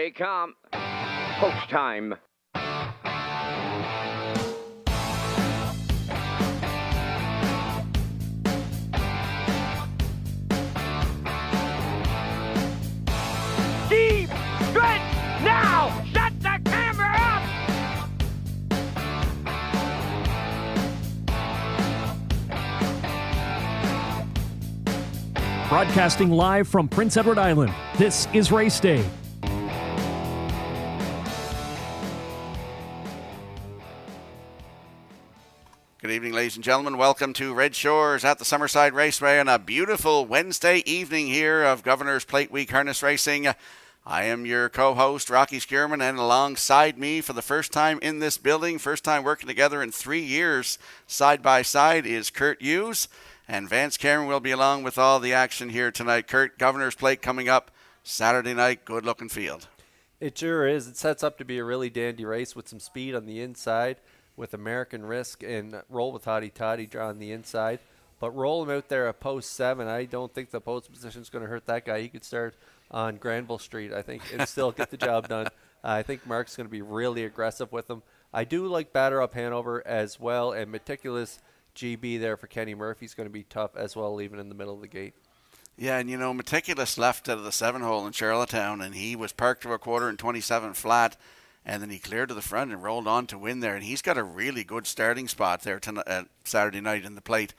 they come. Post time. Deep stretch now. Shut the camera up. Broadcasting live from Prince Edward Island, this is Race Day. Good evening, ladies and gentlemen. Welcome to Red Shores at the Summerside Raceway on a beautiful Wednesday evening here of Governor's Plate Week Harness Racing. I am your co-host, Rocky Skierman, and alongside me for the first time in this building, first time working together in 3 years, side by side, is Kurt Hughes. And Vance Cameron will be along with all the action here tonight. Kurt, Governor's Plate coming up Saturday night. Good-looking field. It sure is. It sets up to be a really dandy race with some speed on the inside, with American Risk and Roll with Hottie Toddy draw on the inside. But roll him out there at post 7. I don't think the post position is going to hurt that guy. He could start on Granville Street, I think, and still get the job done. I think Mark's going to be really aggressive with him. I do like Batter Up Hanover as well, and Meticulous GB there for Kenny Murphy's going to be tough as well, leaving in the middle of the gate. Yeah, and you know, Meticulous left out of the 7-hole in Charlottetown, and he was parked to a quarter and 27 flat. And then he cleared to the front and rolled on to win there. And he's got a really good starting spot there Saturday night in the Plate.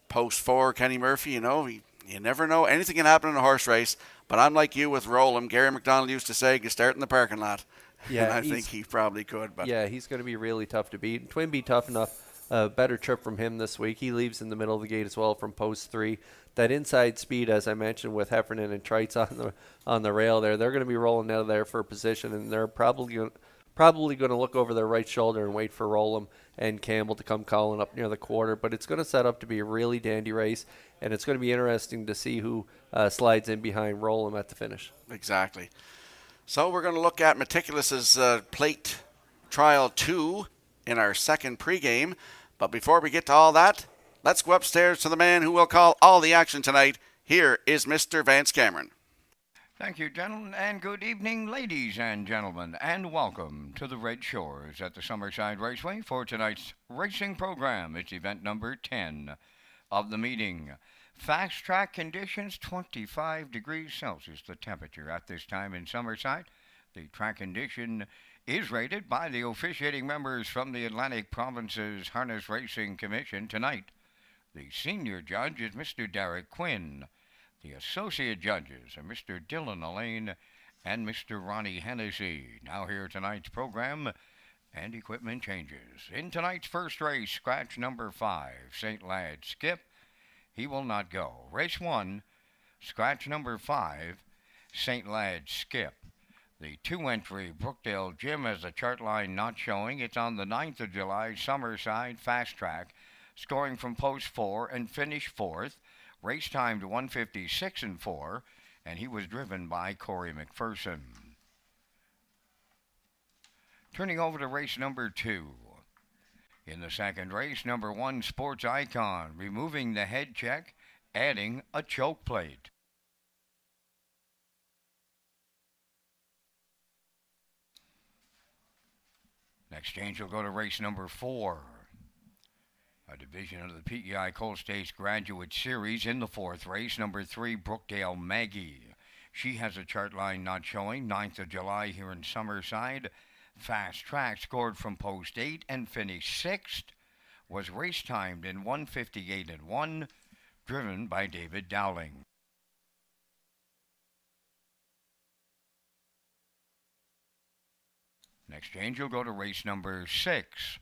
Post 4, Kenny Murphy, you know, you never know. Anything can happen in a horse race. But I'm like you with Roll 'em. Gary McDonald used to say, you can start in the parking lot. Yeah, and I think he probably could. But yeah, he's going to be really tough to beat. And Twinbee tough enough. Better trip from him this week. He leaves in the middle of the gate as well from post 3. That inside speed, as I mentioned, with Heffernan and Trites on the rail there, they're going to be rolling out of there for position, and they're probably going to look over their right shoulder and wait for Rollum and Campbell to come calling up near the quarter. But it's going to set up to be a really dandy race, and it's going to be interesting to see who slides in behind Rollum at the finish. Exactly. So we're going to look at Meticulous's Plate Trial 2 in our second pregame. But before we get to all that, let's go upstairs to the man who will call all the action tonight. Here is Mr. Vance Cameron. Thank you, gentlemen, and good evening, ladies and gentlemen, and welcome to the Red Shores at the Summerside Raceway for tonight's racing program. It's event number 10 of the meeting. Fast track conditions, 25 degrees Celsius, the temperature at this time in Summerside. The track condition is rated by the officiating members from the Atlantic Province's Harness Racing Commission tonight. The senior judge is Mr. Derek Quinn. The associate judges are Mr. Dylan Allain and Mr. Ronnie Hennessy. Now here tonight's program and equipment changes. In tonight's first race, scratch number 5, St. Lad Skip. He will not go. Race 1, scratch number 5, St. Lad Skip. The 2-entry Brookdale Gym has a chart line not showing. It's on the 9th of July, Summerside Fast Track, scoring from post 4 and finished 4th. Race time to 156 and 4, and he was driven by Corey McPherson. Turning over to race number 2. In the second race, number 1, Sports Icon, removing the head check, adding a choke plate. Next change will go to race number 4. A division of the PEI Coal States Graduate Series in the 4th race, number 3, Brookdale Maggie. She has a chart line not showing. 9th of July here in Summerside. Fast Track scored from post 8 and finished 6th. Was race timed in 158 and 1, driven by David Dowling. Next change will go to race number 6.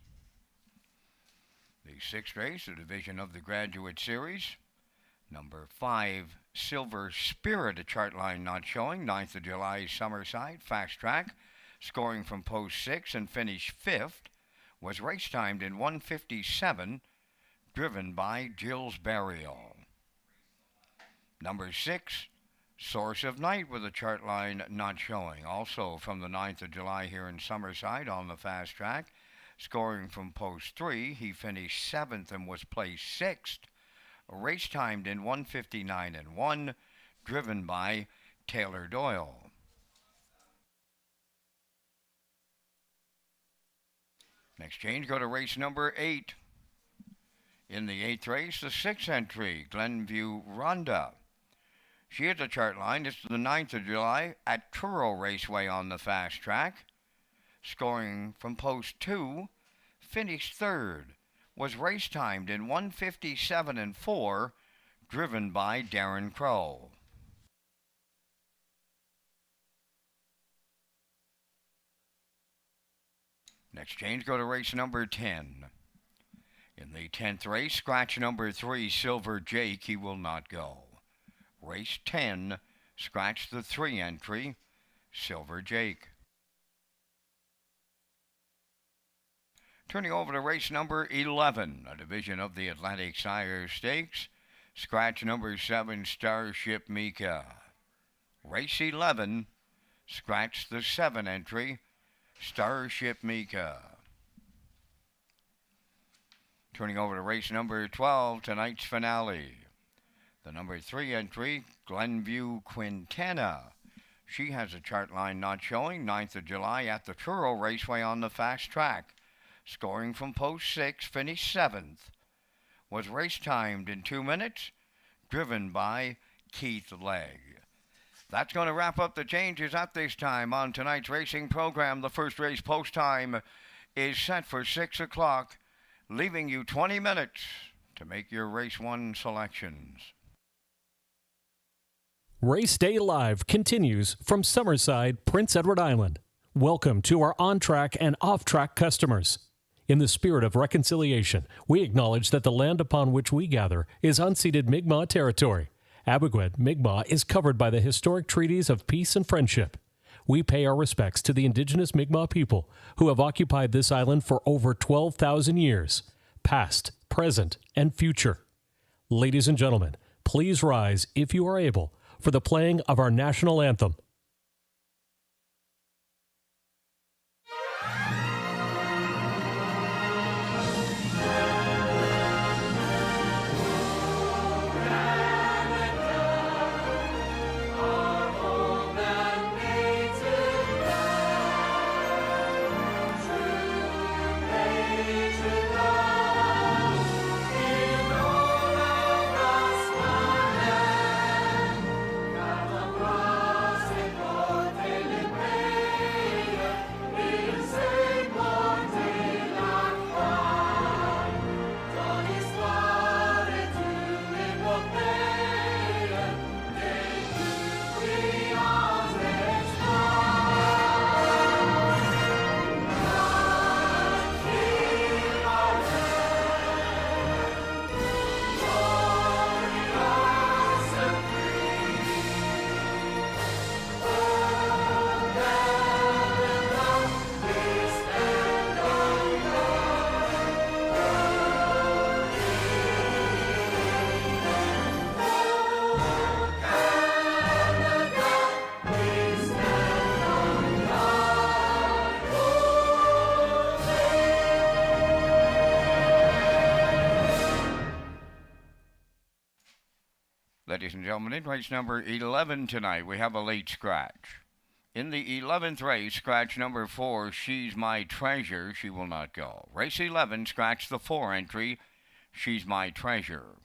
The 6th race, a division of the Graduate Series. Number 5, Silver Spirit, a chart line not showing. 9th of July, Summerside, Fast Track, scoring from post 6 and finished 5th. Was race timed in 157, driven by Jill's Burial. Number 6, Source of Night, with a chart line not showing. Also from the 9th of July here in Summerside on the Fast Track. Scoring from post 3, he finished 7th and was placed 6th. Race timed in 1:59 and 1, driven by Taylor Doyle. Number 7, Source of Night, with a chart line not showing. Also from the 9th of July here in Summerside on the Fast Track. Scoring from post 3, he finished 7th and was placed 6th. Race timed in 1:59 and 1, driven by Taylor Doyle. Next change, go to race number 8. In the 8th race, the 6th entry, Glenview Rhonda. She hit the chart line. It's the 9th of July at SHORES Raceway on the fast track. Scoring from post 2, finished 3rd. Was race timed in 1:57 and 4, driven by Darren Crow. Next change, go to race number 10. In the 10th race, scratch number 3, Silver Jake, he will not go. Race 10, scratch the 3 entry, Silver Jake. Turning over to race number 11, a division of the Atlantic Sire Stakes. Scratch number 7, Starship Mika. Race 11, scratch the 7 entry, Starship Mika. Turning over to race number 12, tonight's finale. The number 3 entry, Glenview Quintana. She has a chart line not showing, 9th of July at the SHORES Raceway on the fast track. Scoring from post 6, finished 7th. Was race timed in 2 minutes, driven by Keith Legg. That's going to wrap up the changes at this time on tonight's racing program. The first race post time is set for 6 o'clock, leaving you 20 minutes to make your race 1 selections. Race Day Live continues from Summerside, Prince Edward Island. Welcome to our on-track and off-track customers. In the spirit of reconciliation, we acknowledge that the land upon which we gather is unceded Mi'kmaq territory. Abogwed, Mi'kmaq is covered by the historic treaties of peace and friendship. We pay our respects to the indigenous Mi'kmaq people who have occupied this island for over 12,000 years, past, present, and future. Ladies and gentlemen, please rise, if you are able, for the playing of our national anthem. Ladies and gentlemen, in race number 11 tonight, we have a late scratch. In the 11th race, scratch number 4, She's My Treasure, she will not go. Race 11, scratch the 4 entry, She's My Treasure.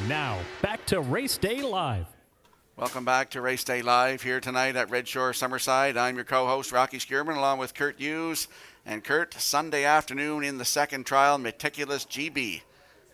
Now, back to Race Day Live. Welcome back to Race Day Live here tonight at Red Shore Summerside. I'm your co-host, Rocky Skierman, along with Kurt Hughes. And Kurt, Sunday afternoon in the second trial, Meticulous GB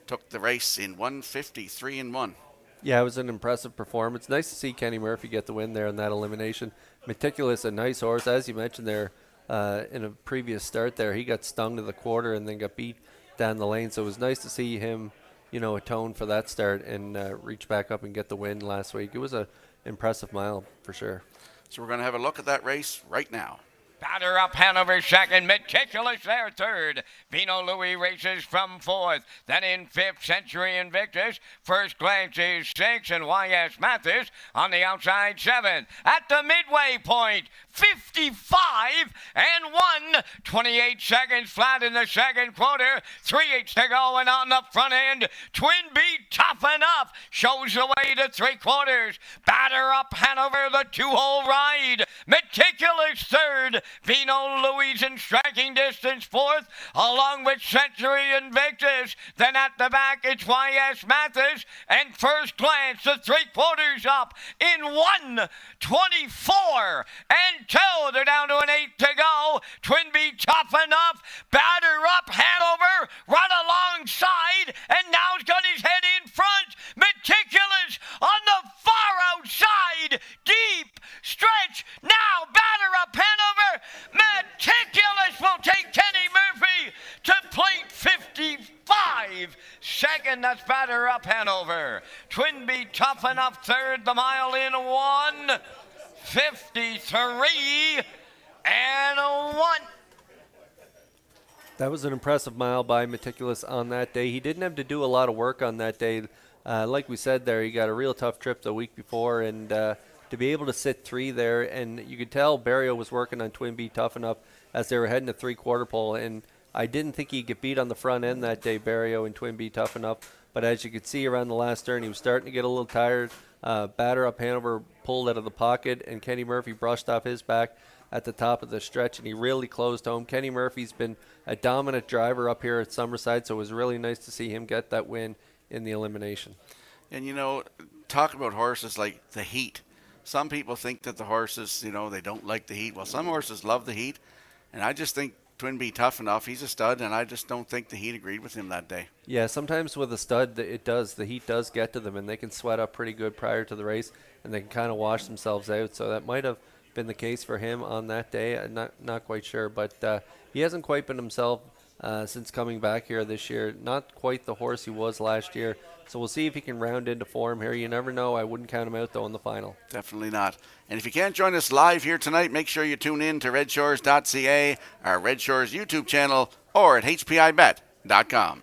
took the race in 1:53.1. Yeah, it was an impressive performance. Nice to see Kenny Murphy get the win there in that elimination. Meticulous, a nice horse. As you mentioned there in a previous start there, he got stung to the quarter and then got beat down the lane. So it was nice to see him, atone for that start and reach back up and get the win last week. It was an impressive mile for sure. So we're going to have a look at that race right now. Batter up Hanover second, Meticulous there third. Vino Louis races from fourth. Then in fifth, Century Invictus. First Glance is six, and YS Mathis on the outside seven. At the midway point, 55 and 1. 28 seconds flat in the second quarter. 3/8 to go, and on the front end, Twin Beat Tough Enough shows the way to three quarters. Batter up Hanover, the two-hole ride. Meticulous third. Vino Louis in striking distance fourth, along with Century Invictus. Then at the back, it's YS Mathis, and First Glance, the three quarters up in 1:24 and 2. They're down to an 8 to go. Twin Beat Tough Enough. Batter up Hanover, run alongside, and now he's got his head in front. Meticulous on the far outside. Deep stretch. Now batter up Hanover. Meticulous will take Kenny Murphy to plate 55. Second, that's batter up Hanover. Twin Beat Tough Enough third, the mile in 1:53 and 1. That was an impressive mile by Meticulous on that day. He didn't have to do a lot of work on that day. Like we said there, he got a real tough trip the week before, and to be able to sit three there, and you could tell Barrio was working on Twin Beat Tough Enough as they were heading to three-quarter pole, and I didn't think he'd get beat on the front end that day, Barrio and Twin Beat Tough Enough, but as you could see around the last turn, he was starting to get a little tired. Batter up Hanover pulled out of the pocket, and Kenny Murphy brushed off his back at the top of the stretch, and he really closed home. Kenny Murphy's been a dominant driver up here at Summerside, so it was really nice to see him get that win in the elimination. And, talk about horses like the heat. Some people think that the horses, they don't like the heat. Well, some horses love the heat, and I just think Twin Beat Tough Enough, he's a stud, and I just don't think the heat agreed with him that day. Yeah, sometimes with a stud, the heat does get to them, and they can sweat up pretty good prior to the race, and they can kind of wash themselves out. So that might have been the case for him on that day. I'm not quite sure, but he hasn't quite been himself since coming back here this year. Not quite the horse he was last year. So we'll see if he can round into form here. You never know. I wouldn't count him out, though, in the final. Definitely not. And if you can't join us live here tonight, make sure you tune in to Redshores.ca, our Red Shores YouTube channel, or at HPIBet.com.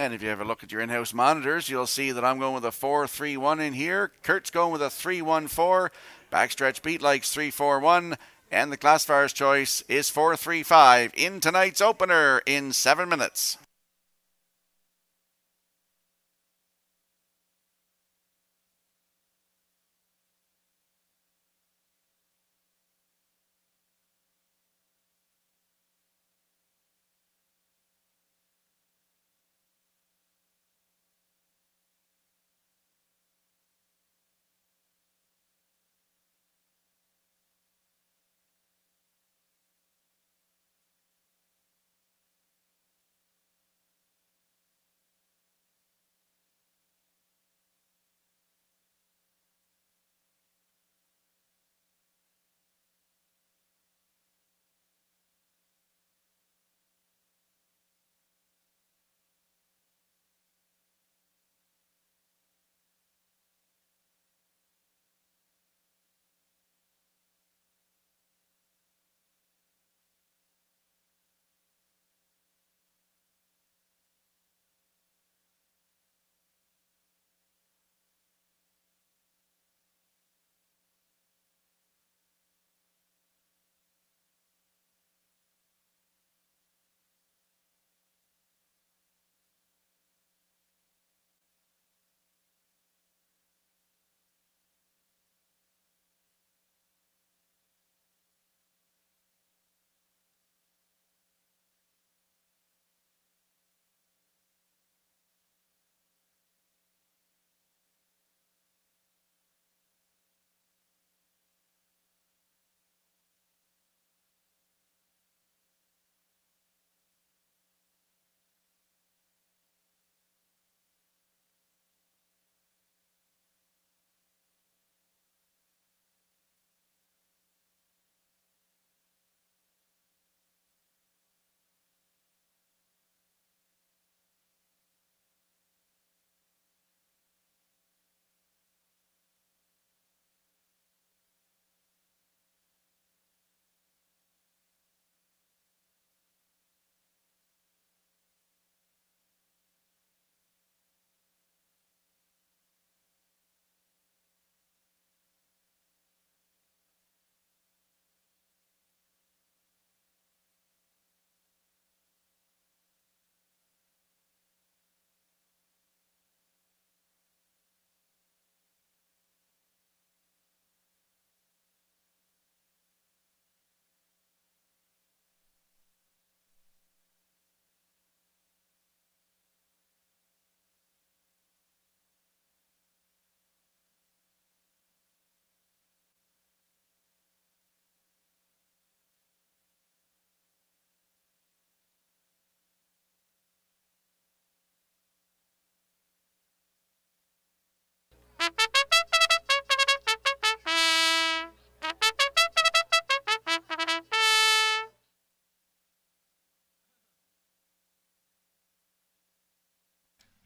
And if you have a look at your in-house monitors, you'll see that I'm going with a 4-3-1 in here. Kurt's going with a 3-1-4. Backstretch beat likes 3-4-1. And the classifier's choice is 4-3-5 in tonight's opener in 7 minutes.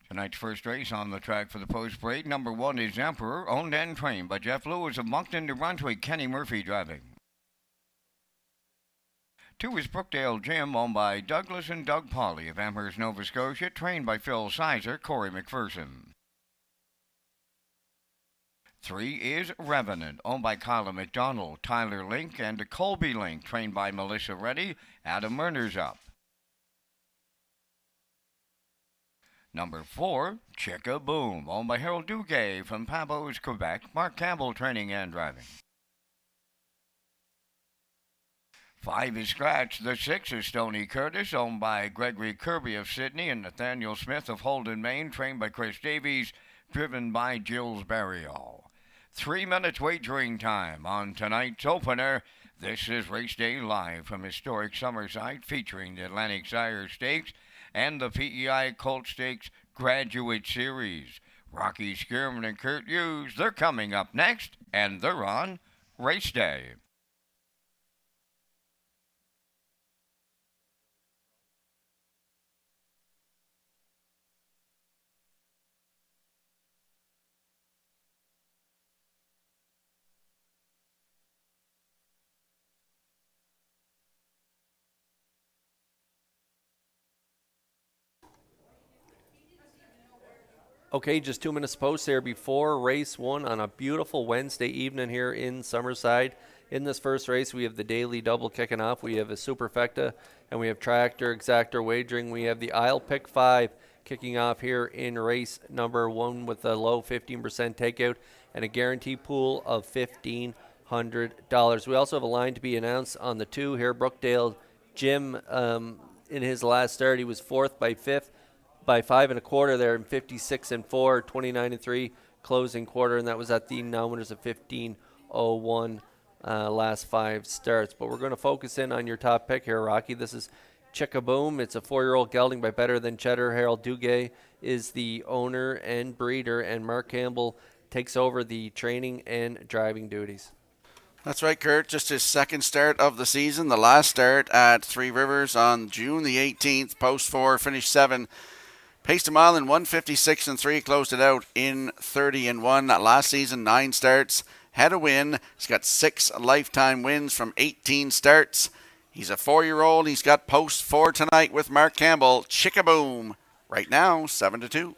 Tonight's first race on the track for the post parade. Number 1 is Emperor, owned and trained by Jeff Lewis of Moncton, New Brunswick. Kenny Murphy driving. 2 is Brookdale Jim, owned by Douglas and Doug Pauley of Amherst, Nova Scotia, trained by Phil Sizer, Corey McPherson. 3 is Revenant, owned by Kyla McDonald, Tyler Link, and Colby Link, trained by Melissa Reddy. Adam Murner's up. Number 4, Chicka Boom, owned by Harold Duguay from Pabos, Quebec. Mark Campbell training and driving. 5 is Scratch. The 6 is Stony Curtis, owned by Gregory Kirby of Sydney and Nathaniel Smith of Holden, Maine, trained by Chris Davies, driven by Gilles Barriol. 3 minutes wagering time on tonight's opener. This is Race Day Live from historic Summerside, featuring the Atlantic Sire Stakes and the PEI Colt Stakes Graduate Series. Rocky Skierman and Kurt Hughes, they're coming up next, and they're on Race Day. Okay, just 2 minutes post there before race one on a beautiful Wednesday evening here in Summerside. In this first race, we have the daily double kicking off. We have a Superfecta, and we have Tractor Exactor Wagering. We have the Isle Pick 5 kicking off here in race number one with a low 15% takeout and a guarantee pool of $1,500. We also have a line to be announced on the 2 here. Brookdale Jim, in his last start, he was fourth by 5 1/4 there in 56-4, 29-3 closing quarter, and that was at the now winners of 15:01 last 5 starts. But we're going to focus in on your top pick here, Rocky. This is Chickaboom. It's a 4-year-old gelding by Better Than Cheddar. Harold Duguay is the owner and breeder, and Mark Campbell takes over the training and driving duties. That's right, Kurt. Just his second start of the season. The last start at Three Rivers on June the 18th. Post 4, finished 7. Paced a mile in 1:56-3, closed it out in 30-1. Last season, 9 starts, had a win. He's got 6 lifetime wins from 18 starts. He's a 4-year-old. He's got post 4 tonight with Mark Campbell. Chickaboom. Right now, 7-2.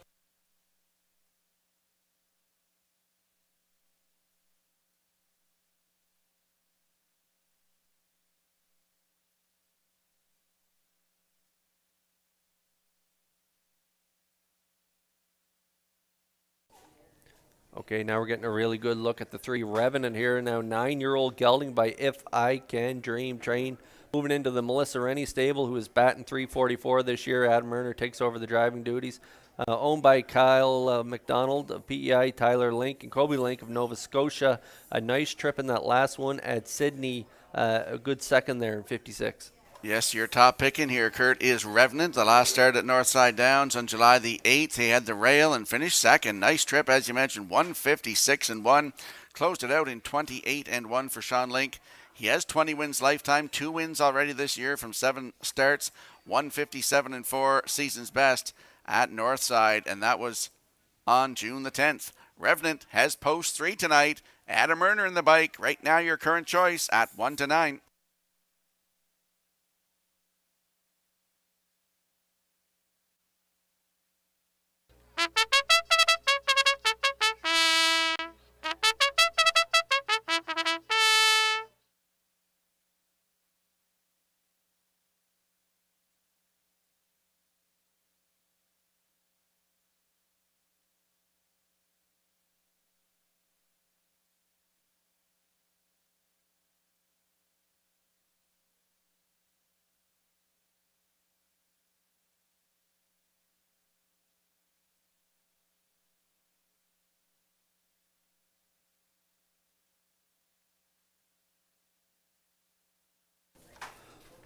Okay, now we're getting a really good look at the 3 Revenant here. Now 9-year-old gelding by If I Can Dream Train. Moving into the Melissa Rennie stable, who is batting .344 this year. Adam Erner takes over the driving duties. Owned by Kyle McDonald of PEI, Tyler Link, and Kobe Link of Nova Scotia. A nice trip in that last one at Sydney. A good second there in 56. Yes, your top pick in here, Kurt, is Revenant. The last start at Northside Downs on July the 8th. He had the rail and finished second. Nice trip, as you mentioned, 1:56-1. Closed it out in 28-1 for Sean Link. He has 20 wins lifetime, 2 wins already this year from 7 starts, 1:57-4, season's best at Northside, and that was on June the 10th. Revenant has post 3 tonight. Adam Erner in the bike. Right now, your current choice at 1-9.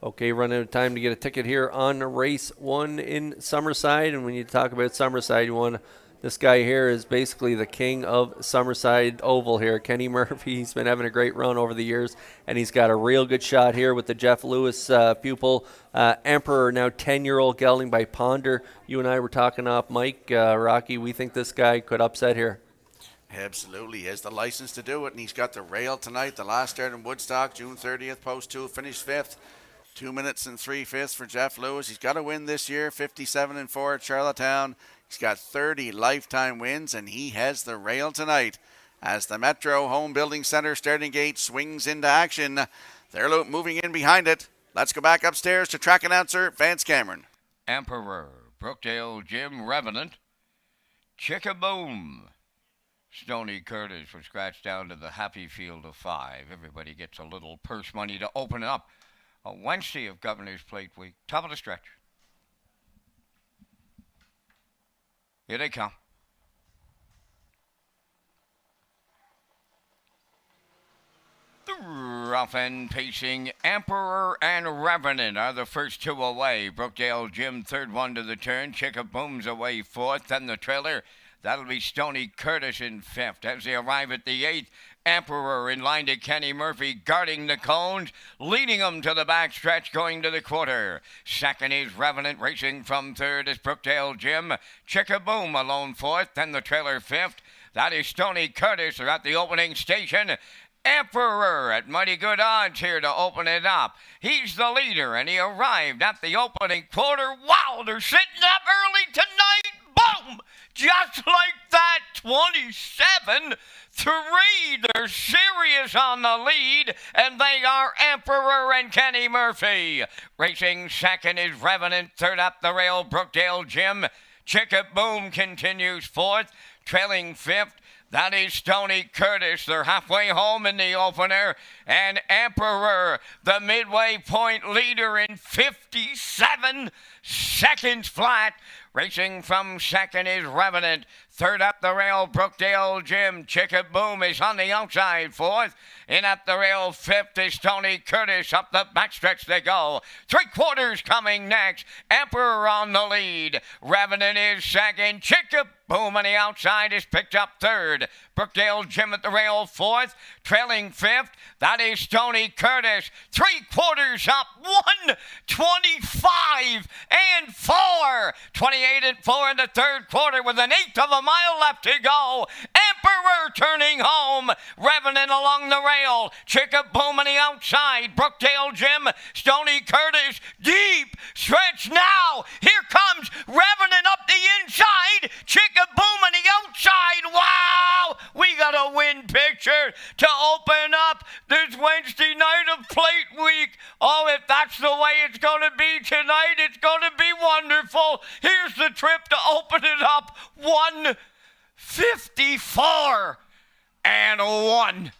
Okay, running out of time to get a ticket here on race 1 in Summerside. And when you talk about Summerside, you want this guy here is basically the king of Summerside Oval here. Kenny Murphy, he's been having a great run over the years, and he's got a real good shot here with the Jeff Lewis pupil. Emperor, now 10-year-old gelding by Ponder. You and I were talking off Mike, Rocky. We think this guy could upset here. Absolutely. He has the license to do it, and he's got the rail tonight. The last start in Woodstock, June 30th, post 2, finished 5th. 2 minutes and 3/5 for Jeff Lewis. He's got a win this year, 57-4 at Charlottetown. He's got 30 lifetime wins, and he has the rail tonight as the Metro Home Building Center starting gate swings into action. They're moving in behind it. Let's go back upstairs to track announcer Vance Cameron. Emperor, Brookdale Jim Revenant, Chickaboom. Stoney Curtis was scratched down to the happy field of 5. Everybody gets a little purse money to open up. A Wednesday of Governor's Plate Week. Top of the stretch. Here they come. The rough and pacing Emperor and Revenant are the first 2 away. Brookdale Jim, 3rd one to the turn. Chickaboom's away 4th. Then the trailer. That'll be Stoney Curtis in 5th. As they arrive at the 8th, Emperor in line to Kenny Murphy, guarding the cones, leading them to the backstretch, going to the quarter. Second is Revenant, racing from 3rd is Brookdale Jim. Chickaboom alone 4th, then the trailer 5th. That is Stoney Curtis. They're at the opening station. Emperor at mighty good odds here to open it up. He's the leader, and he arrived at the opening quarter. Wow, they're sitting up early tonight. Boom! Just like that, 27-3. They're serious on the lead, and they are Emperor and Kenny Murphy. Racing second is Revenant. Third up the rail, Brookdale Jim. Chicka Boom continues fourth. Trailing fifth, that is Stoney Curtis. They're halfway home in the opener. And Emperor, the midway point leader in 57 seconds flat. Racing from second is Revenant. Third up the rail, Brookdale Jim. Chicka Boom is on the outside. Fourth. In up the rail, fifth is Tony Curtis. Up the backstretch they go. 3/4 coming next. Emperor on the lead. Revenant is second. Chicka Boom on the outside is picked up third. Brookdale Jim at the rail, fourth. Trailing fifth. That is Tony Curtis. 3/4 up. 1:25 and 4. 28 and 4 in the third quarter with an eighth of a mile left to go. Emperor turning home. Revenant along the rail. Chicka Boom on the outside. Brookdale Jim. Stoney Curtis. Deep stretch now. Here comes Revenant up the inside. Chicka Boom on the outside. Wow! We got a win picture to open up this Wednesday night of Plate Week. Oh, if that's the way it's going to be tonight, it's going to be wonderful. Here's the trip to open it up. 1:54 and 1.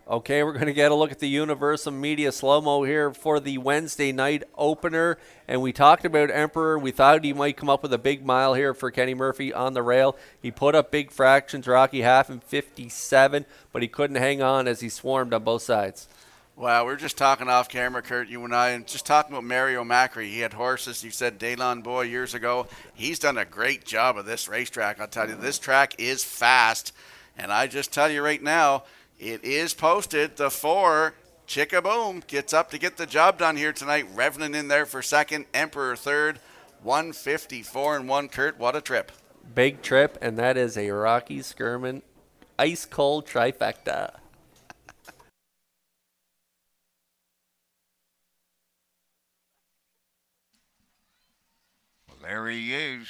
Okay, we're going to get a look at the Universal Media slow-mo here for the Wednesday night opener. And we talked about Emperor. We thought he might come up with a big mile here for Kenny Murphy on the rail. He put up big fractions, Rocky, half in 57, but he couldn't hang on as he swarmed on both sides. Well, we're just talking off camera, Kurt, you and I, and just talking about Mario Macri. He had horses, you said Daylon Boy years ago. He's done a great job of this racetrack. I'll tell you, this track is fast. And I just tell you right now, it is posted. The 4, Chicka Boom, gets up to get the job done here tonight. Revenant in there for second, Emperor third, 1:54 and 1. Kurt, what a trip. Big trip, and that is a Rocky Skirman ice-cold trifecta. Well, there he is.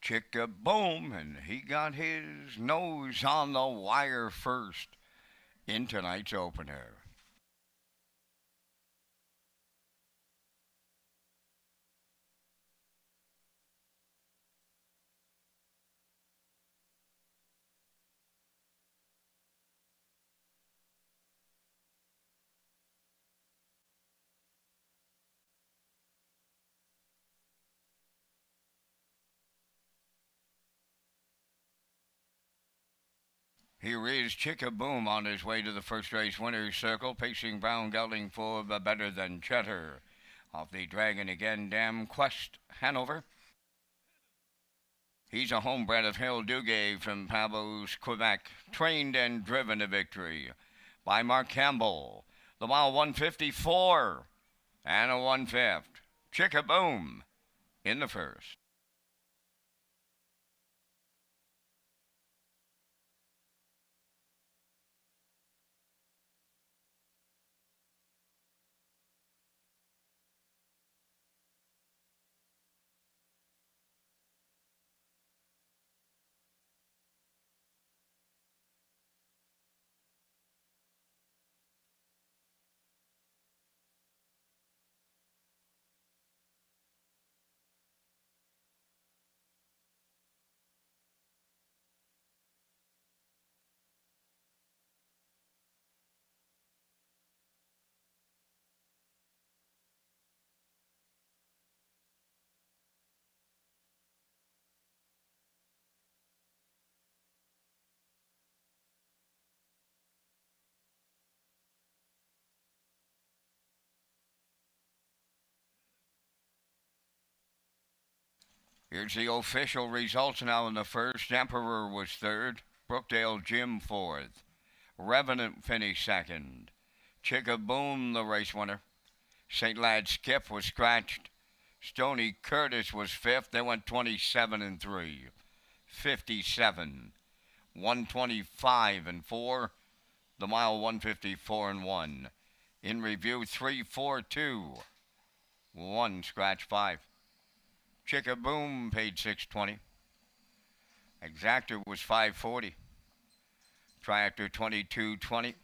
Chicka Boom, and he got his nose on the wire first in tonight's opener. Here is Chicka Boom on his way to the first race winner's circle, pacing Brown Gelding for the Better Than Cheddar. Off the Dragon Again Dam Quest, Hanover. He's a homebred of Hill Duguay from Pabos, Quebec, trained and driven to victory by Mark Campbell. The mile 1:54 and a 1/5. Chicka Boom in the first. Here's the official results now in the first. Emperor was third. Brookdale Jim fourth. Revenant finished second. Chicka Boom, the race winner. St. Lad Skip was scratched. Stony Curtis was fifth. They went 27 and 3. 57. 125 and 4. The mile 154 and 1. In review 342. 1 scratch 5. Chickaboom paid 620. Exactor was 540. Triactor 2220.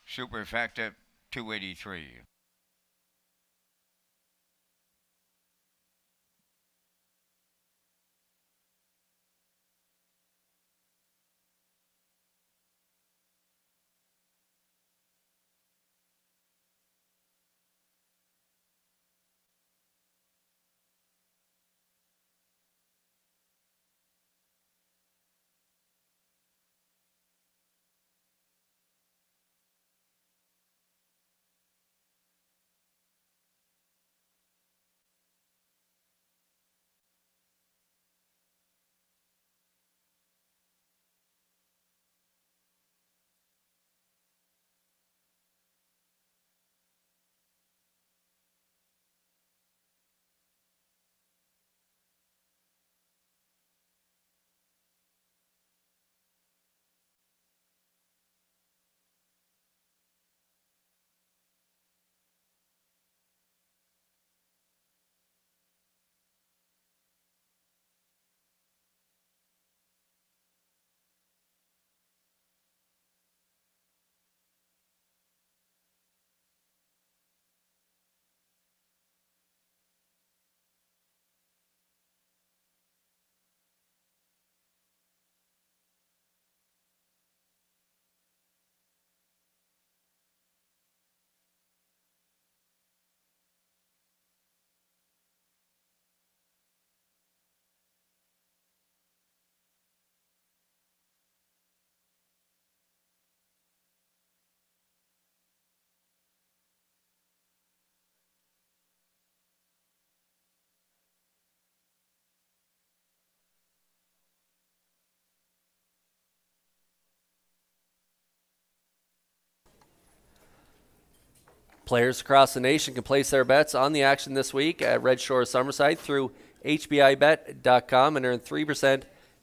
Superfecta 283. Players across the nation can place their bets on the action this week at Red Shores Summerside through HBIBet.com and earn 3%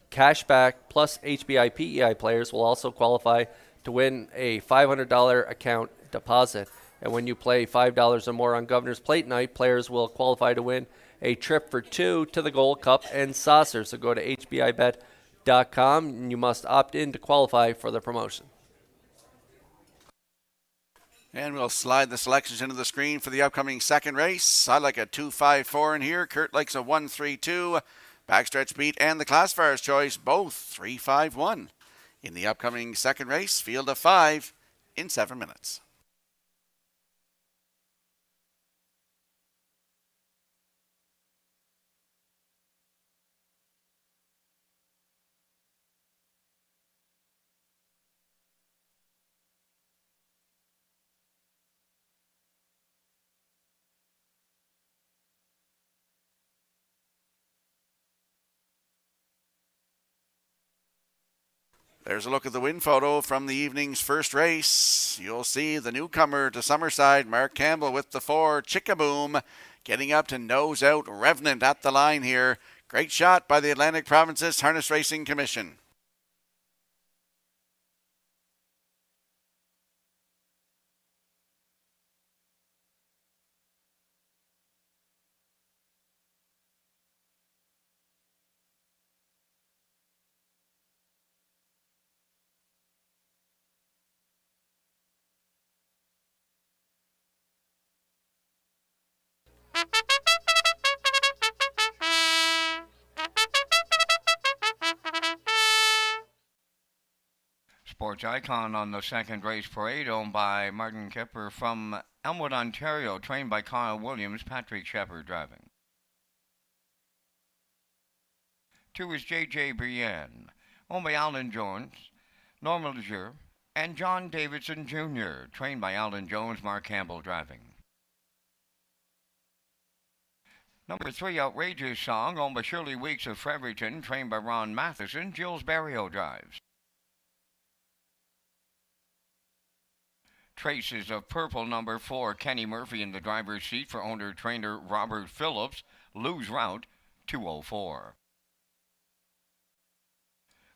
cash back. Plus, HBI PEI players will also qualify to win a $500 account deposit. And when you play $5 or more on Governor's Plate Night, players will qualify to win a trip for two to the Gold Cup and Saucer. So go to HBIBet.com and you must opt in to qualify for the promotion. And we'll slide the selections into the screen for the upcoming second race. I like a 2-5-4 in here. Kurt likes a 1-3-2. Backstretch Beat and the Classfar's Choice, both 3-5-1. In the upcoming second race, field of 5 in 7 minutes. There's a look at the win photo from the evening's first race. You'll see the newcomer to Summerside, Mark Campbell, with the 4, Chickaboom, getting up to nose out Revenant at the line here. Great shot by the Atlantic Provinces Harness Racing Commission. Sports Icon on the second race parade, owned by Martin Kipper from Elmwood, Ontario, trained by Kyle Williams, Patrick Shepard driving. 2 is J.J. Brienne, owned by Alan Jones, Norma Lejeune, and John Davidson Jr., trained by Alan Jones, Mark Campbell driving. Number 3, Outrageous Song, owned by Shirley Weeks of Fredericton, trained by Ron Matheson, Jules Barrio drives. Traces of purple number 4, Kenny Murphy in the driver's seat for owner-trainer Robert Phillips. Lose route 204.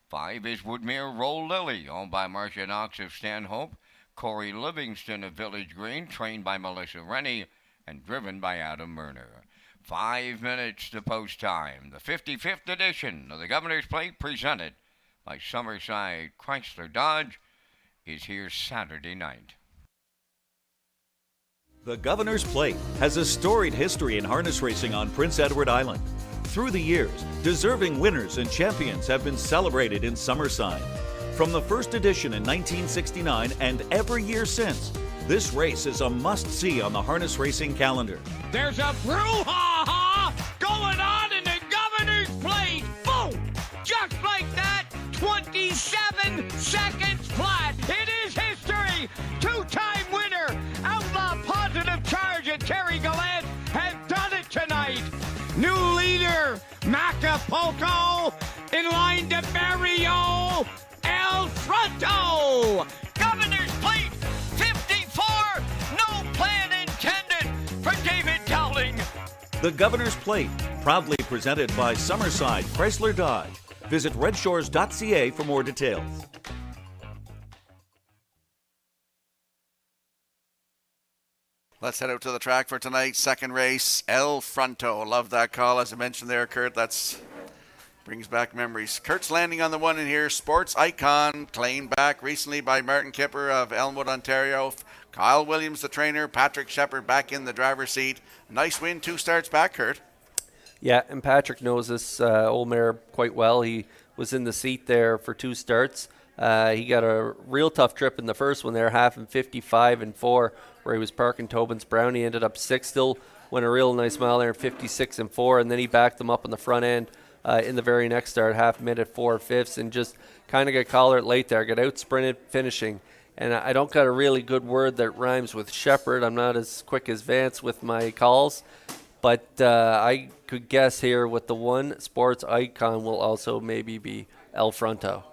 5 is Woodmere Roll Lily, owned by Marcia Knox of Stanhope. Corey Livingston of Village Green, trained by Melissa Rennie and driven by Adam Murner. 5 minutes to post time. The 55th edition of the Governor's Plate, presented by Summerside Chrysler Dodge, is here Saturday night. The Governor's Plate has a storied history in harness racing on Prince Edward Island. Through the years, deserving winners and champions have been celebrated in Summerside. From the first edition in 1969 and every year since, this race is a must-see on the harness racing calendar. There's a brouhaha going on in the Governor's Plate. Boom! Just like that, 27 seconds flat. It is history. Two-time winner, Outlaw Positive Charge and Terry Gallant have done it tonight. New leader, Macapulco, in line to Barrio, El Fronto. Governor's Plate, 54, no plan intended for David Dowling. The Governor's Plate, proudly presented by Summerside Chrysler Dodge. Visit Redshores.ca for more details. Let's head out to the track for tonight's second race, El Fronto. Love that call, as I mentioned there, Kurt. That's brings back memories. Kurt's landing on the one in here. Sports Icon, claimed back recently by Martin Kipper of Elmwood, Ontario. Kyle Williams, the trainer. Patrick Shepard back in the driver's seat. Nice win, 2 starts back, Kurt. Yeah, and Patrick knows this old mare quite well. He was in the seat there for 2 starts. He got a real tough trip in the first one there, half in 55-4, where he was parking Tobin's Brown. He ended up 6th, still went a real nice mile there in 56-4, and then he backed them up on the front end in the very next start, half minute 4/5, and just kind of got collared late there, got out sprinted finishing. And I don't got a really good word that rhymes with Shepherd. I'm not as quick as Vance with my calls, but I could guess here with the one. Sports Icon will also maybe be El Fronto.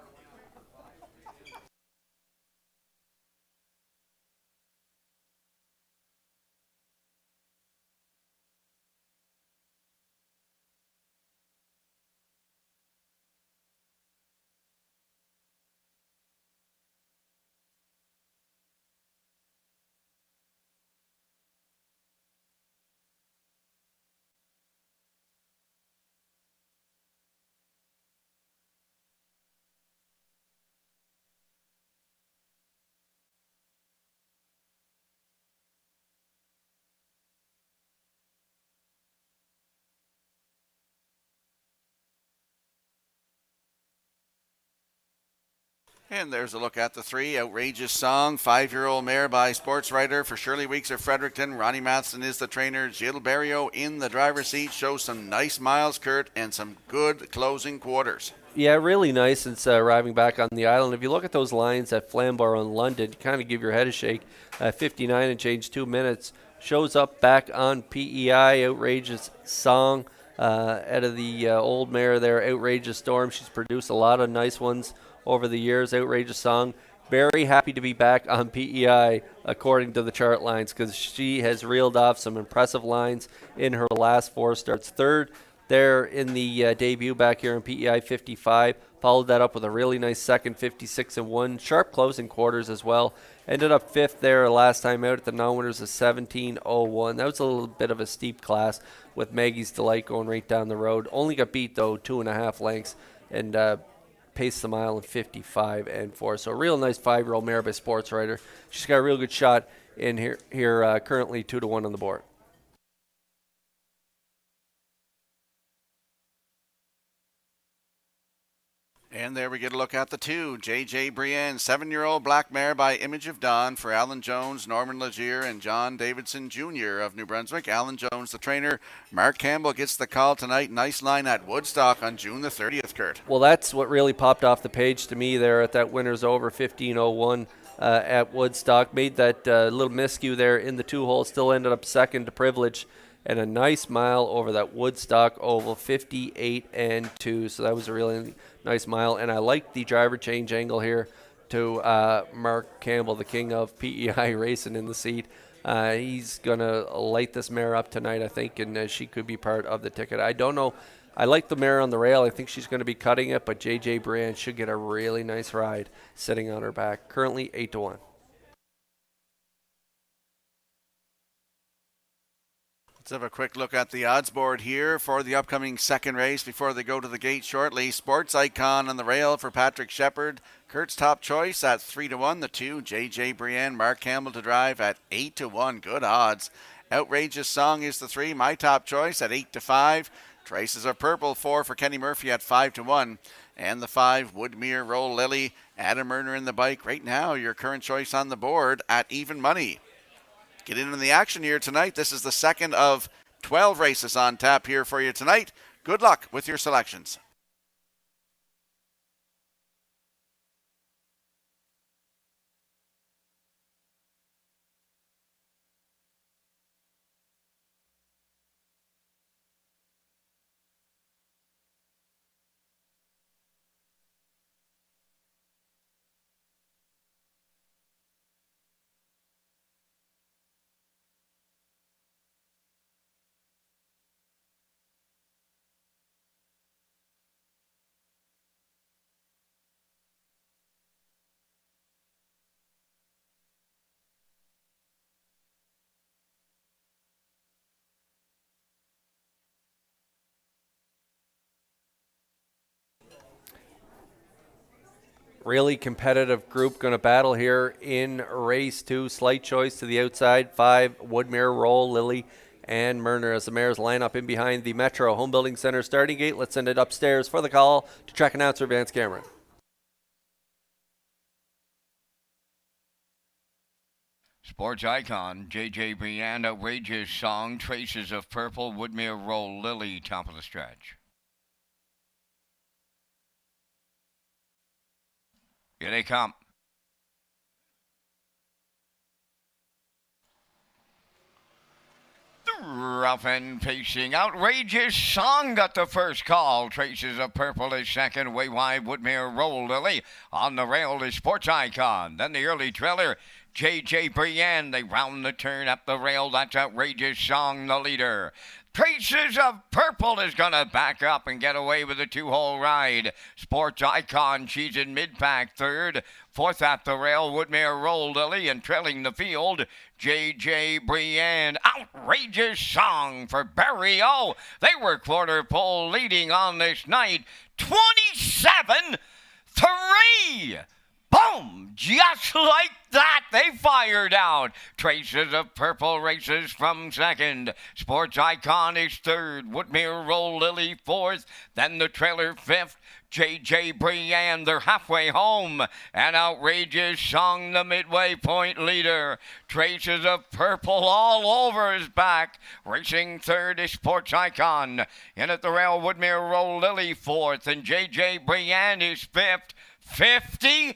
And there's a look at the 3. Outrageous Song, 5-year-old mare by sports writer for Shirley Weeks of Fredericton. Ronnie Matheson is the trainer. Jill Barrio in the driver's seat. Shows some nice miles, Kurt, and some good closing quarters. Yeah, really nice since arriving back on the island. If you look at those lines at Flamborough in London, you kind of give your head a shake. 59 and change 2 minutes. Shows up back on PEI. Outrageous Song out of the old mare there, Outrageous Storm. She's produced a lot of nice ones over the years. Outrageous Song, very happy to be back on PEI according to the chart lines, because she has reeled off some impressive lines in her last 4 starts. 3rd there in the debut back here in PEI 55, followed that up with a really nice 2nd 56-1, sharp closing quarters as well. Ended up 5th there last time out at the non-winners of 17-01. That was a little bit of a steep class with Maggie's Delight going right down the road. Only got beat though 2.5 lengths, and paced the mile in 55-4. So a real nice 5-year-old mare by sports writer. She's got a real good shot in here currently 2-1 on the board. And there we get a look at the 2. J.J. Brienne, 7-year-old black mare by Image of Dawn for Alan Jones, Norman Legier, and John Davidson Jr. of New Brunswick. Alan Jones, the trainer. Mark Campbell gets the call tonight. Nice line at Woodstock on June the 30th, Kurt. Well, that's what really popped off the page to me there at that winner's over 15-01 at Woodstock. Made that little miscue there in the 2-hole. Still ended up 2nd to Privilege. And a nice mile over that Woodstock oval, 58-2. So that was a really nice mile. And I like the driver change angle here to Mark Campbell, the king of PEI racing in the seat. He's going to light this mare up tonight, I think, and she could be part of the ticket. I don't know. I like the mare on the rail. I think she's going to be cutting it, but JJ Brienne should get a really nice ride sitting on her back. Currently 8-1. Let's have a quick look at the odds board here for the upcoming second race before they go to the gate shortly. Sports Icon on the rail for Patrick Shepard. Kurt's Top Choice at 3-1. The 2, JJ Brienne, Mark Campbell to drive at 8-1. Good odds. Outrageous Song is the 3, My Top Choice at 8-5. Traces of Purple, 4 for Kenny Murphy at 5-1. And the 5, Woodmere Roll Lily, Adam Erner in the bike. Right now, your current choice on the board at even money. Get in on the action here tonight. This is the second of 12 races on tap here for you tonight. Good luck with your selections. Really competitive group going to battle here in race 2. Slight choice to the outside. 5, Woodmere, Roll, Lily, and Murner as the mares line up in behind the Metro Home Building Center starting gate. Let's send it upstairs for the call to track announcer Vance Cameron. Sports Icon, JJ Brienne, Outrageous Song, Traces of Purple, Woodmere Roll, Lily, top of the stretch. Here they come. Rough and pacing, Outrageous Song got the first call. Traces of Purple is second. Way wide, Woodmere Roll Lily. On the rail is Sports Icon. Then the early trailer, JJ Brienne. They round the turn up the rail. That's Outrageous Song, the leader. Traces of Purple is going to back up and get away with a 2-hole ride. Sports Icon, she's in mid-pack third. Fourth at the rail, Woodmere Roll Lily, and trailing the field, JJ Brienne. Outrageous Song for Barry O. They were quarter pole leading on this night. 27-3. Boom! Just like that, they fired out. Traces of Purple races from second. Sports Icon is third. Woodmere Roll Lily fourth. Then the trailer fifth. JJ Brienne, they're halfway home. And Outrageous Song, the midway point leader. Traces of Purple all over his back. Racing third is Sports Icon. In at the rail, Woodmere Roll Lily fourth. And JJ Brienne is fifth. 56-4.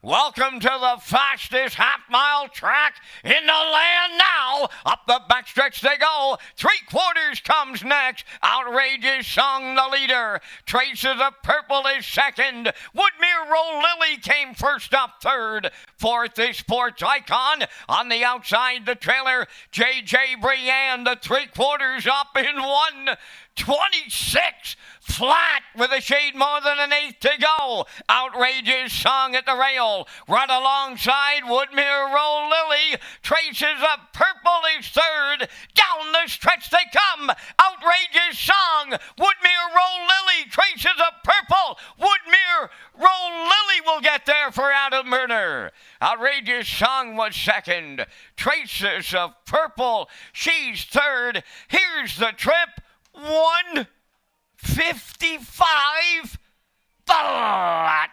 Welcome to the fastest half-mile track in the land now. Up the backstretch they go. 3/4 comes next. Outrageous Song, the leader. Traces of Purple is second. Woodmere Roll Lily came first up third. Fourth is Sports Icon. On the outside, the trailer, JJ Brienne, the 3/4 up in 1:26 flat with a shade more than an eighth to go. Outrageous Song at the rail. Right alongside Woodmere Roll Lily. Traces of Purple is third. Down the stretch they come. Outrageous Song. Woodmere Roll Lily. Traces of Purple. Woodmere Roll Lily will get there for Adam Murner. Outrageous Song was second. Traces of Purple. She's third. Here's the trip. 1:55 flat.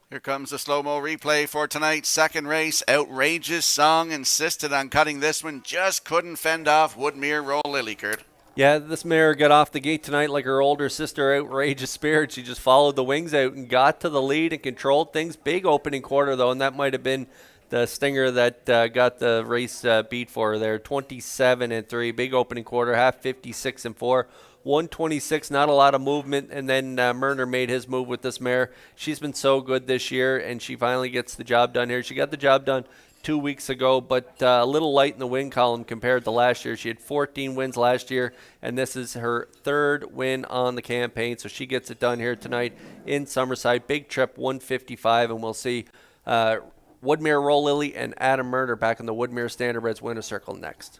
Here comes the slow-mo replay for tonight's second race. Outrageous Song insisted on cutting this one. Just couldn't fend off Woodmere Roll Lily, Kurt. Yeah, this mare got off the gate tonight like her older sister, Outrageous Spirit. She just followed the wings out and got to the lead and controlled things. Big opening quarter, though, and that might have been the stinger that got the race beat for her there. 27-3, big opening quarter, half 56-4. 126, not a lot of movement, and then Murner made his move with this mare. She's been so good this year, and she finally gets the job done here. She got the job done 2 weeks ago, but a little light in the win column compared to last year. She had 14 wins last year, and this is her third win on the campaign, so she gets it done here tonight in Summerside. Big trip, 155, and we'll see Woodmere Roll Lily and Adam Murner back in the Woodmere Standardbreds winner circle next.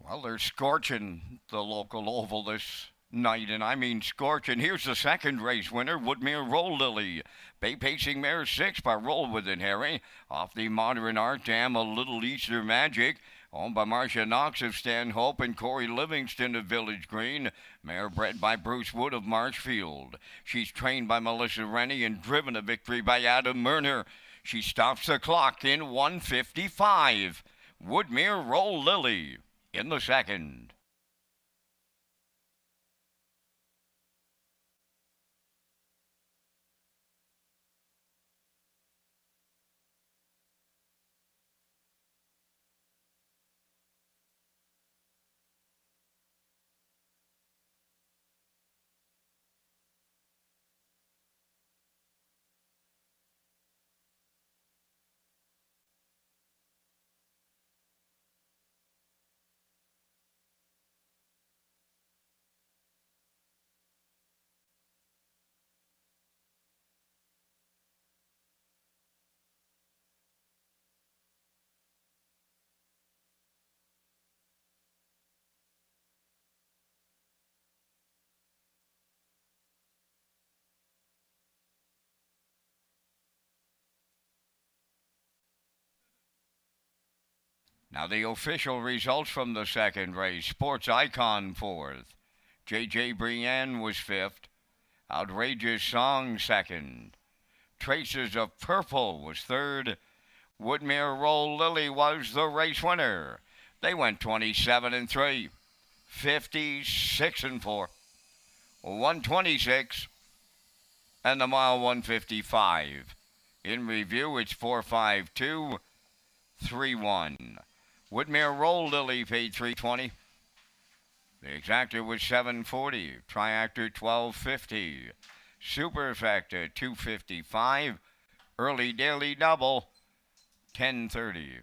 Well, they're scorching the local oval this night, and I mean scorching. Here's the second race winner, Woodmere Roll Lily. Bay Pacing Mare 6 by Roll With It Harry. Off the Modern Art Dam, A Little Easter Magic. Owned by Marcia Knox of Stanhope and Corey Livingston of Village Green. Mare bred by Bruce Wood of Marshfield. She's trained by Melissa Rennie and driven to victory by Adam Murner. She stops the clock in 1:55. Woodmere Roll Lily in the second. Now the official results from the second race. Sports Icon fourth. J.J. Brienne was fifth. Outrageous Song second. Traces of Purple was third. Woodmere Roll Lily was the race winner. They went 27-3, 56-4, 126, and the mile 155. In review, it's 452, 3-1. Woodmere Roll Lily paid $320. The exactor was $740. Triactor $1250. Superfecta $255. Early Daily Double $1030.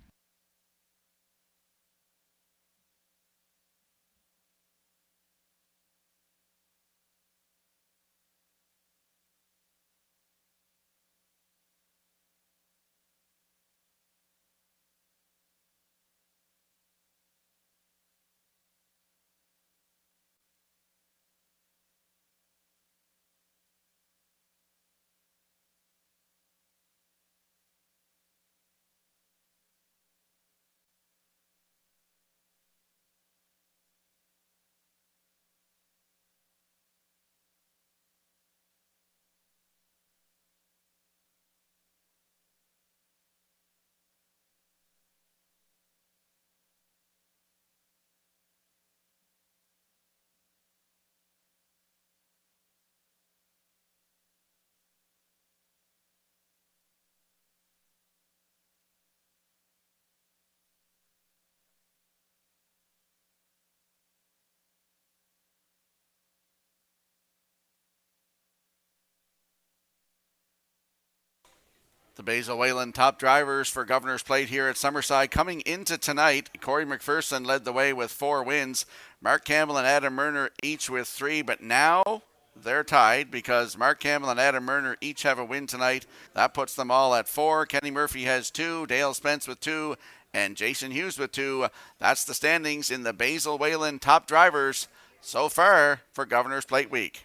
The Basil Wayland top drivers for Governor's Plate here at Summerside coming into tonight. Corey McPherson led the way with 4 wins. Mark Campbell and Adam Murner each with 3, but now they're tied because Mark Campbell and Adam Murner each have a win tonight. That puts them all at 4. Kenny Murphy has 2, Dale Spence with 2, and Jason Hughes with 2. That's the standings in the Basil Wayland top drivers so far for Governor's Plate week.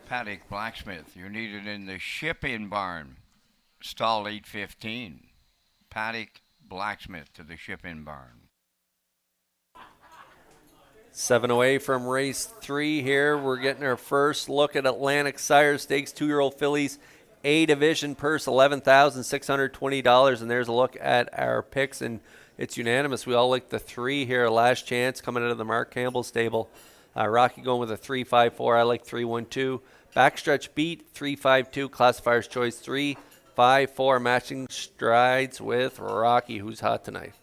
Paddock Blacksmith, you're needed in the ship-in barn. Stall 815. Paddock Blacksmith to the ship-in barn. 7 away from race 3 here. We're getting our first look at Atlantic Sire Stakes 2-year-old fillies. A division purse, $11,620. And there's a look at our picks, and it's unanimous. We all like the 3 here. Last chance coming out of the Mark Campbell stable. Rocky going with a 3-5-4. I like 3-1-2. Backstretch beat 3-5-2. Classifier's choice 3-5-4. Matching strides with Rocky, who's hot tonight.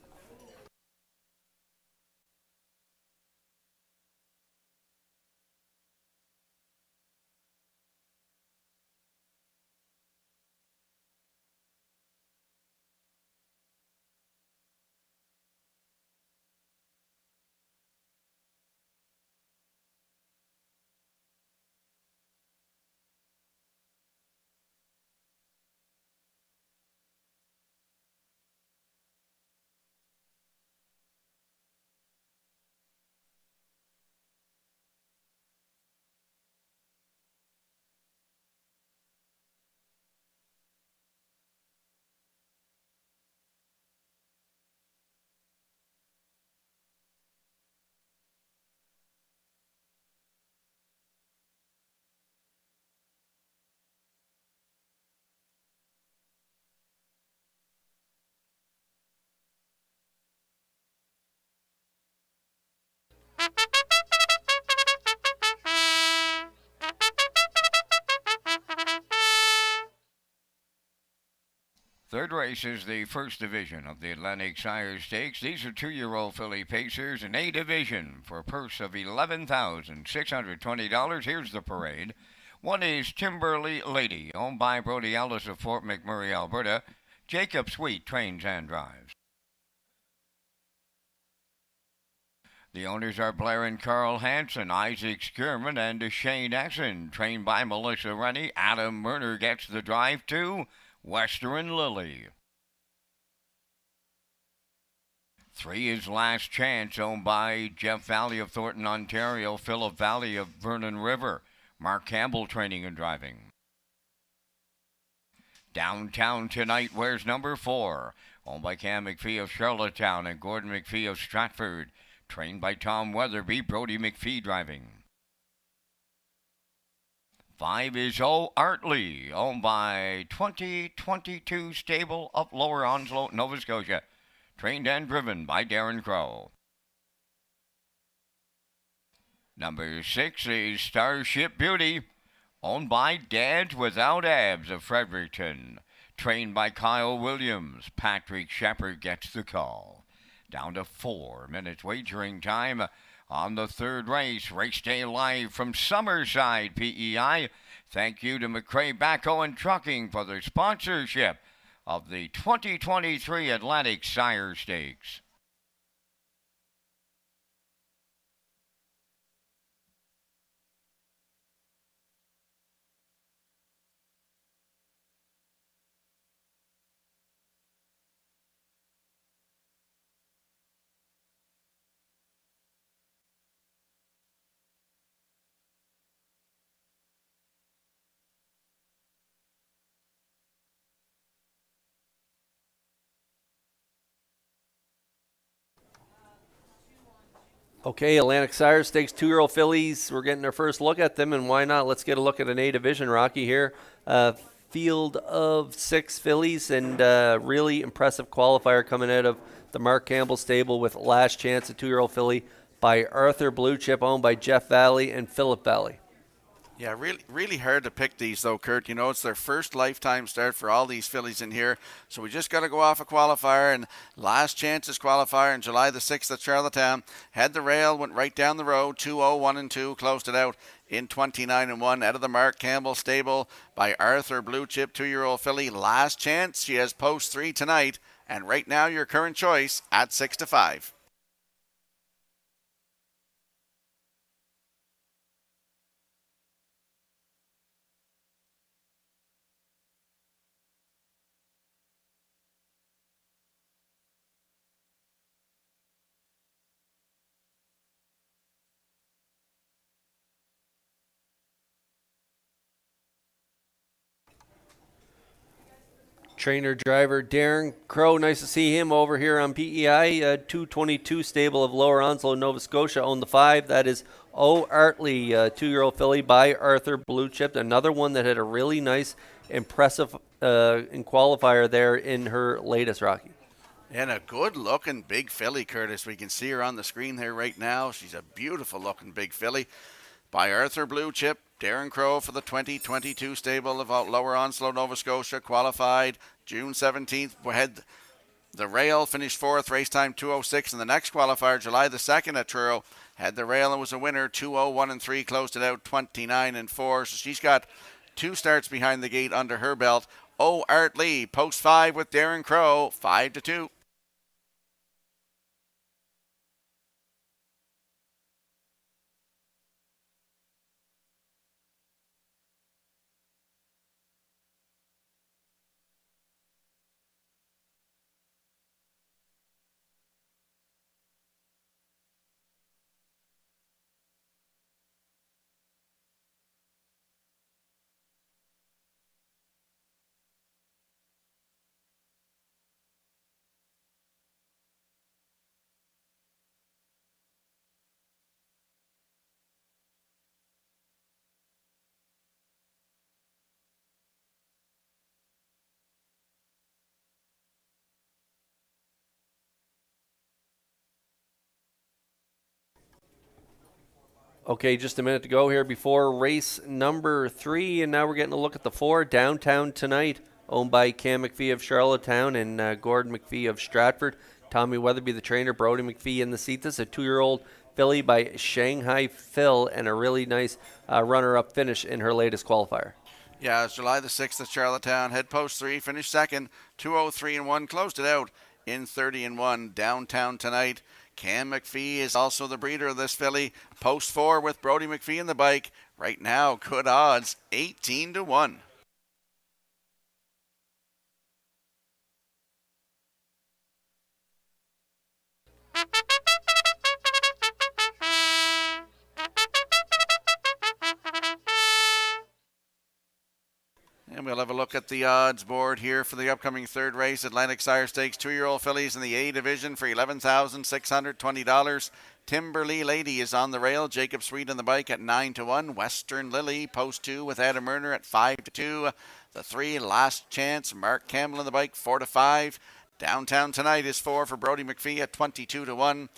Third race is the first division of the Atlantic Sire Stakes. These are 2-year-old filly pacers in A division for a purse of $11,620. Here's the parade. One is Timberly Lady, owned by Brody Ellis of Fort McMurray, Alberta. Jacob Sweet trains and drives. The owners are Blair and Carl Hansen, Isaac Skierman, and Shane Essen, trained by Melissa Rennie. Adam Murner gets the drive too. Western Lily. 3 is Last Chance, owned by Jeff Valley of Thornton, Ontario, Philip Valley of Vernon River. Mark Campbell training and driving. Downtown Tonight wears number 4, owned by Cam McPhee of Charlottetown and Gordon McPhee of Stratford. Trained by Tom Weatherby, Brody McPhee driving. 5 is O Artley, owned by 2022 Stable of Lower Onslow, Nova Scotia. Trained and driven by Darren Crow. Number 6 is Starship Beauty, owned by Dads Without Abs of Fredericton. Trained by Kyle Williams. Patrick Shepard gets the call. Down to 4 minutes wagering time on the third race. Race day live from Summerside, PEI. Thank you to McCrae Backhoe and Trucking for their sponsorship of the 2023 Atlantic Sire Stakes. Okay, Atlantic Sire Stakes 2-year-old fillies. We're getting our first look at them, and why not? Let's get a look at an A division, Rocky, here. Field of 6 fillies, and really impressive qualifier coming out of the Mark Campbell stable with Last Chance, a 2-year-old filly by Arthur Blue Chip, owned by Jeff Valley and Philip Valley. Yeah, really hard to pick these, though, Kurt. You know, it's their first lifetime start for all these fillies in here. So we just got to go off a qualifier. And Last Chance's qualifier on July the 6th at Charlottetown. Had the rail, went right down the road, 2-0-1-2, closed it out in 29-1 out of the Mark Campbell stable by Arthur Blue Chip, 2-year-old filly. Last Chance, she has post 3 tonight. And right now, your current choice at 6-5. Trainer driver Darren Crow, nice to see him over here on PEI. 222 stable of Lower Onslow, Nova Scotia, owned the 5. That is O. Artley, 2-year-old filly by Arthur Blue Chip. Another one that had a really nice, impressive in qualifier there in her latest, Rocky. And a good-looking big filly, Curtis. We can see her on the screen there right now. She's a beautiful-looking big filly by Arthur Blue Chip. Darren Crow for the 2022 stable of Lower Onslow, Nova Scotia, qualified June 17th. Had the rail, finished 4th, race time 2:06. And the next qualifier, July the 2nd at Truro, had the rail and was a winner, 2:01-3, closed it out 29-4. So she's got 2 starts behind the gate under her belt. O. Artley, post 5 with Darren Crow, 5-2. Okay, just a minute to go here before race number 3, and now we're getting a look at the 4, Downtown Tonight, owned by Cam McPhee of Charlottetown and Gordon McPhee of Stratford. Tommy Weatherby, the trainer, Brody McPhee in the seat. This is a 2-year-old filly by Shanghai Phil, and a really nice runner-up finish in her latest qualifier. Yeah, it's July the 6th at Charlottetown. Head post 3, finished 2nd, 2:03-1, closed it out in 30-1. Downtown Tonight. Cam McPhee is also the breeder of this filly. Post 4 with Brody McPhee in the bike. Right now, good odds, 18-1. And we'll have a look at the odds board here for the upcoming 3rd race. Atlantic Sire Stakes, 2-year-old fillies in the A division for $11,620. Timberly Lady is on the rail. Jacob Sweet on the bike at 9-1. Western Lily, post 2 with Adam Murner at 5-2. The 3, Last Chance, Mark Campbell on the bike, 4-5. Downtown Tonight is 4 for Brody McPhee at 22-1.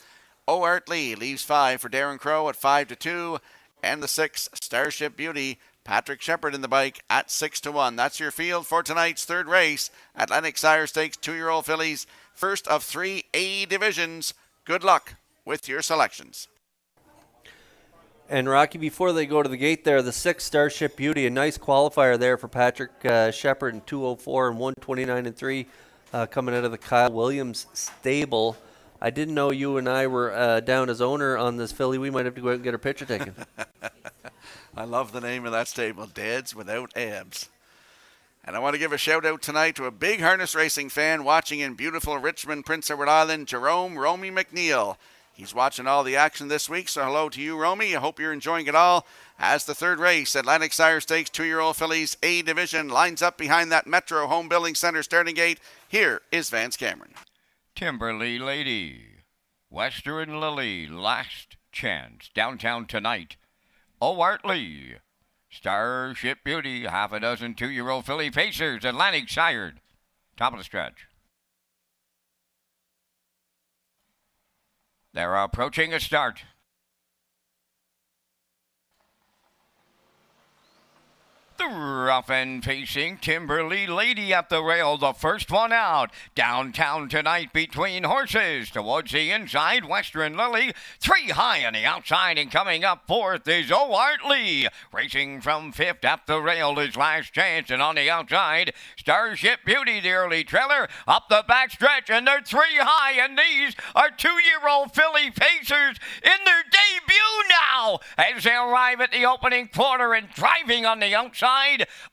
O. Artley leaves 5 for Darren Crow at 5-2. And the 6, Starship Beauty, Patrick Shepard in the bike at 6-1. That's your field for tonight's 3rd race. Atlantic Sire Stakes, 2-year-old fillies. First of 3 A divisions. Good luck with your selections. And Rocky, before they go to the gate there, the 6, Starship Beauty, a nice qualifier there for Patrick Shepard in 2:04 and 1:29-3, coming out of the Kyle Williams stable. I didn't know you and I were down as owner on this filly. We might have to go out and get her picture taken. I love the name of that stable, Dads Without Abs. And I want to give a shout out tonight to a big harness racing fan watching in beautiful Richmond, Prince Edward Island, Jerome Romy McNeil. He's watching all the action this week, so hello to you, Romy. I hope you're enjoying it all. As the 3rd race, Atlantic Sire Stakes, 2-year-old fillies A division lines up behind that Metro Home Building Center starting gate. Here is Vance Cameron. Timberly Lady, Western Lily, Last Chance. Downtown Tonight. Owart Lee. Starship Beauty. Half a dozen 2-year-old filly pacers. Atlantic sired. Top of the stretch. They're approaching a start. The rough and pacing Timberly Lady at the rail, the first one out. Downtown Tonight between horses. Towards the inside, Western Lily. 3 high on the outside, and coming up fourth is Owart Lee. Racing from fifth at the rail is Last Chance, and on the outside, Starship Beauty, the early trailer. Up the back stretch, and they're 3 high, and these are 2-year-old filly pacers in their debut now as they arrive at the opening quarter and driving on the outside.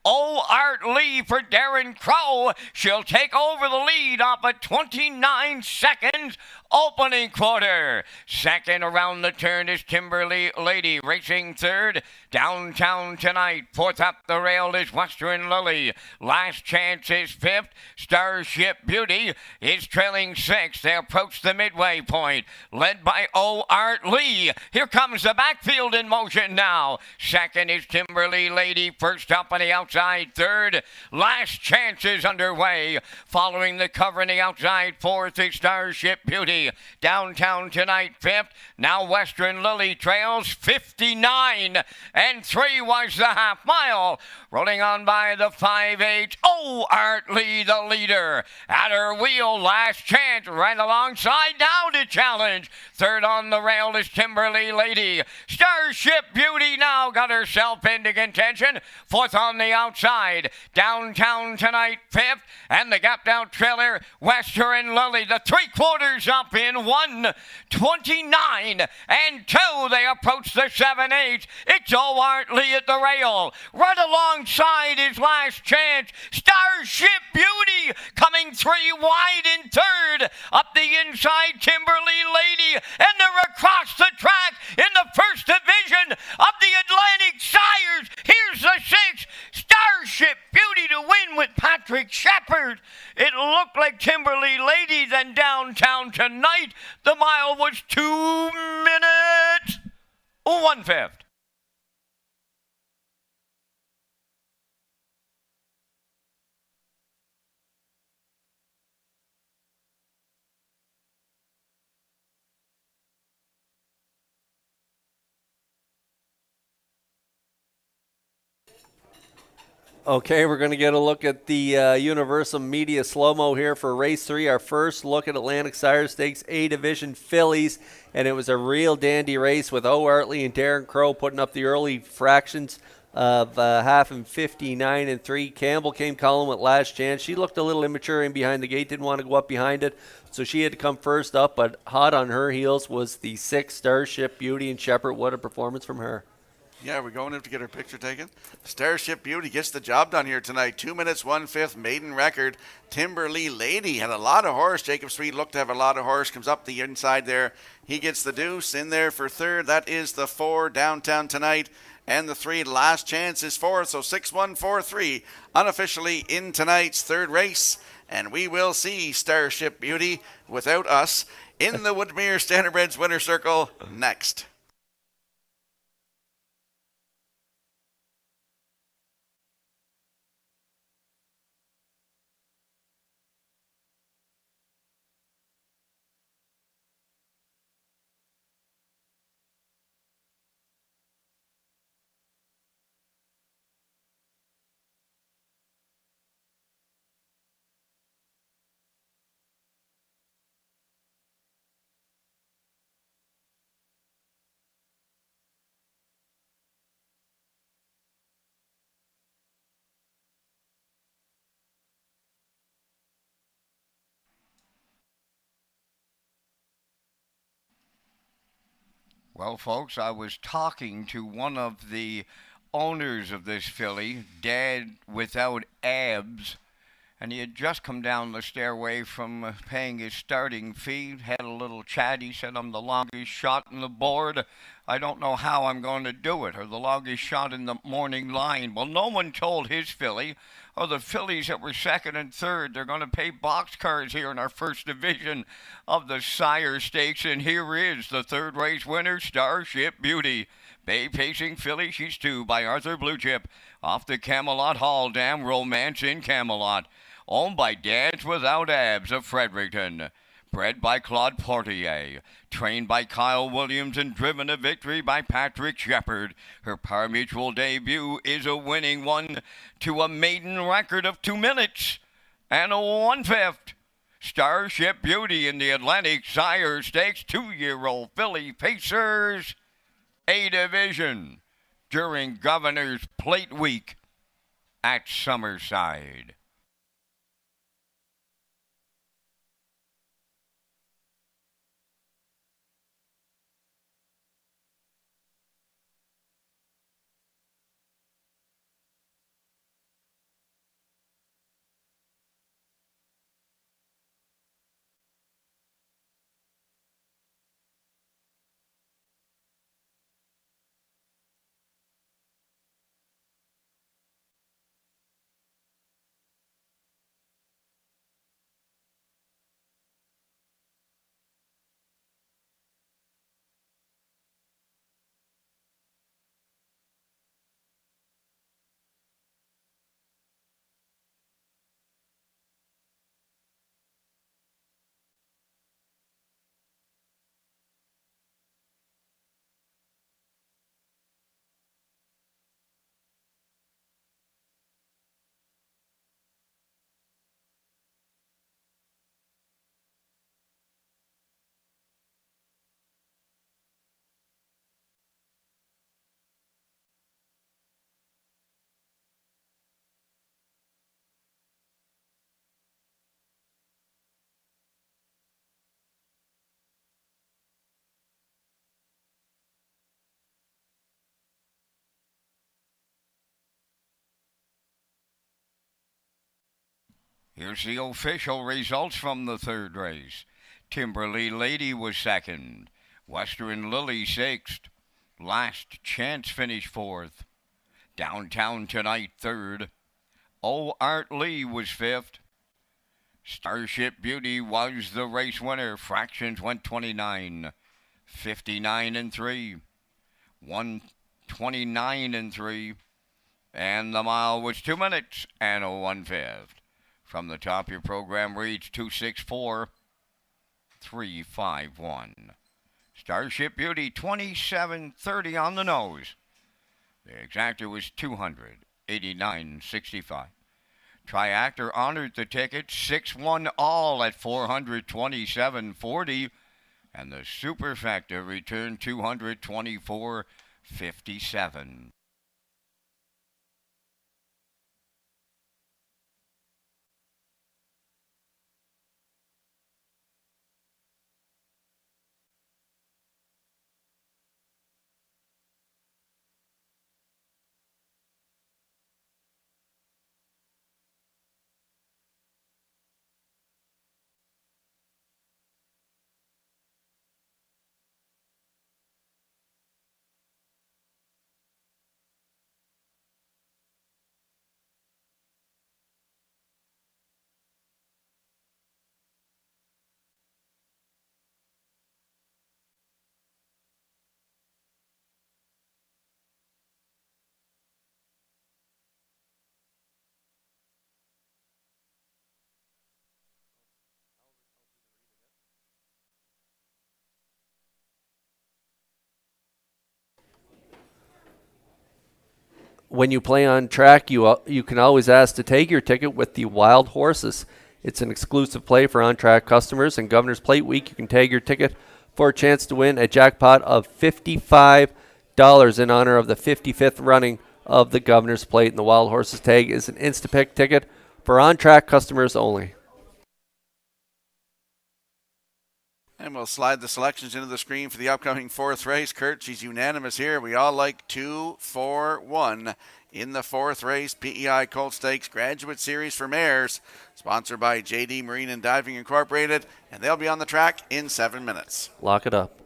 Owart Lee for Darren Crow. She'll take over the lead off at 29 seconds. Opening quarter. Second around the turn is Timberly Lady. Racing third. Downtown Tonight. Fourth up the rail is Western Lily. Last Chance is fifth. Starship Beauty is trailing sixth. They approach the midway point. Led by Owart Lee. Here comes the backfield in motion now. Second is Timberly Lady. First up on the outside. Third. Last Chance is underway. Following the cover on the outside. Fourth is Starship Beauty. Downtown Tonight fifth. Now Western Lily trails 59 and 3 was the half mile. Rolling on by the 5-8. Owart Lee the leader. At her wheel, Last Chance right alongside now to challenge. Third on the rail is Timberly Lady. Starship Beauty now got herself into contention. Fourth on the outside. Downtown Tonight fifth. And the gap down trailer, Western Lily, the 3/4 up in 1:29 and 2. They approach the 7-8. It's Owart Lee at the rail. Right alongside is Last Chance. Starship Beauty coming 3 wide in third. Up the inside, Timberly Lady. And they're across the track in the first division of the Atlantic Sires. Here's the 6. Starship Beauty to win with Patrick Shepard. It looked like Timberly Lady, then Downtown Tonight. The mile was 2 minutes 1/5. Okay, we're going to get a look at the Universal Media slow-mo here for race 3. Our first look at Atlantic Sire Stakes A Division fillies. And it was a real dandy race with Owart Lee and Darren Crow putting up the early fractions of half and 59 and 3. Campbell came calling with Last Chance. She looked a little immature in behind the gate, didn't want to go up behind it. So she had to come first up, but hot on her heels was the 6 Starship Beauty, and Shepard, what a performance from her. Yeah, we're going in to get her picture taken. Starship Beauty gets the job done here tonight. 2 minutes 1/5 maiden record. Timberly Lady had a lot of horse. Jacob Sweet looked to have a lot of horse. Comes up the inside there. He gets the deuce in there for third. That is the 4 Downtown Tonight. And the 3 Last Chance is fourth. So 6-1-4-3 unofficially in tonight's third race. And we will see Starship Beauty without us in the Woodmere Standardbreds winner circle next. Well, folks, I was talking to one of the owners of this filly, Dad Without Abs, and he had just come down the stairway from paying his starting fee, had a little chat. He said, I'm the longest shot in the board. I don't know how I'm going to do it, or the longest shot in the morning line. Well, no one told his filly, or the fillies that were second and third. They're going to pay boxcars here in our first division of the Sire Stakes, and here is the third race winner, Starship Beauty. Bay Pacing Filly, she's 2 by Arthur Blue Chip. Off the Camelot Hall Dam, Romance in Camelot. Owned by Dance Without Abs of Fredericton. Bred by Claude Portier. Trained by Kyle Williams and driven to victory by Patrick Shepard. Her Par Mutual debut is a winning one to a maiden record of 2 minutes and a 1/5. Starship Beauty in the Atlantic Sire Stakes 2-year-old filly Pacers A division during Governor's Plate Week at Summerside. Here's the official results from the third race. Timberly Lady was second. Western Lily sixth. Last Chance finished fourth. Downtown Tonight third. Oh Art Lee was fifth. Starship Beauty was the race winner. Fractions went 29, 59 and 3, 129 and 3, and the mile was 2 minutes and a 1/5. From the top, your program reads 264-351. Starship Beauty 27.30 on the nose. The exactor was 289.65. Triactor honored the ticket 6-1 all at 427.40, and the superfecta returned 224.57. When you play on track, you can always ask to take your ticket with the Wild Horses. It's an exclusive play for on-track customers, and Governor's Plate Week, you can tag your ticket for a chance to win a jackpot of $55 in honor of the 55th running of the Governor's Plate. And the Wild Horses tag is an Instapick ticket for on-track customers only. And we'll slide the selections into the screen for the upcoming fourth race. Kurt, she's unanimous here. We all like 2, 4, 1 in the fourth race. PEI Colt Stakes Graduate Series for Mares, sponsored by JD Marine and Diving Incorporated, and they'll be on the track in 7 minutes. Lock it up.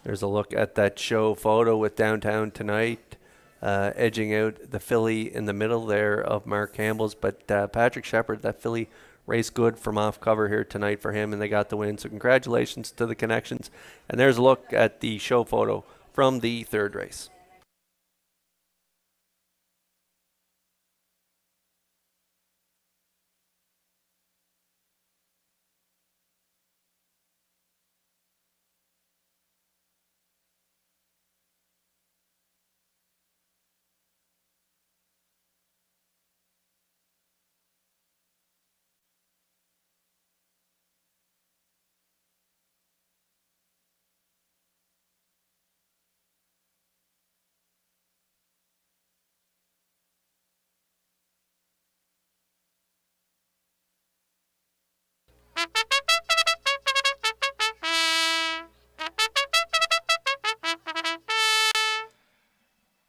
There's a look at that show photo with Downtown Tonight, edging out the filly in the middle there of Mark Campbell's. But Patrick Shepherd, that filly raced good from off cover here tonight for him, and they got the win. So congratulations to the Connections. And there's a look at the show photo from the third race.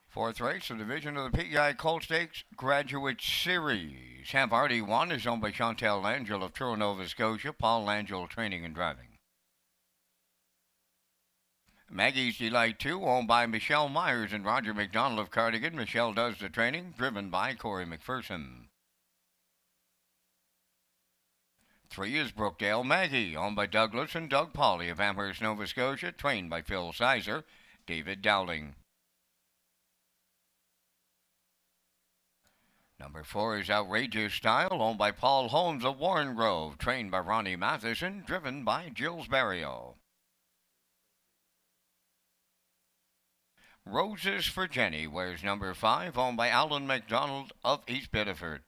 Fourth race, the division of the PEI Colt Stakes Graduate Series. Have already won is owned by Chantel Langell of Truro, Nova Scotia. Paul Langell Training and Driving. Maggie's Delight 2, owned by Michelle Myers and Roger McDonald of Cardigan. Michelle does the training, driven by Corey McPherson. 3 is Brookdale Maggie, owned by Douglas and Doug Pauley of Amherst, Nova Scotia. Trained by Phil Sizer, David Dowling. Number 4 is Outrageous Style, owned by Paul Holmes of Warren Grove. Trained by Ronnie Matheson, driven by Gilles Barrio. Roses for Jenny wears number 5, owned by Alan McDonald of East Biddeford.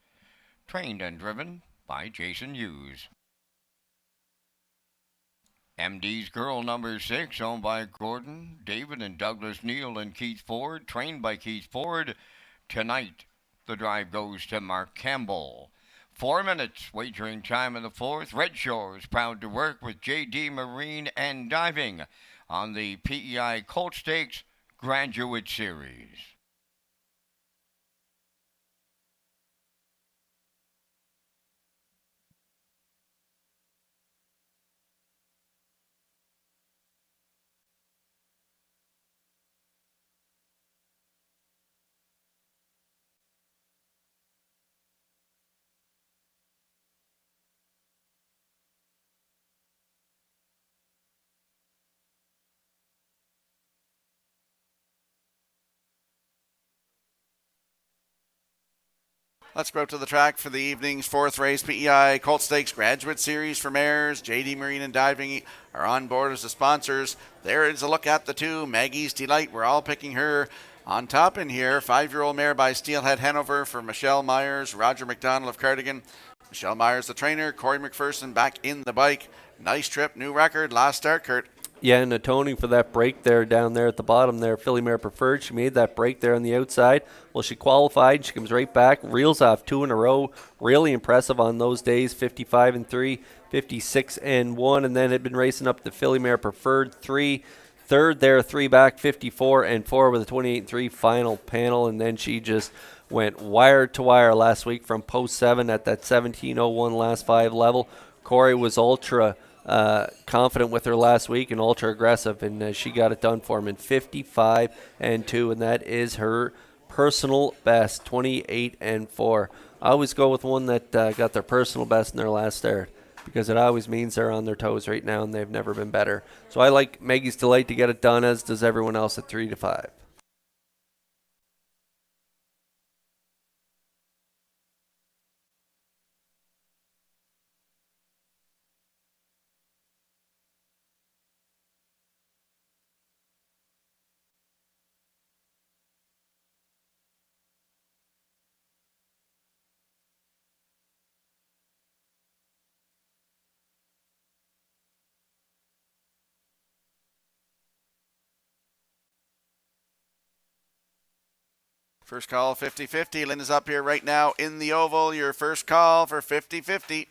Trained and driven by Jason Hughes. MD's Girl number 6, owned by Gordon, David and Douglas Neal and Keith Ford. Trained by Keith Ford. Tonight, the drive goes to Mark Campbell. 4 minutes wagering time in the fourth. Red Shores proud to work with JD Marine and Diving on the PEI Colt Stakes Graduate Series. Let's go to the track for the evening's fourth race, PEI Colt Stakes Graduate Series for mares. JD Marine and Diving are on board as the sponsors. There is a look at the 2, Maggie's Delight. We're all picking her on top in here. 5-year-old mare by Steelhead Hanover for Michelle Myers, Roger McDonald of Cardigan. Michelle Myers, the trainer. Corey McPherson back in the bike. Nice trip, new record, last start, Kurt. Yeah, and atoning for that break there down there at the bottom there, Filly Mare Preferred. She made that break there on the outside. Well, she qualified. She comes right back, reels off 2 in a row. Really impressive on those days, 55-3, 56-1, and then had been racing up the Filly Mare Preferred 3. Third there, 3 back, 54-4 with a 28-3 final panel, and then she just went wire to wire last week from post 7 at that 17:01 last 5 level. Corey was ultra confident with her last week and ultra aggressive, and she got it done for him in 55-2, and that is her personal best, 28-4. I always go with one that got their personal best in their last start, because it always means they're on their toes right now and they've never been better. So I like Maggie's Delight to get it done, as does everyone else at 3-5. First call, 50-50. Lynn is up here right now in the oval. Your first call for 50-50.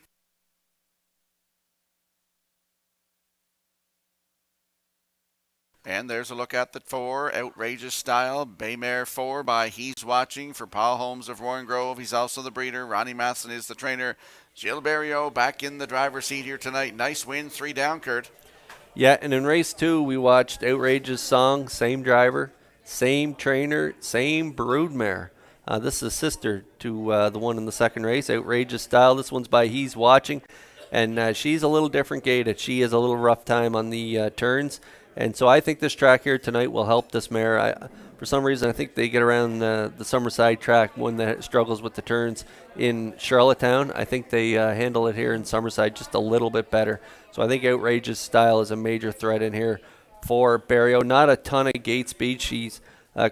And there's a look at the 4, Outrageous Style, Baymare 4 by He's Watching for Paul Holmes of Warren Grove. He's also the breeder. Ronnie Matheson is the trainer. Gilles Barrio back in the driver's seat here tonight. Nice win, 3 down, Kurt. Yeah, and in race 2, we watched Outrageous Song, same driver, same trainer, same broodmare. This is sister to the one in the second race, Outrageous Style. This one's by He's Watching, and she's a little different gated. She has a little rough time on the turns, and so I think this track here tonight will help this mare. For some reason, I think they get around the Summerside track, one that struggles with the turns in Charlottetown. I think they handle it here in Summerside just a little bit better. So I think Outrageous Style is a major threat in here for Barrio. Not a ton of gate speed. She's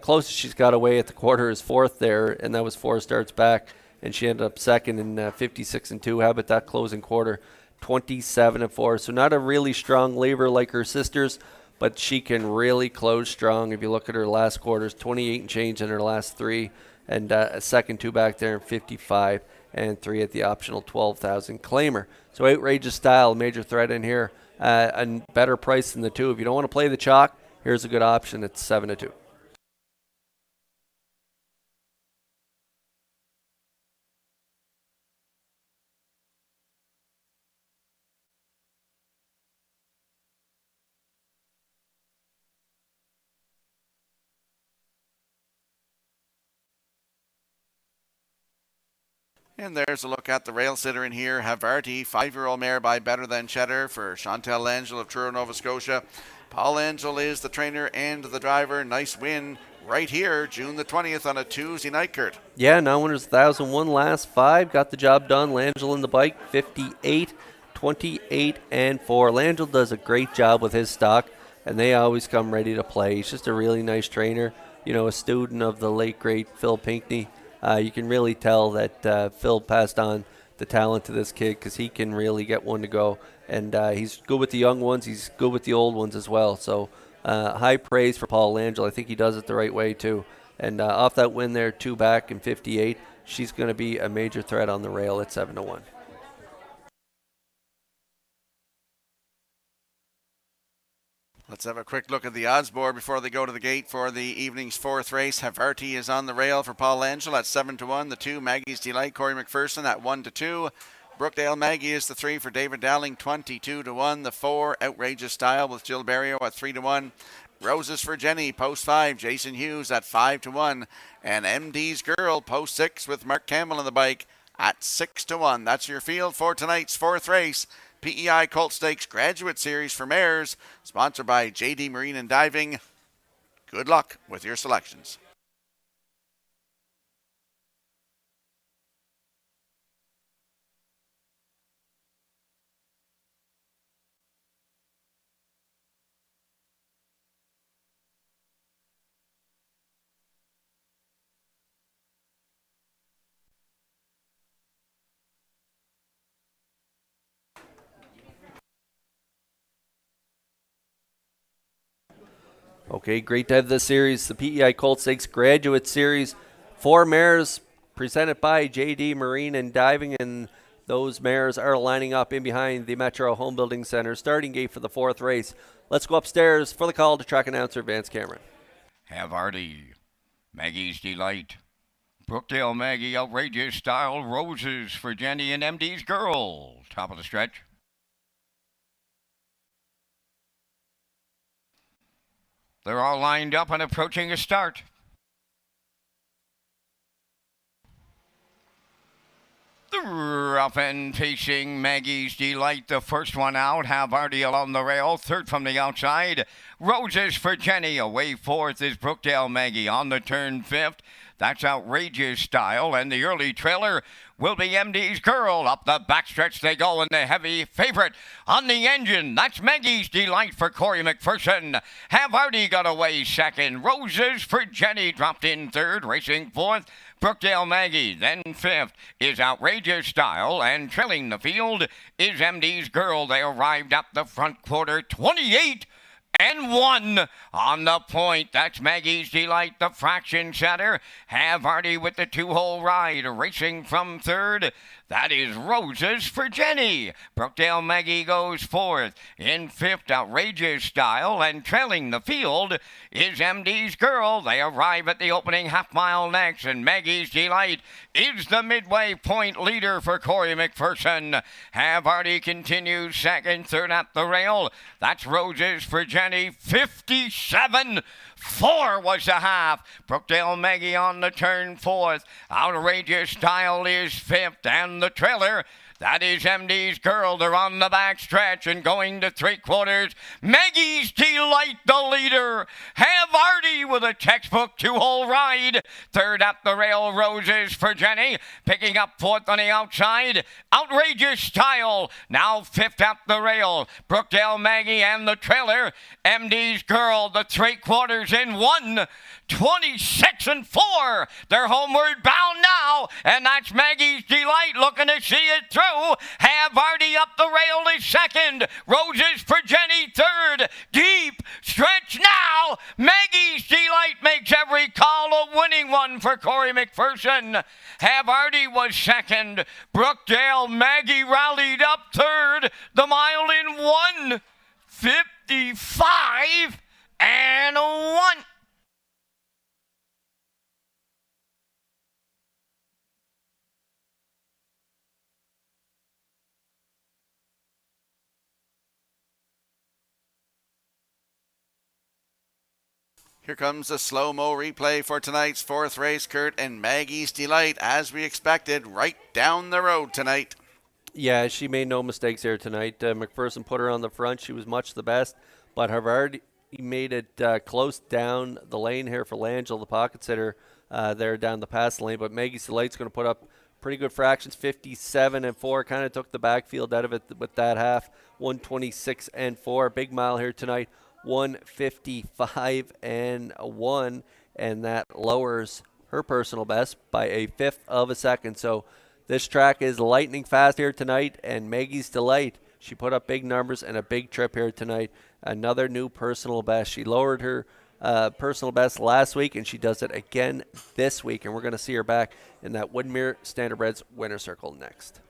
closest she's got away at the quarter is 4th there, and that was 4 starts back, and she ended up 2nd in 56-2. How about that closing quarter? 27-4. So not a really strong lever like her sisters, but she can really close strong. If you look at her last quarters, 28 and change in her last 3, and a second 2 back there in 55 and 3 at the optional 12,000 claimer. So Outrageous Style, major threat in here, a better price than the 2. If you don't want to play the chalk, here's a good option. It's 7-2. And there's a look at the rail sitter in here. Havarti, 5-year-old mare by Better Than Cheddar for Chantal Angel of Truro, Nova Scotia. Paul Angel is the trainer and the driver. Nice win right here, June the 20th on a Tuesday night, Kurt. Yeah, now winners 1,001 last 5. Got the job done. Langell in the bike, 58, 28, and 4. Langell does a great job with his stock, and they always come ready to play. He's just a really nice trainer. You know, a student of the late, great Phil Pinckney. You can really tell that Phil passed on the talent to this kid because he can really get one to go. And he's good with the young ones. He's good with the old ones as well. So high praise for Paul Langell. I think he does it the right way, too. And off that win there, 2 back in 58, she's going to be a major threat on the rail at 7-1. Let's have a quick look at the odds board before they go to the gate for the evening's 4th race. Havarti is on the rail for Paul Angel at 7-1. The 2, Maggie's Delight, Corey McPherson at 1-2. Brookdale Maggie is the 3 for David Dowling, 22-1. The 4, Outrageous Style with Jill Barrio at 3-1. Roses for Jenny, post 5, Jason Hughes at 5-1. And MD's Girl, post 6 with Mark Campbell on the bike at 6-1. That's your field for tonight's 4th race. PEI Colt Stakes Graduate Series for mares, sponsored by JD Marine and Diving. Good luck with your selections. Okay, great to have this series, the PEI Colt Stakes Graduate Series. 4 mares presented by JD Marine and Diving, and those mares are lining up in behind the Metro Home Building Center starting gate for the 4th race. Let's go upstairs for the call to track announcer Vance Cameron. Havarti, Maggie's Delight, Brookdale Maggie, Outrageous Style, Roses for Jenny and MD's Girl. Top of the stretch. They're all lined up and approaching a start. The rough end facing Maggie's Delight, the first one out. Havarti along the rail, 3rd from the outside. Roses for Jenny, away 4th is Brookdale Maggie on the turn 5th. That's Outrageous Style, and the early trailer will be MD's Girl. Up the backstretch they go, and the heavy favorite on the engine. That's Maggie's Delight for Corey McPherson. Havarti got away 2nd. Roses for Jenny dropped in 3rd, racing 4th. Brookdale Maggie, then 5th is Outrageous Style, and trailing the field is MD's Girl. They arrived up the front quarter, 28 and 1 on the point. That's Maggie's Delight, the fraction setter. Have Hardy with the 2-hole ride, racing from third. That is Roses for Jenny. Brookdale Maggie goes fourth. In fifth, Outrageous Style. And trailing the field is MD's Girl. They arrive at the opening half mile next. And Maggie's Delight is the midway point leader for Corey McPherson. Have Hardy continues second, third at the rail. That's Roses for Jenny. 57-4 was the half. Brookdale Maggie on the turn fourth. Outrageous Style is fifth. And the trailer, that is MD's Girl. They're on the back stretch and going to three-quarters. Maggie's Delight, the leader. Have Hardy with a textbook 2-hole ride. Third at the rail, Roses for Jenny. Picking up fourth on the outside. Outrageous Style, now fifth at the rail. Brookdale Maggie and the trailer. MD's Girl, the three-quarters in 1. 26-4. They're homeward bound now, and that's Maggie's Delight looking to see it through. Have Hardy up the rail is second. Roses for Jenny third. Deep stretch now. Maggie's Delight makes every call a winning one for Corey McPherson. Have Hardy was second. Brookdale Maggie rallied up third. The mile in 1:55 and 1. Here comes the slow-mo replay for tonight's fourth race, Kurt, and Maggie's Delight, as we expected, right down the road tonight. Yeah, she made no mistakes there tonight. McPherson put her on the front. She was much the best, but Havard made it close down the lane here for Langell, the pocket sitter, there down the pass lane. But Maggie's Delight's going to put up pretty good fractions, 57-4. Kind of took the backfield out of it with that half, 126-4. Big mile here tonight. 155 and 1, and that lowers her personal best by a fifth of a second. So this track is lightning fast here tonight, and Maggie's Delight, she put up big numbers and a big trip here tonight. Another new personal best. She lowered her personal best last week, and she does it again this week, and we're going to see her back in that Woodmere Standardbreds winner circle next.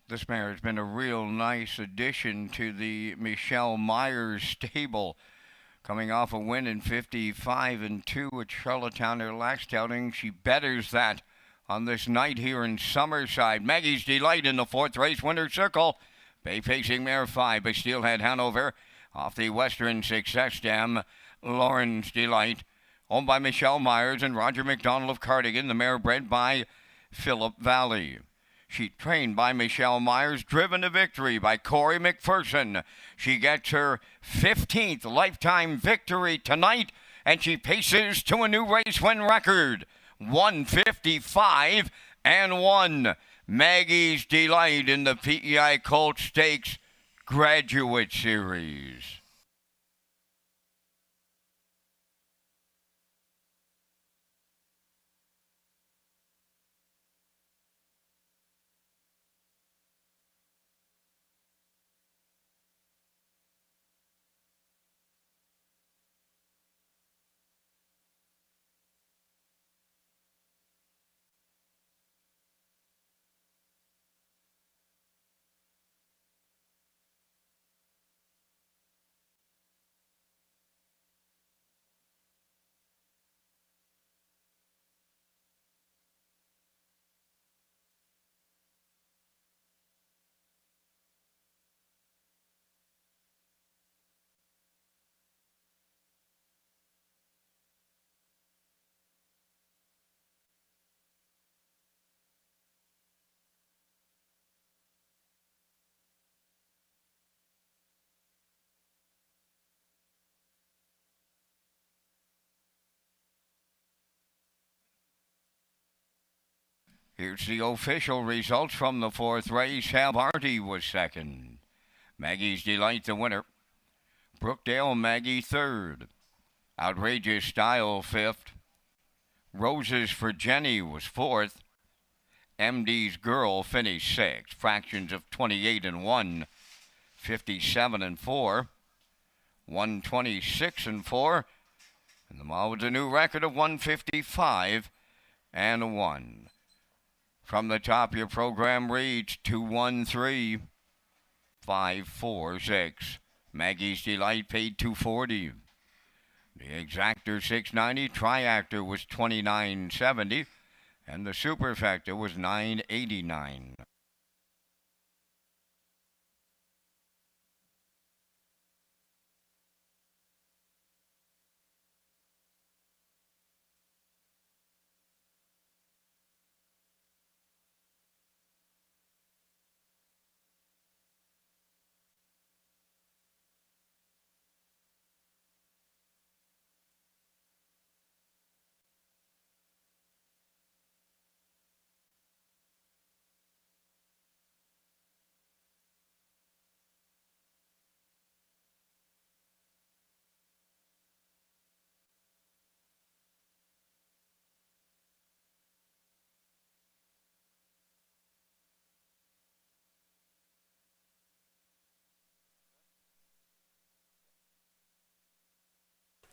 This mare has been a real nice addition to the Michelle Myers stable. Coming off a win in 55-2 at Charlottetown, her last outing. She betters that on this night here in Summerside. Maggie's Delight in the fourth race winner circle. Bay facing mare 5 by Steelhead Hanover. Off the Western Success Dam, Lauren's Delight. Owned by Michelle Myers and Roger McDonald of Cardigan. The mare bred by Philip Valley. She trained by Michelle Myers, driven to victory by Corey McPherson. She gets her 15th lifetime victory tonight, and she paces to a new race win record, 155 and 1. Maggie's Delight in the PEI Colt Stakes Graduate Series. Here's the official results from the fourth race. Halbarty was second. Maggie's Delight the winner. Brookdale Maggie third. Outrageous Style fifth. Roses for Jenny was fourth. MD's Girl finished sixth. Fractions of 28 and 1. 57 and 4. 126 and 4. And the mall with a new record of 155 and 1. From the top, your program reads 213 546. Maggie's Delight paid $240. The Exactor $690. Triactor was $29.70. And the Superfecta was $9.89.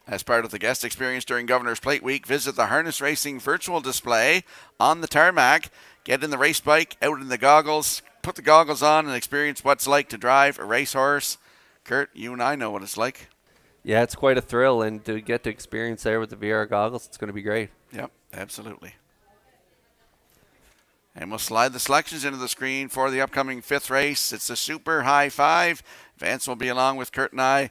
As part of the guest experience during Governor's Plate Week, visit the Harness Racing virtual display on the tarmac. Get in the race bike, out in the goggles, put the goggles on and experience what it's like to drive a racehorse. Kurt, you and I know what it's like. Yeah, it's quite a thrill, and to get to experience there with the VR goggles, it's going to be great. Yep, absolutely. And we'll slide the selections into the screen for the upcoming fifth race. It's the Super High Five. Vance will be along with Kurt and I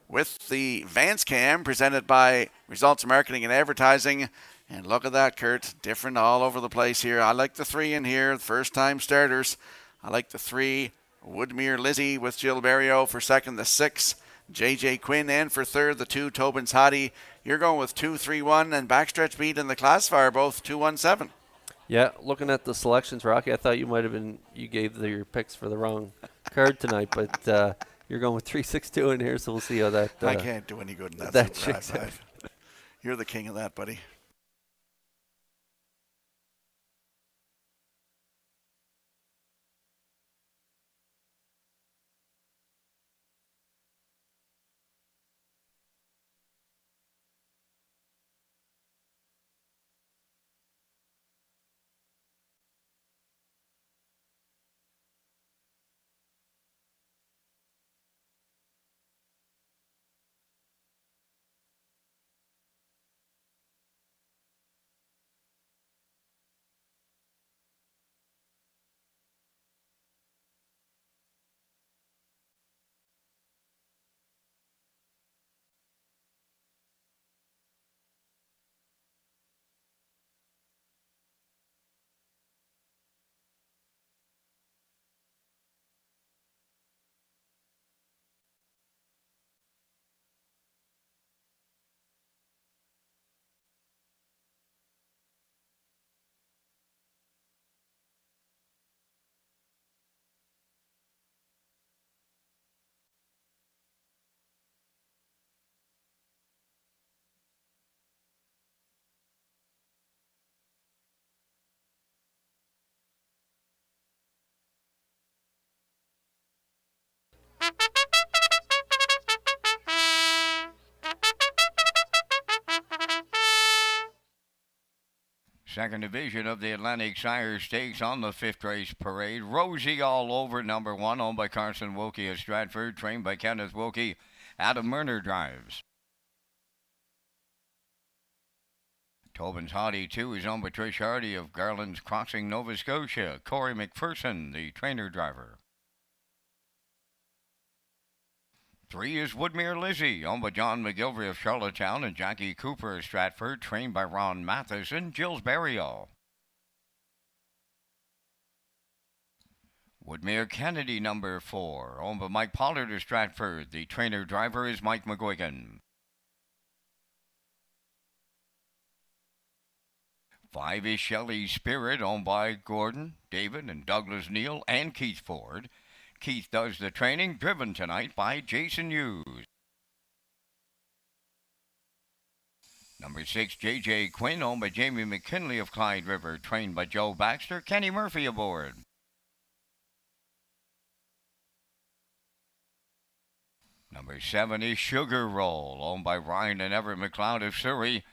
with the Vance Cam presented by Results Marketing and Advertising. And look at that, Kurt. Different all over the place here. I like the three in here, first-time starters. I like the three. Woodmere Lizzie with Jill Barrio for second. The 6, J.J. Quinn. And for third, the 2, Tobin's Hottie. You're going with 2-3-1 and backstretch beat in the classifier, both 2-1-7. Yeah, looking at the selections, Rocky, I thought you gave your picks for the wrong card tonight, but you're going with 3-6-2 in here, so we'll see how that. I can't do any good in that. That Super High Five. You're the king of that, buddy. Second division of the Atlantic Sire Stakes on the fifth race parade. Rosie All Over, number 1, owned by Carson Wilkie of Stratford, trained by Kenneth Wilkie out of Murner Drives. Tobin's Hottie 2 is owned by Trish Hardy of Garland's Crossing, Nova Scotia. Corey McPherson, the trainer driver. 3 is Woodmere Lizzie, owned by John McGilvery of Charlottetown and Jackie Cooper of Stratford, trained by Ron Matheson, Jill's Burial. Woodmere Kennedy, number 4, owned by Mike Pollard of Stratford. The trainer driver is Mike McGuigan. 5 is Shelley's Spirit, owned by Gordon, David, and Douglas Neal, and Keith Ford. Keith does the training, driven tonight by Jason Hughes. Number 6, J.J. Quinn, owned by Jamie McKinley of Clyde River, trained by Joe Baxter. Kenny Murphy aboard. Number 7 is Sugar Roll, owned by Ryan and Everett McLeod of Surrey,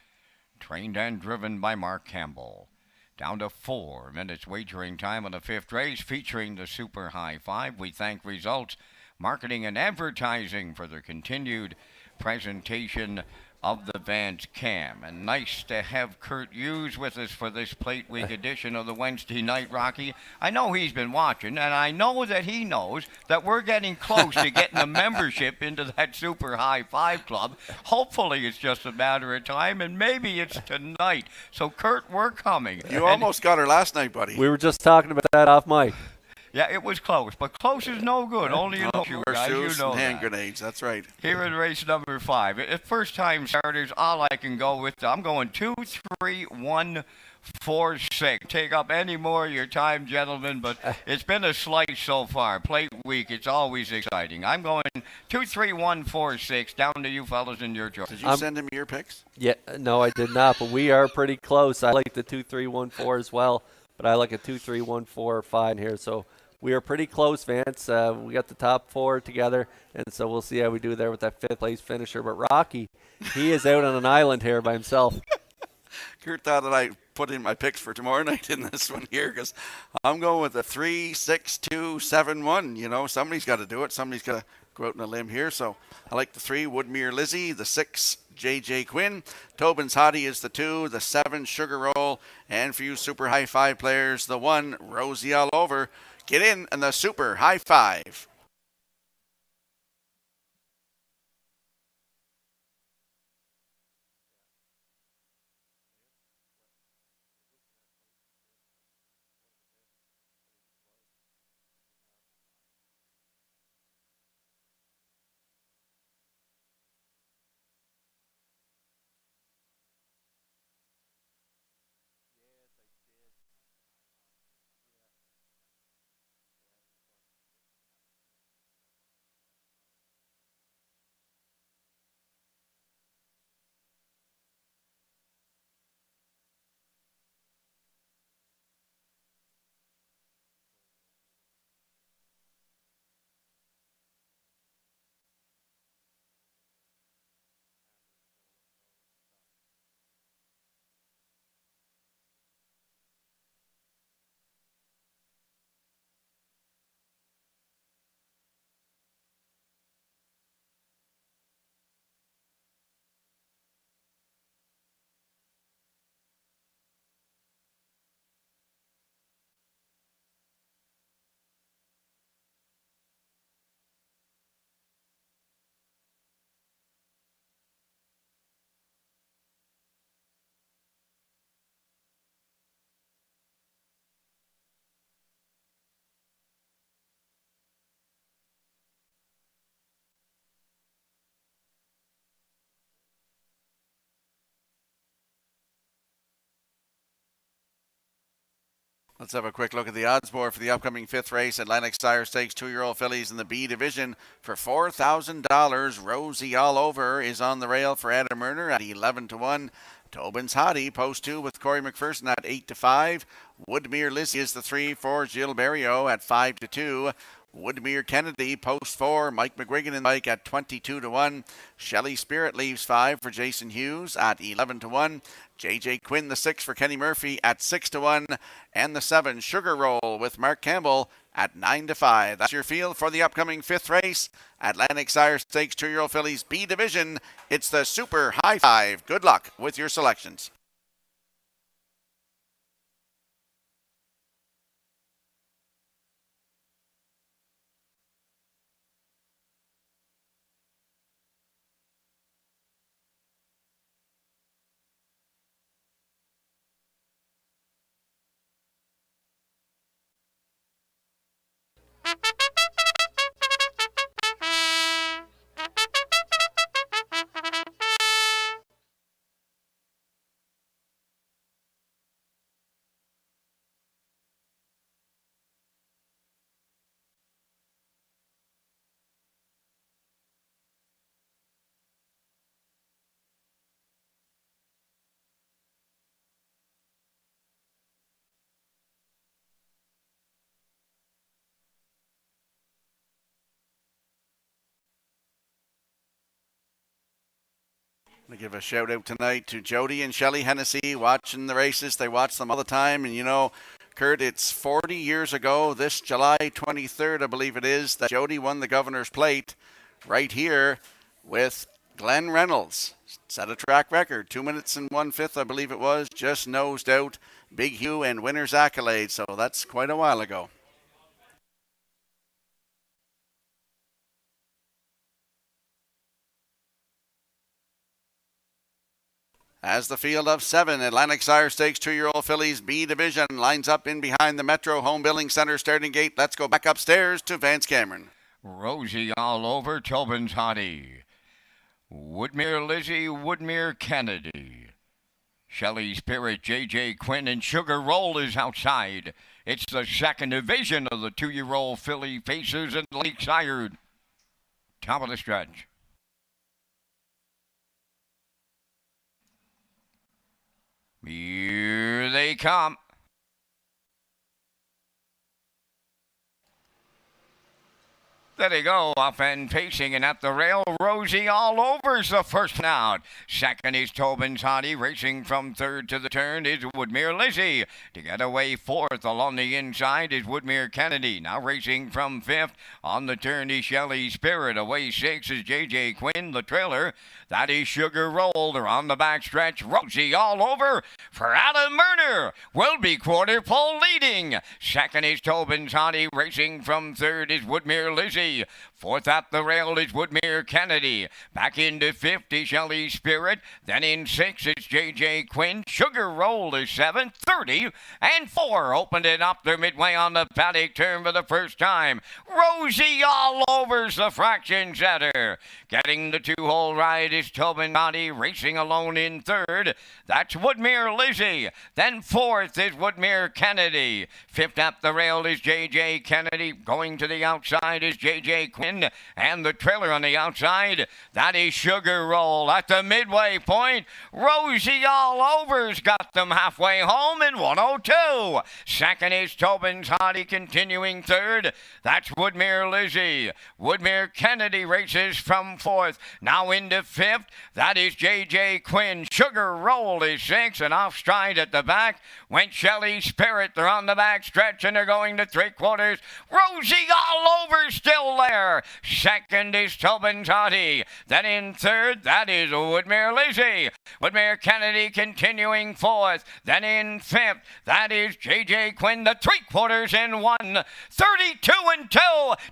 trained and driven by Mark Campbell. Down to 4 minutes wagering time on the 5th race, featuring the Super High 5. We thank Results Marketing and Advertising for their continued presentation of the Vance Cam. And nice to have Kurt Hughes with us for this Plate Week edition of the Wednesday night, Rocky. I know he's been watching, and I know that he knows that we're getting close to getting a membership into that Super High 5 club. Hopefully it's just a matter of time, and maybe it's tonight. So, Kurt, we're coming. You almost got her last night, buddy. We were just talking about that off mic. Yeah, it was close, but close is no good. Only in you guys, you know and hand that. grenades, that's right. Here in race number 5. If first-time starters, all I can go with, I'm going 2, 3, 1, 4, 6. Take up any more of your time, gentlemen, but it's been a slice so far. Plate Week, it's always exciting. I'm going 2, 3, 1, 4, 6. Down to you fellas in your choice. Did you send him your picks? Yeah, no, I did not, but we are pretty close. I like the 2, 3, 1, 4 as well, but I like a 2, 3, 1, 4, 5 here, so we are pretty close, Vance. We got the top 4 together, and so we'll see how we do there with that 5th place finisher. But Rocky, he is out on an island here by himself. Kurt thought that I put in my picks for tomorrow night in this one here, because I'm going with a 3, 6, 2, 7, 1. You know, somebody's got to do it. Somebody's got to go out on a limb here. So I like the 3, Woodmere Lizzie, the 6, J.J. Quinn. Tobin's Hottie is the 2, the 7, Sugar Roll, and for you Super High 5 players, the 1, Rosie All Over. Get in the Super High 5. Let's have a quick look at the odds board for the upcoming 5th race. Atlantic Sire Stakes 2-year-old fillies in the B division for $4,000. Rosie All Over is on the rail for Adam Erner at 11-1. Tobin's Hottie, post 2 with Corey McPherson at 8-5. Woodmere Lizzie is the 3 for Gilles Berriot at 5-2. Woodmere Kennedy, post 4, Mike McGuigan in the bike at 22-1. Shelley Spirit leaves 5 for Jason Hughes at 11-1. J.J. Quinn, the 6 for Kenny Murphy at 6-1. And the 7, Sugar Roll with Mark Campbell at 9-5. That's your field for the upcoming 5th race. Atlantic Sire Stakes 2-year-old fillies B division. It's the Super High 5. Good luck with your selections. I give a shout out tonight to Jody and Shelley Hennessy watching the races. They watch them all the time. And you know, Kurt, it's 40 years ago, this July 23rd, I believe it is, that Jody won the Governor's Plate right here with Glenn Reynolds. Set a track record, 2 minutes and 1/5, I believe it was, just nosed out Big Hugh and winner's accolade. So that's quite a while ago. As the field of 7 Atlantic Sire Stakes 2-year-old fillies B Division lines up in behind the Metro Home Building Center starting gate. Let's go back upstairs to Vance Cameron. Rosie All Over, Tobin's Hottie. Woodmere Lizzie, Woodmere Kennedy. Shelley Spirit, J.J. Quinn, and Sugar Roll is outside. It's the second division of the 2-year-old filly Facers and Lake Sire. Top of the stretch. Here they come. There they go, up and pacing, and at the rail, Rosie All Over's the first out. Second is Tobin's Hottie, racing from third to the turn is Woodmere Lizzie. To get away fourth along the inside is Woodmere Kennedy. Now racing from fifth on the turn is Shelley Spirit. Away six is J.J. Quinn, the trailer. That is Sugar Roll. They're on the back stretch. Rosie All Over for Adam Murner. Will be quarter pole leading. Second is Tobin's Hottie, racing from third is Woodmere Lizzie. Fourth at the rail is Woodmere Kennedy. Back into 50, Shelley Spirit. Then in 6, it's J.J. Quinn. Sugar Roll is 7, 30, and 4. Opened it up there midway on the paddock turn for the first time. Rosie All Over's the fraction setter. Getting the 2-hole ride is Tobin Hottie, racing alone in third. That's Woodmere Lizzie. Then fourth is Woodmere Kennedy. Fifth at the rail is J.J. Kennedy. Going to the outside is J.J. Quinn, and the trailer on the outside, that is Sugar Roll. At the midway point, Rosie All Over's got them halfway home in 102. Second is Tobin's Hottie, continuing third. That's Woodmere Lizzie. Woodmere Kennedy races from fourth. Now into fifth, that is J.J. Quinn. Sugar Roll is sixth, and off stride at the back went Shelley Spirit. They're on the back stretch, and they're going to 3/4. Rosie All Over still there. Second is Tobin's Hottie. Then in third, that is Woodmere Lizzie. Woodmere Kennedy continuing fourth. Then in fifth, that is J.J. Quinn. The 3/4 in 1. 32 and 2.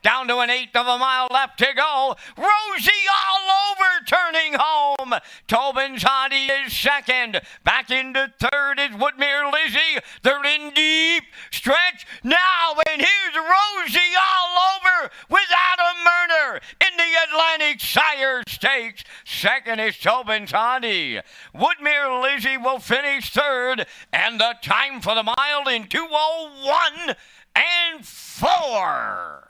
Down to an eighth of a mile left to go. Rosie All Over turning home. Tobin's Hottie is second. Back into third is Woodmere Lizzie. They're in deep stretch now, and here's Rosie All Over with Adam Murner in the Atlantic Sire Stakes. Second is Tobin's Hottie. Woodmere Lizzie will finish third, and the time for the mile in 2:01 and 4.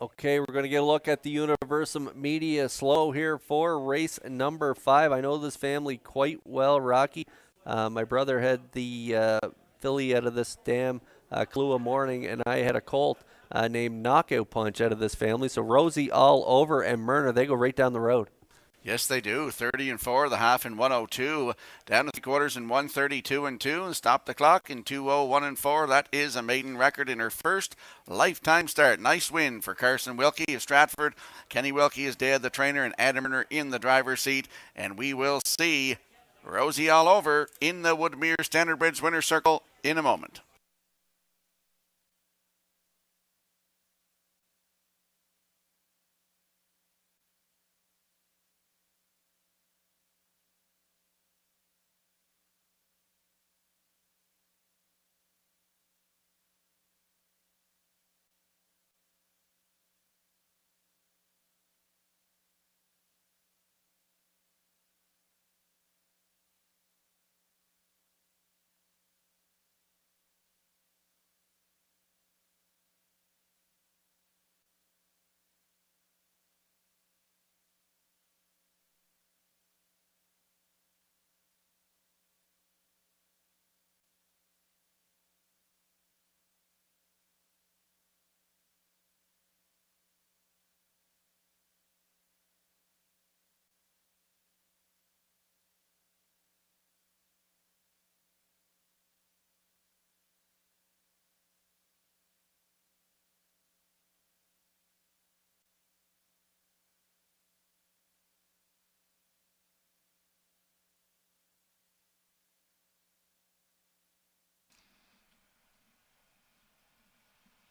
Okay, we're going to get a look at the Universum Media Slow here for race number 5. I know this family quite well, Rocky. My brother had the filly out of this dam, Kahlua Morning, and I had a colt named Knockout Punch out of this family. So Rosie All Over and Myrna, they go right down the road. Yes, they do. 30 and 4, the half in 102. Down to 3/4 in 132 and 2. And stop the clock in 2:01 and 4. That is a maiden record in her first lifetime start. Nice win for Carson Wilkie of Stratford. Kenny Wilkie is dead, the trainer, and Adam Murner in the driver's seat. And we will see Rosie All Over in the Woodmere Standard Bridge winner's circle in a moment.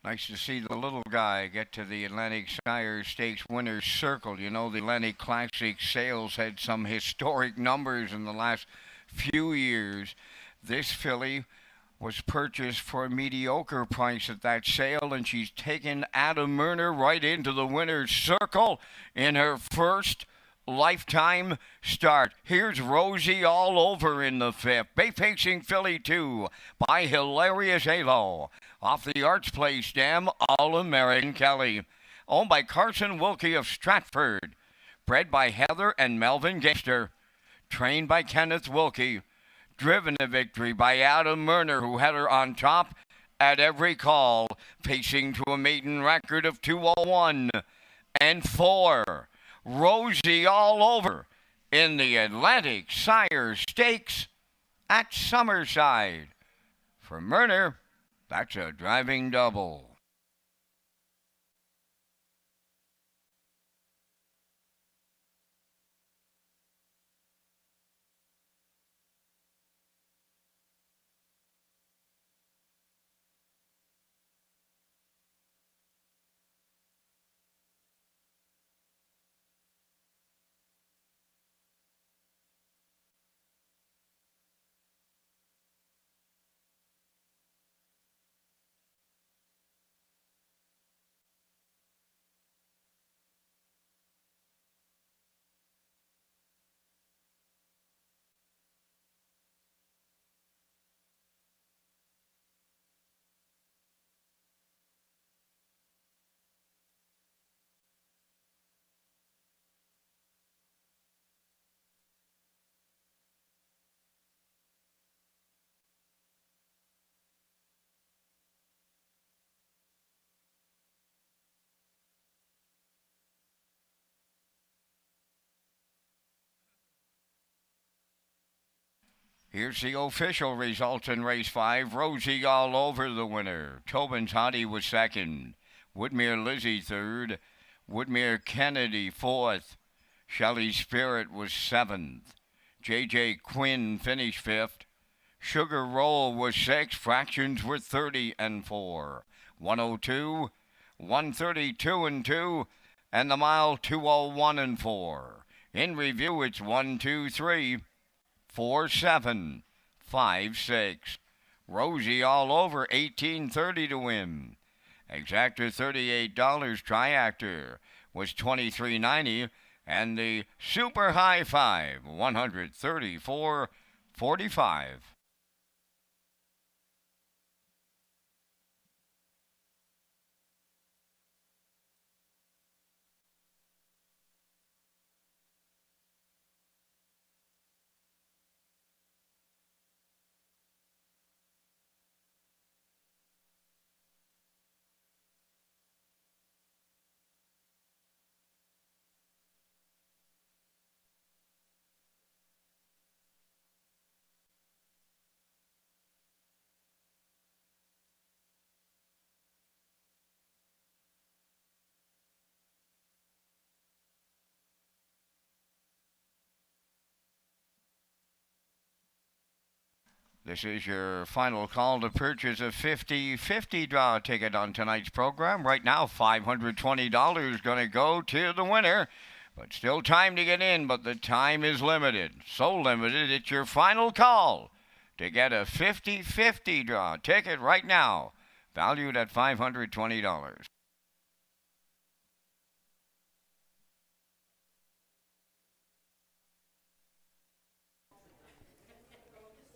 Nice to see the little guy get to the Atlantic Sires Stakes winner's circle. You know, the Atlantic Classic sales had some historic numbers in the last few years. This filly was purchased for a mediocre price at that sale, and she's taken Adam Murner right into the winner's circle in her first lifetime start. Here's Rosie All Over in the fifth. Bay-facing filly 2 by Hilarious Halo. Off the Arts Place Dam, All-American Kelly. Owned by Carson Wilkie of Stratford. Bred by Heather and Melvin Gangster. Trained by Kenneth Wilkie. Driven to victory by Adam Murner, who had her on top at every call. Pacing to a maiden record of 2:01 and 4. Rosie All Over in the Atlantic Sires Stakes at Summerside. For Murner, that's a driving double. Here's the official results in race 5. Rosie All Over the winner. Tobin's Hottie was second. Woodmere Lizzie third. Woodmere Kennedy fourth. Shelley Spirit was seventh. J.J. Quinn finished fifth. Sugar Roll was sixth. Fractions were 30 and 4. 102, 132 and 2, and the mile 201 and 4. In review, it's 1, 2, 3. 4, 7, 5, 6. Rosie All Over, 18.30 to win. Exactor $38. Triactor was $23.90, and the Super High Five $134.45. This is your final call to purchase a 50-50 draw ticket on tonight's program. Right now, $520 going to go to the winner. But still time to get in, but the time is limited. So limited, it's your final call to get a 50-50 draw ticket right now, valued at $520.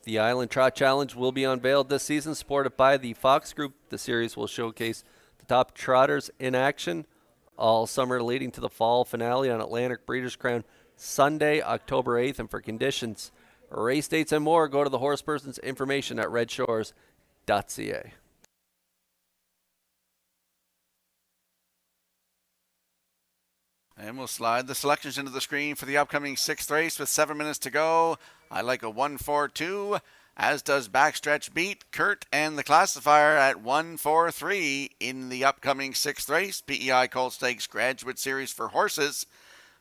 The Island Trot Challenge will be unveiled this season, supported by the Fox Group. The series will showcase the top trotters in action all summer, leading to the fall finale on Atlantic Breeders' Crown Sunday, October 8th. And for conditions, race dates, and more, go to the horseperson's information at Redshores.ca. And we'll slide the selections into the screen for the upcoming 6th race with 7 minutes to go. I like a 1-4-2, as does Backstretch Beat, Kurt, and the classifier at 1-4-3 in the upcoming 6th race. PEI Colt Stakes Graduate Series for Horses,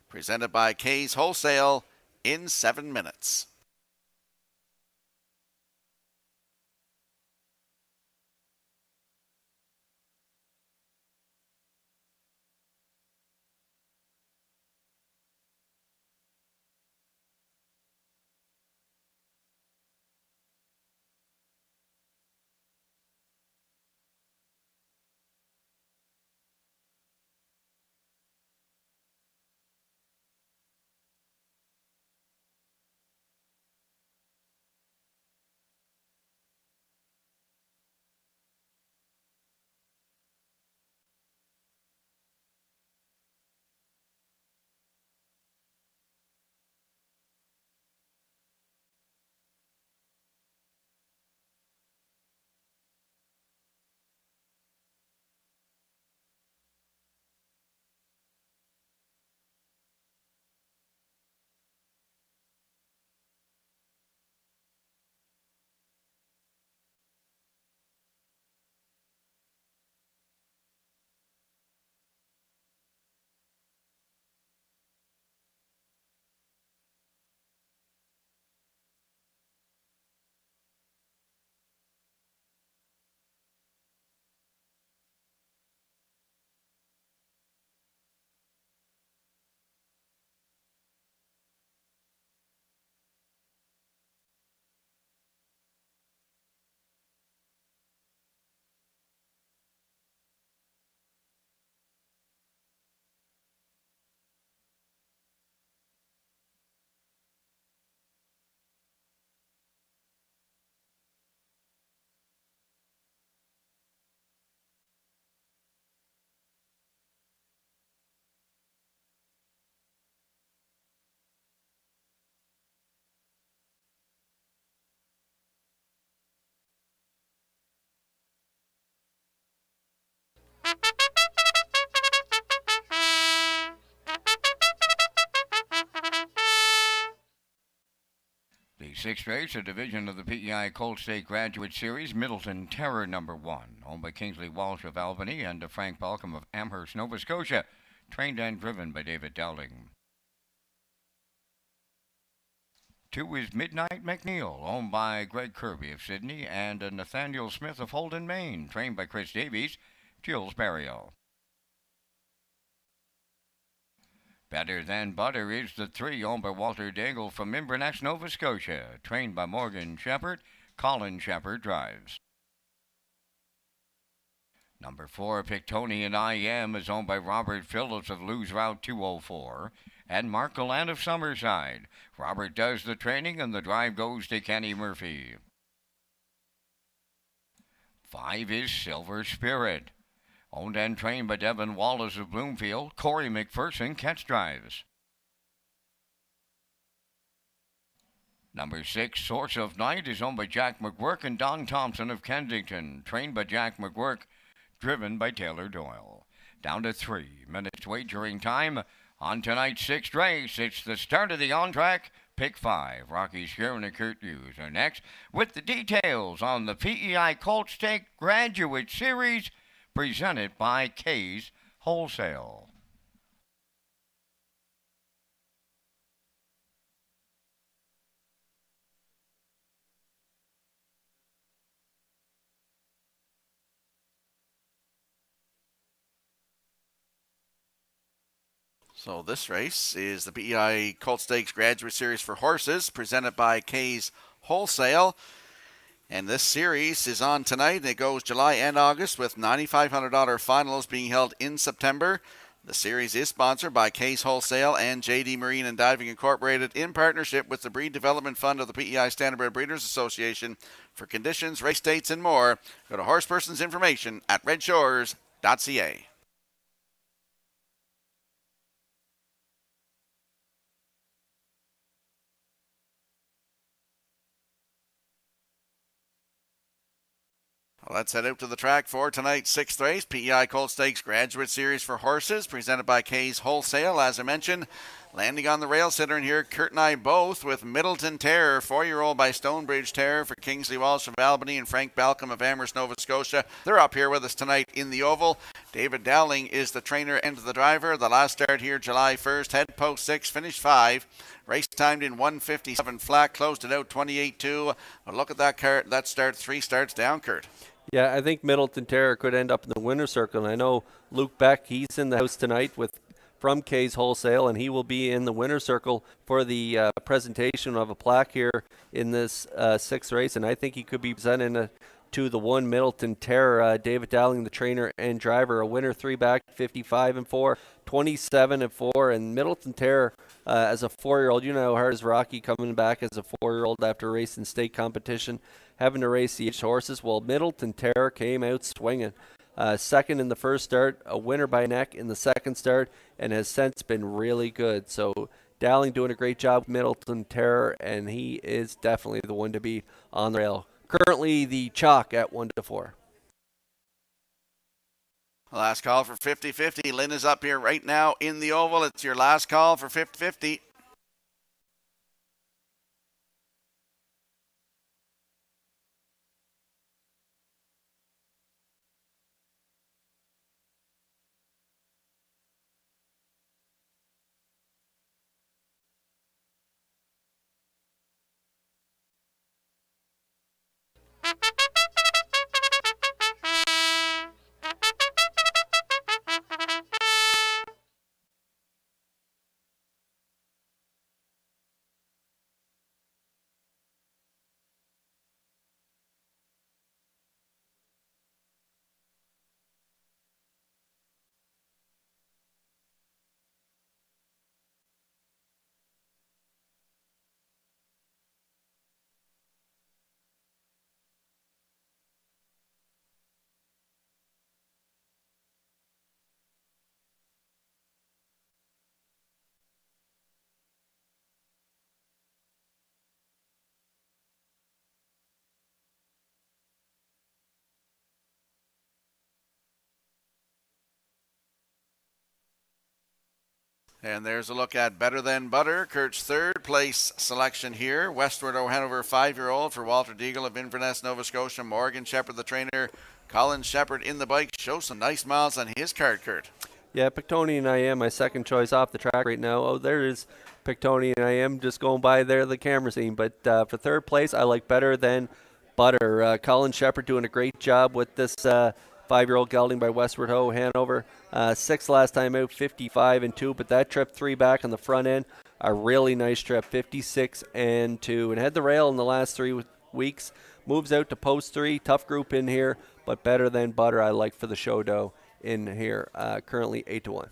presented by K's Wholesale in 7 minutes. sixth race, a division of the PEI Colt Stake Graduate Series, Middleton Terror number 1, owned by Kingsley Walsh of Albany and Frank Balcom of Amherst, Nova Scotia, trained and driven by David Dowling. 2 is Midnight McNeil, owned by Greg Kirby of Sydney and Nathaniel Smith of Holden, Maine, trained by Chris Davies, Jules Barrio. Better Than Butter is the 3, owned by Walter Daigle from Inverness, Nova Scotia, trained by Morgan Shepherd. Colin Shepherd drives. Number 4, Pictonian I Am, is owned by Robert Phillips of Lose Route 204 and Mark Gallant of Summerside. Robert does the training and the drive goes to Kenny Murphy. 5 is Silver Spirit, owned and trained by Devin Wallace of Bloomfield. Corey McPherson catch drives. Number 6, Source of Night, is owned by Jack McGuirk and Don Thompson of Kensington, trained by Jack McGuirk, driven by Taylor Doyle. Down to 3 minutes wagering time on tonight's 6th race. It's the start of the on-track Pick 5. Rocky Sheeran and Kurt Hughes are next with the details on the PEI Colt Stake Graduate Series, presented by K's Wholesale. So this race is the PEI Colt Stakes Graduate Series for horses, presented by K's Wholesale. And this series is on tonight, and it goes July and August with $9,500 finals being held in September. The series is sponsored by K's Wholesale and JD Marine and Diving Incorporated in partnership with the Breed Development Fund of the PEI Standardbred Breeders Association. For conditions, race dates, and more, go to horseperson's information at Redshores.ca. Well, let's head out to the track for tonight's 6th race, PEI Colt Stakes Graduate Series for horses, presented by K's Wholesale. As I mentioned, landing on the rail sitter in here, Kurt and I both with Middleton Terror, 4-year-old by Stonebridge Terror for Kingsley Walsh of Albany and Frank Balcom of Amherst, Nova Scotia. They're up here with us tonight in the oval. David Dowling is the trainer and the driver. The last start here, July 1st, head post 6, finish 5. Race timed in 1:57 flat, closed it out 28-2. But look at that start, 3 starts down, Kurt. Yeah, I think Middleton Terror could end up in the winner's circle. And I know Luke Beck, he's in the house tonight from K's Wholesale, and he will be in the winner's circle for the presentation of a plaque here in this 6th race. And I think he could be presenting to the 1 Middleton Terror. David Dowling, the trainer and driver, a winner 3 back, 55-4, 27-4. And Middleton Terror, as a 4-year-old, you know how hard is Rocky coming back as a 4-year-old after racing state competition, having to race the horses. Well, Middleton Terror came out swinging. Second in the first start, a winner by neck in the second start, and has since been really good. So Dowling doing a great job with Middleton Terror, and he is definitely the one to be on the rail. Currently the chalk at 1-4. Last call for 50-50. Lynn is up here right now in the oval. It's your last call for 50-50. And there's a look at Better Than Butter, Kurt's third place selection here. Westward O'Hanover 5-year-old for Walter Deagle of Inverness, Nova Scotia. Morgan Shepherd, the trainer. Colin Shepherd in the bike. Shows some nice miles on his card, Kurt. Yeah, Pictonian I Am, my second choice off the track right now. Oh, there is Pictonian I Am just going by there, the camera scene. But for third place, I like Better Than Butter. Colin Shepherd doing a great job with this 5-year-old gelding by Westward Ho, Hanover. Sixth last time out, 55-2, but that trip 3 back on the front end. A really nice trip, 56-2, and had the rail in the last 3 weeks. Moves out to post 3, tough group in here, but Better Than Butter I like for the show dough in here, currently 8-1.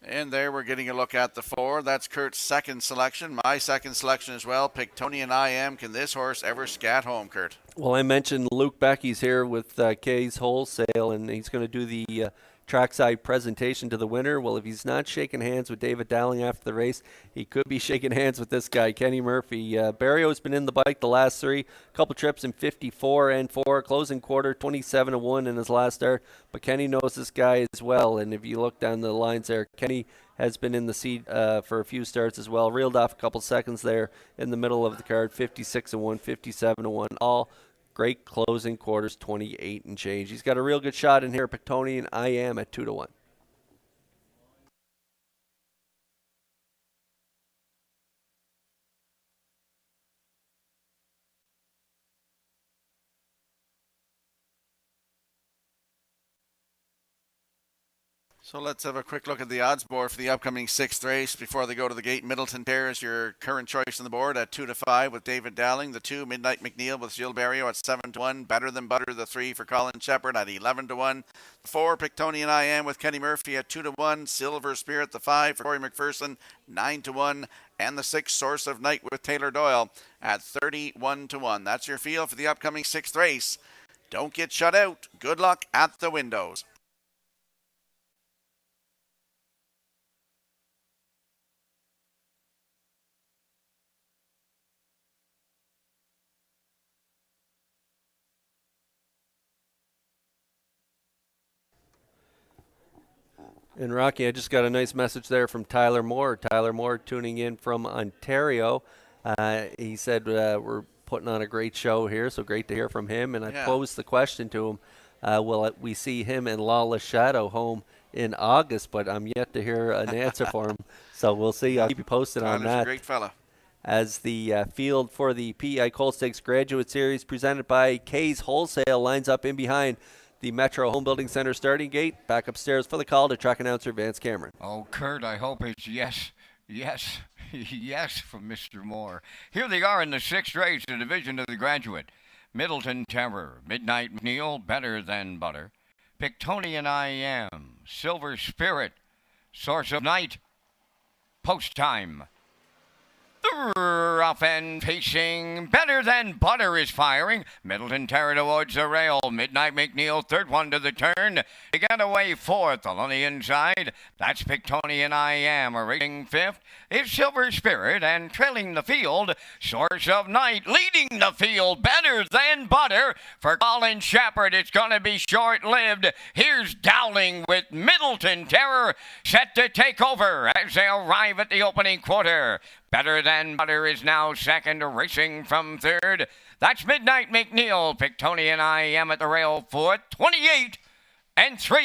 And there we're getting a look at the 4. That's Kurt's second selection. My second selection as well. Pictonian I Am. Can this horse ever scat home, Kurt? Well, I mentioned Luke Becky's here with Kay's Wholesale, and he's going to do the trackside presentation to the winner. Well, if he's not shaking hands with David Dowling after the race, he could be shaking hands with this guy, Kenny Murphy. Barrio's been in the bike the last 3, couple trips in 54-4, closing quarter 27-1 in his last start. But Kenny knows this guy as well, and if you look down the lines there, Kenny has been in the seat for a few starts as well. Reeled off a couple seconds there in the middle of the card, 56-1, 57-1, all great closing quarters, 28 and change. He's got a real good shot in here. Pictonian I Am at 2-1. So let's have a quick look at the odds board for the upcoming 6th race before they go to the gate. Middleton Terre is your current choice on the board at 2-5 with David Dowling. The 2, Midnight McNeil with Gilles Barrio at 7-1. Better Than Butter, the 3 for Colin Shepherd at 11-1. The 4, Pictonian I Am with Kenny Murphy at 2-1. Silver Spirit, the 5 for Corey McPherson, 9-1. And the 6, Source of Night with Taylor Doyle at 31-1. That's your field for the upcoming 6th race. Don't get shut out. Good luck at the windows. And Rocky, I just got a nice message there from Tyler Moore. Tyler Moore tuning in from Ontario. He said we're putting on a great show here, so great to hear from him. And I posed the question to him, will we see him and Lawless Shadow home in August? But I'm yet to hear an answer for him. So we'll see. I'll keep you posted on that. Tyler's a great fella. As the field for the PEI Colt Stakes Graduate Series presented by Kay's Wholesale lines up in behind the Metro Home Building Center starting gate. Back upstairs for the call to track announcer Vance Cameron. Oh, Kurt, I hope it's yes, yes from Mr. Moore. Here they are in the 6th race, the division of the graduate. Middleton Terror, Midnight McNeil, Better Than Butter. Pictonian I Am, Silver Spirit, Source of Night, Post Time. The rough end pacing, Better Than Butter is firing. Middleton Terror towards the rail. Midnight McNeil, third one to the turn. To get away fourth on the inside. That's Pictonian I Am. Racing fifth is Silver Spirit, and trailing the field, Source of Night. Leading the field, Better Than Butter. For Colin Shepherd, it's going to be short-lived. Here's Dowling with Middleton Terror set to take over as they arrive at the opening quarter. Better Than Butter is now second, racing from third. That's Midnight McNeil. Pictonian I Am at the rail fourth. 28-3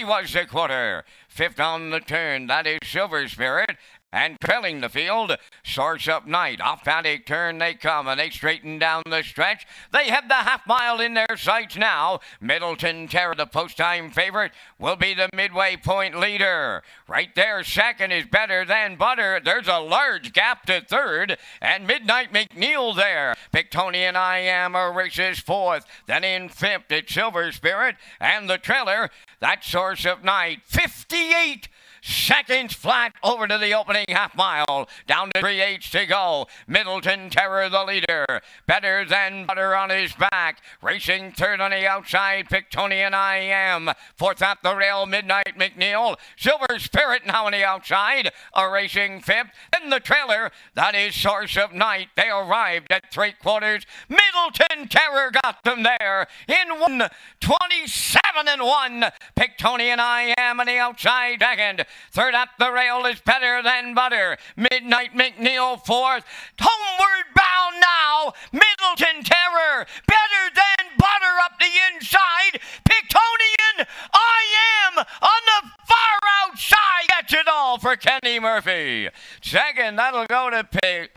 was the quarter. Fifth on the turn, that is Silver Spirit. And trailing the field, Source of Night. Off paddock turn they come, and they straighten down the stretch. They have the half mile in their sights now. Middleton Terror, the post-time favorite, will be the midway point leader. Right there, second is Better Than Butter. There's a large gap to third, and Midnight McNeil there. Pictonian I Am races fourth. Then in fifth, it's Silver Spirit, and the trailer, that Source of Night. 58 seconds flat over to the opening half mile. Down to 3/8 to go. Middleton Terror the leader. Better Than Butter on his back. Racing third on the outside, Pictonian I Am. Fourth at the rail, Midnight McNeil. Silver Spirit now on the outside. A racing fifth. In the trailer, that is Source of Night. They arrived at 3/4. Middleton Terror got them there in 1:27-1. Pictonian I Am on the outside second. Third at the rail is Better Than Butter. Midnight McNeil fourth. Homeward bound now. Middleton Terror. Better Than Butter up the inside. Pictonian I Am on the far outside. Gets it all for Kenny Murphy. Second, that'll go to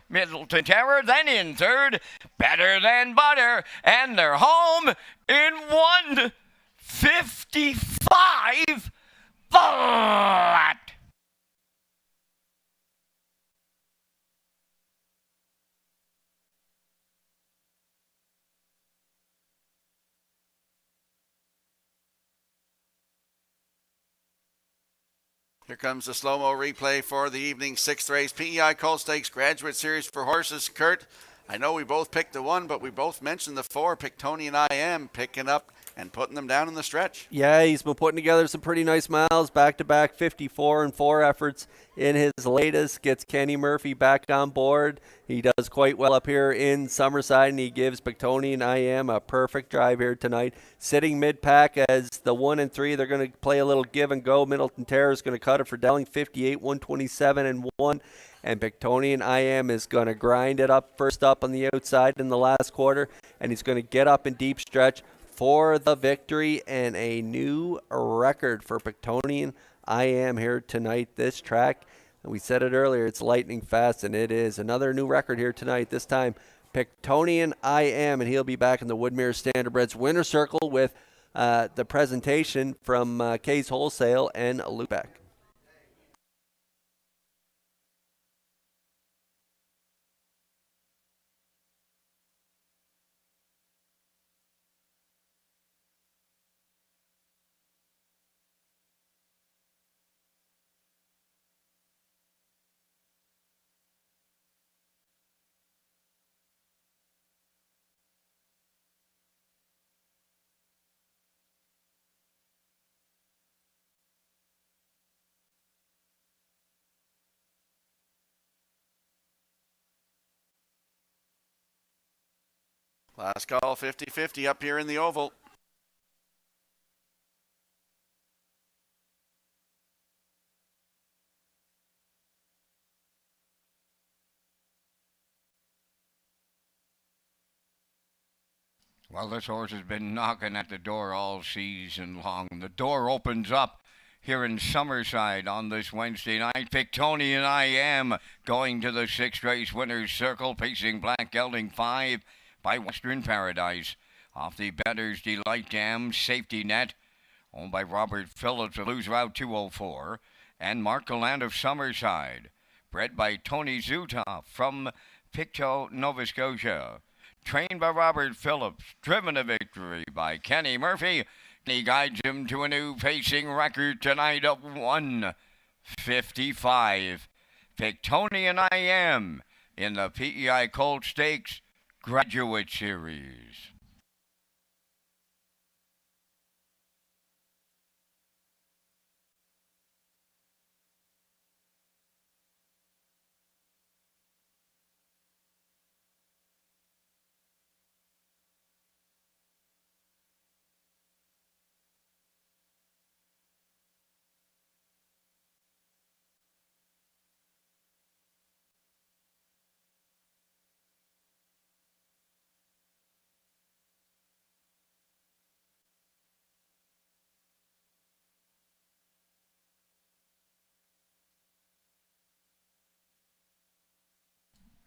Middleton Terror. Then in third, Better Than Butter. And they're home in 1:55 flat. Here comes the slow-mo replay for the evening sixth race, PEI Colt Stakes Graduate Series for horses. Kurt, I know we both picked the one, but we both mentioned the four. Pictonian I Am picking up and putting them down in the stretch. Yeah, he's been putting together some pretty nice miles, back-to-back 54-4 efforts in his latest. Gets Kenny Murphy back on board. He does quite well up here in Summerside, and he gives Pictonian I Am a perfect drive here tonight. Sitting mid-pack as the 1 and 3. They're going to play a little give and go. Middleton Terror is going to cut it for Delling, 58, 127-1. And Pictonian I Am is going to grind it up first up on the outside in the last quarter, and he's going to get up in deep stretch for the victory and a new record for Pictonian I Am here tonight. This track, we said it earlier, it's lightning fast, and it is another new record here tonight. This time, Pictonian I Am, and he'll be back in the Woodmere Standardbreds winner circle with the presentation from Kay's Wholesale and Lubeck. Last call, 50-50 up here in the Oval. Well, this horse has been knocking at the door all season long. The door opens up here in Summerside on this Wednesday night. Pictonian I Am going to the sixth race winner's circle, pacing Black Gelding 5 by Western Paradise. Off the Better's Delight Dam safety net, owned by Robert Phillips of Blues Route 204, and Mark Gallant of Summerside, bred by Tony Zutoff from Pictou, Nova Scotia. Trained by Robert Phillips, driven to victory by Kenny Murphy. He guides him to a new pacing record tonight of 1:55. Pictonian I Am in the PEI Colt Stakes Graduate Series.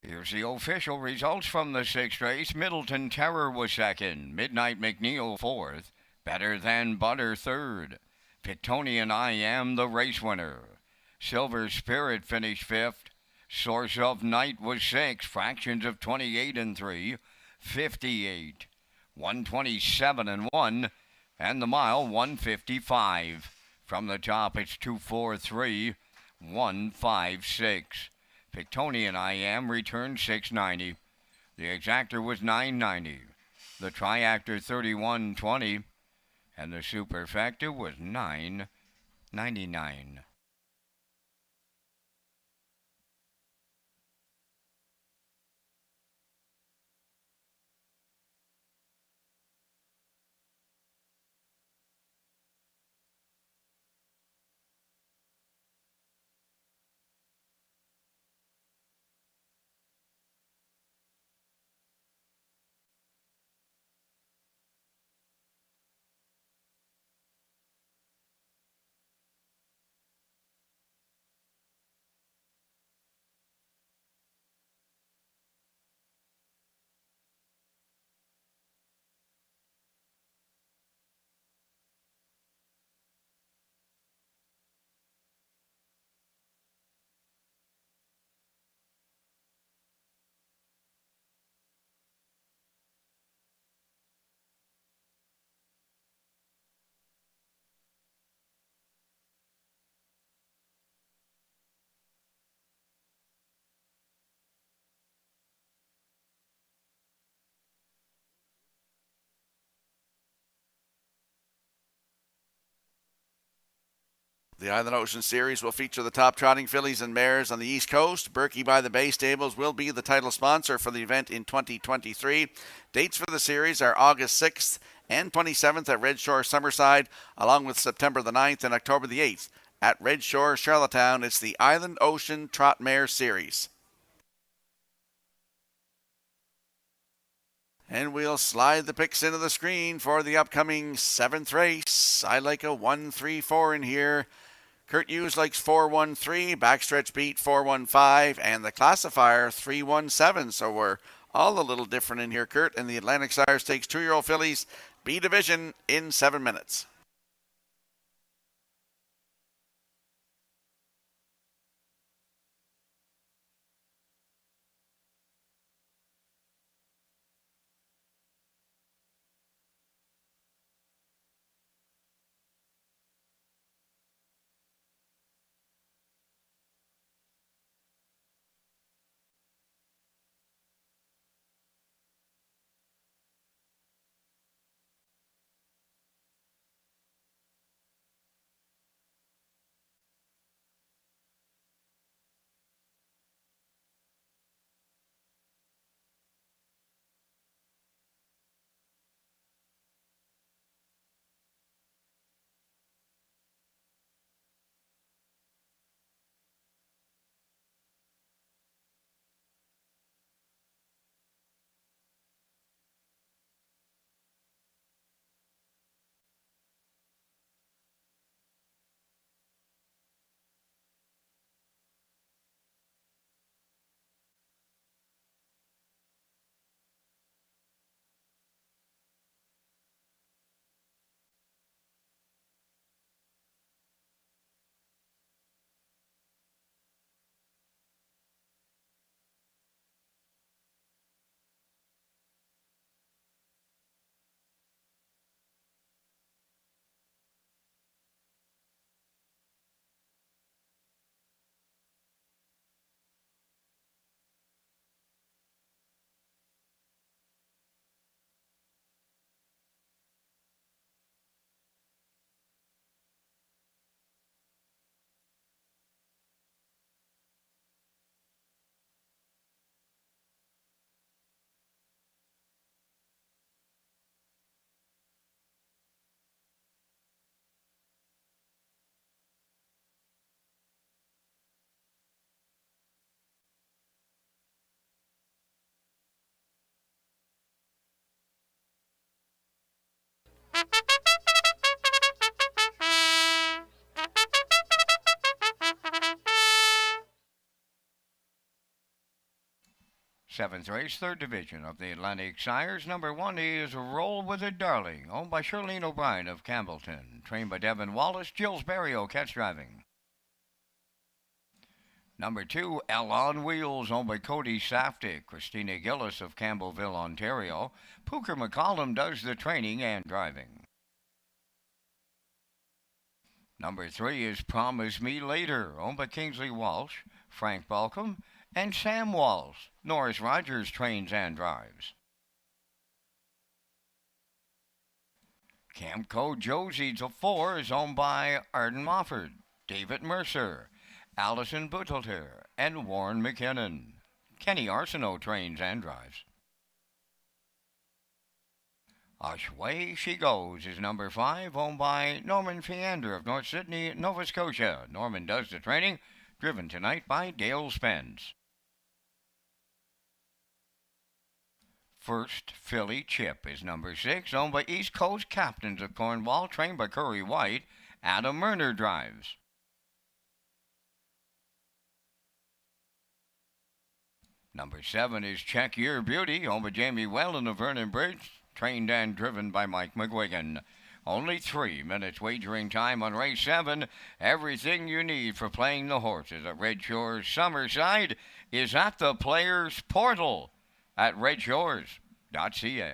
Here's the official results from the sixth race. Middleton Terror was second. Midnight McNeil fourth. Better Than Butter third. Pictonian I Am the race winner. Silver Spirit finished fifth. Source of Night was sixth. Fractions of 28 and 3. 58. 127 and 1. And the mile 1:55. From the top, it's 243-156. Pictonian I Am returned 690. The exactor was 990. The triactor 3120. And the superfecta was 999. The Island Ocean Series will feature the top trotting fillies and mares on the East Coast. Berkey by the Bay Stables will be the title sponsor for the event in 2023. Dates for the series are August 6th and 27th at Redshores Summerside, along with September the 9th and October the 8th at Redshores Charlottetown. It's the Island Ocean Trot Mare Series. And we'll slide the picks into the screen for the upcoming 7th race. I like a 1-3-4 in here. Kurt Hughes likes 4-1-3, backstretch beat 4-1-5, and the classifier 3-1-7. So we're all a little different in here, Kurt. And the Atlantic Sire Stakes 2-year-old fillies B division in 7 minutes. Seventh race, third division of the Atlantic Sires. Number 1 is Roll With It Darling, owned by Shirlene O'Brien of Campbellton. Trained by Devin Wallace, Jills Barrio, catch driving. Number 2, Elle on Wheels, owned by Cody Saftick, Christina Gillis of Campbellville, Ontario. Pooker McCollum does the training and driving. Number 3 is Promise Me Later, owned by Kingsley Walsh, Frank Balcom, and Sam Walsh. Norris Rogers trains and drives. Camco Josie to 4 is owned by Arden Mofford, David Mercer, Allison Buttleter, and Warren McKinnon. Kenny Arsenault trains and drives. Away She Goes is number 5, owned by Norman Feander of North Sydney, Nova Scotia. Norman does the training, driven tonight by Dale Spence. First Philly Chip is number 6, owned by East Coast Captains of Cornwall, trained by Curry White. Adam Murner drives. Number 7 is Check Your Beauty, owned by Jamie Whelan of Vernon Bridge, trained and driven by Mike McGuigan. Only 3 minutes wagering time on race 7. Everything you need for playing the horses at Red Shores Summerside is at the Players Portal at Redshores.ca.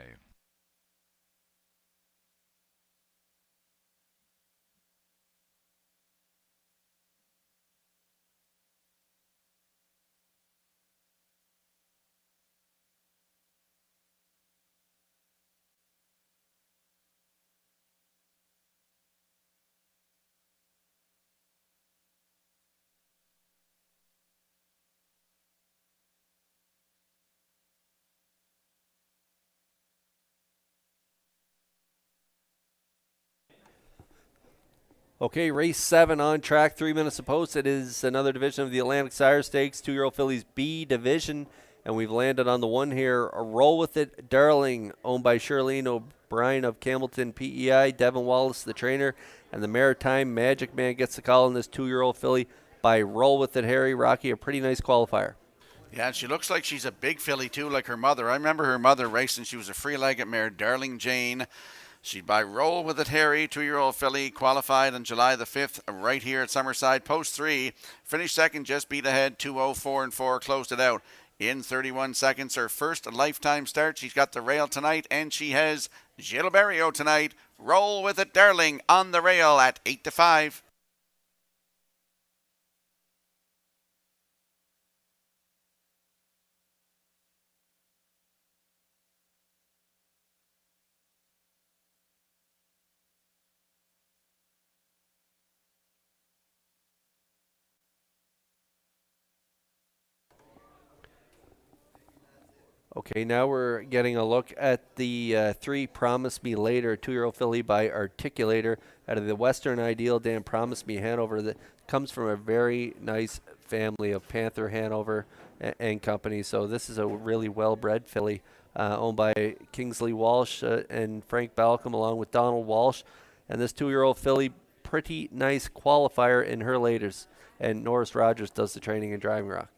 Okay, race 7 on track, 3 minutes apiece. It is another division of the Atlantic Sire Stakes, 2-year-old fillies B division, and we've landed on the one here. A Roll With It Darling, owned by Shirlene O'Brien of Campbellton PEI, Devin Wallace, the trainer, and the Maritime Magic Man gets the call in this 2-year-old filly by Roll With It Harry. Rocky, a pretty nice qualifier. Yeah, she looks like she's a big filly too, like her mother. I remember her mother racing. She was a free-legged mare, Darling Jane. She'd by Roll With It Harry, 2-year-old filly, qualified on July the 5th right here at Summerside. Post 3, finished second, just beat ahead, 2:04 and 4, closed it out in 31 seconds. Her first lifetime start. She's got the rail tonight, and she has Gilles Barrio tonight. Roll With It Darling on the rail at 8-5. Okay, now we're getting a look at the 3 Promise Me Later, 2-year-old filly by Articulator out of the Western Ideal Dam Promise Me Hanover that comes from a very nice family of Panther Hanover and company. So this is a really well-bred filly owned by Kingsley Walsh and Frank Balcom along with Donald Walsh. And this 2-year-old filly, pretty nice qualifier in her laters. And Norris Rogers does the training and driving, Rock.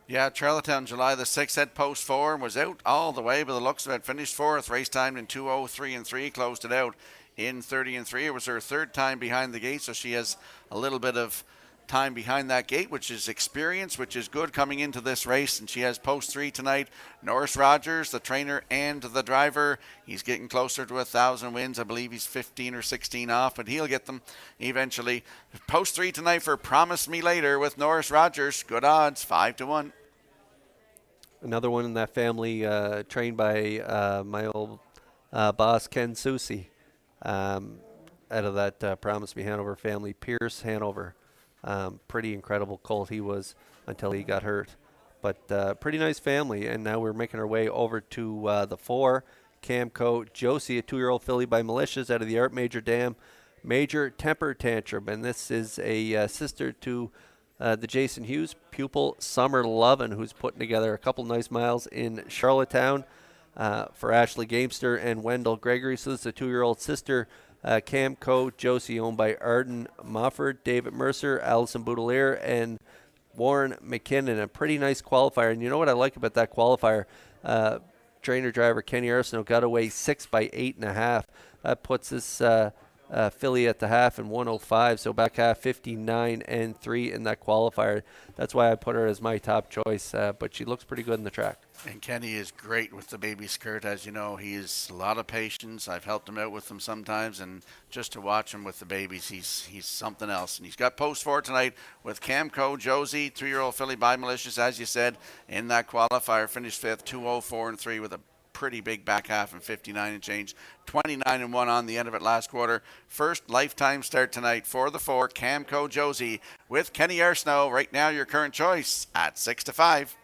Yeah, Charlottetown, July the 6th, at post 4, was out all the way, but the looks of it, finished 4th, race time in 2:03 and 3, closed it out in 30 and 3. It was her 3rd time behind the gate, so she has a little bit of time behind that gate, which is experience, which is good coming into this race. And she has post 3 tonight. Norris Rogers, the trainer and the driver, he's getting closer to 1,000 wins. I believe he's 15 or 16 off, but he'll get them eventually. Post 3 tonight for Promise Me Later with Norris Rogers. Good odds, 5-1. Another one in that family, trained by my old boss, Ken Susi, out of that Promise Me Hanover family, Pierce Hanover. Pretty incredible colt he was until he got hurt. But pretty nice family, and now we're making our way over to the 4, Camco Josie, a 2-year-old filly by Militias out of the Art Major Dam, Major Temper Tantrum. And this is a sister to the Jason Hughes pupil, Summer Lovin', who's putting together a couple nice miles in Charlottetown for Ashley Gamester and Wendell Gregory. So this is a 2-year-old sister, Camco Josie, owned by Arden Mofford, David Mercer, Allison Boudelier, and Warren McKinnon. A pretty nice qualifier. And you know what I like about that qualifier? Trainer driver Kenny Arsenault got away 6 by 8.5. That puts this filly at the half and 105. So back half 59 and 3 in that qualifier. That's why I put her as my top choice. But she looks pretty good in the track. And Kenny is great with the baby skirt. As you know, he has a lot of patience. I've helped him out with them sometimes, and just to watch him with the babies, he's something else. And he's got post 4 tonight with Camco Josie, 2-year-old filly by Malicious, as you said, in that qualifier. Finished 5th, 2:04 and 3 with a pretty big back half and 59 and change. 29 and 1 on the end of it last quarter. First lifetime start tonight for the 4, Camco Josie with Kenny Arsenault. Right now, your current choice at 6-5.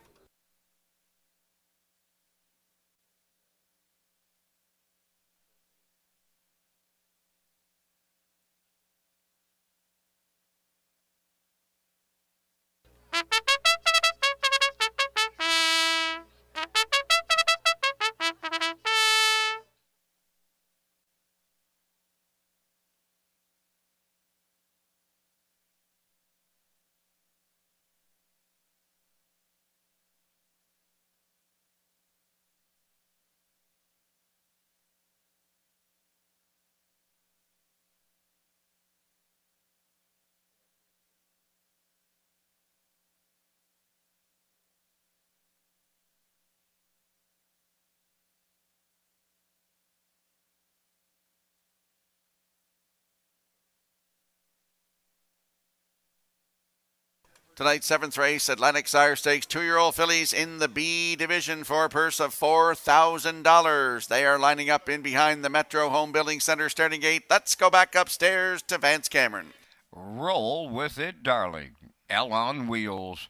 Tonight's 7th race, Atlantic Sire Stakes, 2-year-old fillies in the B division for a purse of $4,000. They are lining up in behind the Metro Home Building Center starting gate. Let's go back upstairs to Vance Cameron. Roll with it, darling. L on wheels.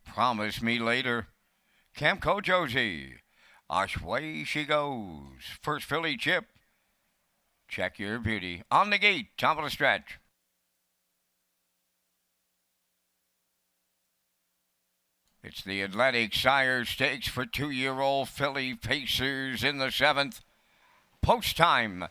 Promise me later. Camco Josie. Away she goes. First filly Chip. Check your beauty. On the gate, top of the stretch. It's the Atlantic Sire Stakes for 2-year-old filly Pacers in the 7th. Post time.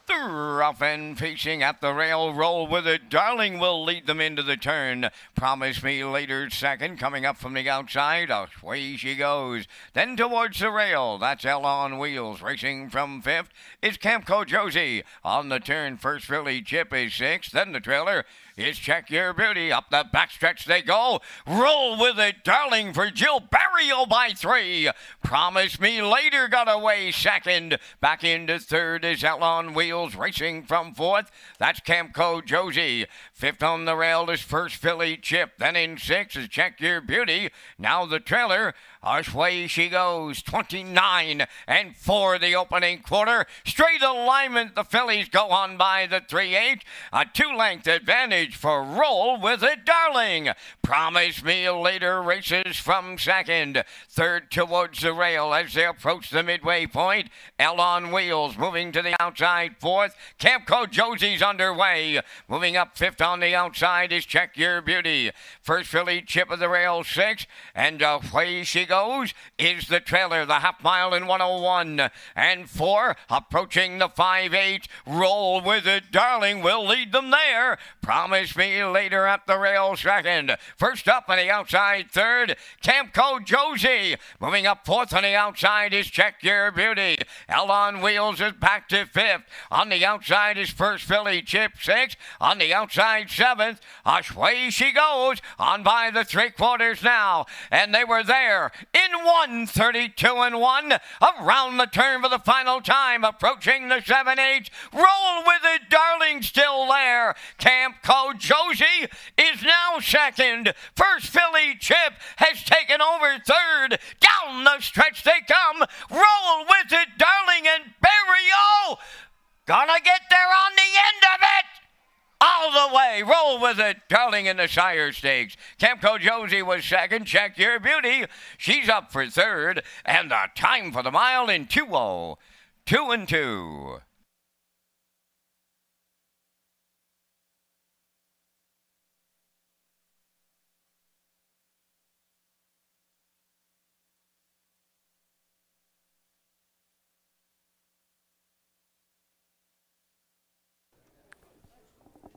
The rough end facing at the rail. Roll with it. Darling will lead them into the turn. Promise me later second. Coming up from the outside. Away she goes. Then towards the rail. That's L on wheels. Racing from 5th. It's Camco Josie. On the turn. First filly Chip is 6th. Then the trailer is Check Your Beauty. Up the backstretch they go. Roll with it, darling, for Jill Barrio by 3. Promise me later got away second. Back into 3rd is L on wheels. Racing from 4th. That's Camco Josie. 5th on the rail is First filly Chip. Then in 6th is Check Your Beauty. Now the trailer. Away she goes. 29 and 4 the opening quarter. Straight alignment. The fillies go on by the 3/8. A 2-length advantage for Roll with it, darling. Promise me later races from 2nd. 3rd towards the rail as they approach the midway point. L on wheels moving to the outside. 4th. Camco Josie's underway. Moving up 5th on the outside is Check Your Beauty. First filly Chip of the rail 6. And away she goes is the trailer. The half mile in 1:01 and 4. Approaching the 5/8. Roll with it, darling. Will lead them there. Promise me later at the rail 2nd. First up on the outside 3rd. Camco Josie. Moving up 4th on the outside is Check Your Beauty. L on wheels is back to 5th. On the outside is First filly Chip 6. On the outside 7th. Away she goes. On by the 3/4 now. And they were there in 1:32 and 1. Around the turn for the final time. Approaching the 7/8. Roll with it, darling, still there. Camco Josie is now 2nd. First filly Chip has taken over 3rd. Down the stretch they come. Roll with it, darling, and Barrio gonna get there on the end of it. All the way. Roll with it, darling, in the Sire Stakes. Camco Josie was 2nd. Check Your Beauty. She's up for 3rd. And the time for the mile in 2:02 and 2.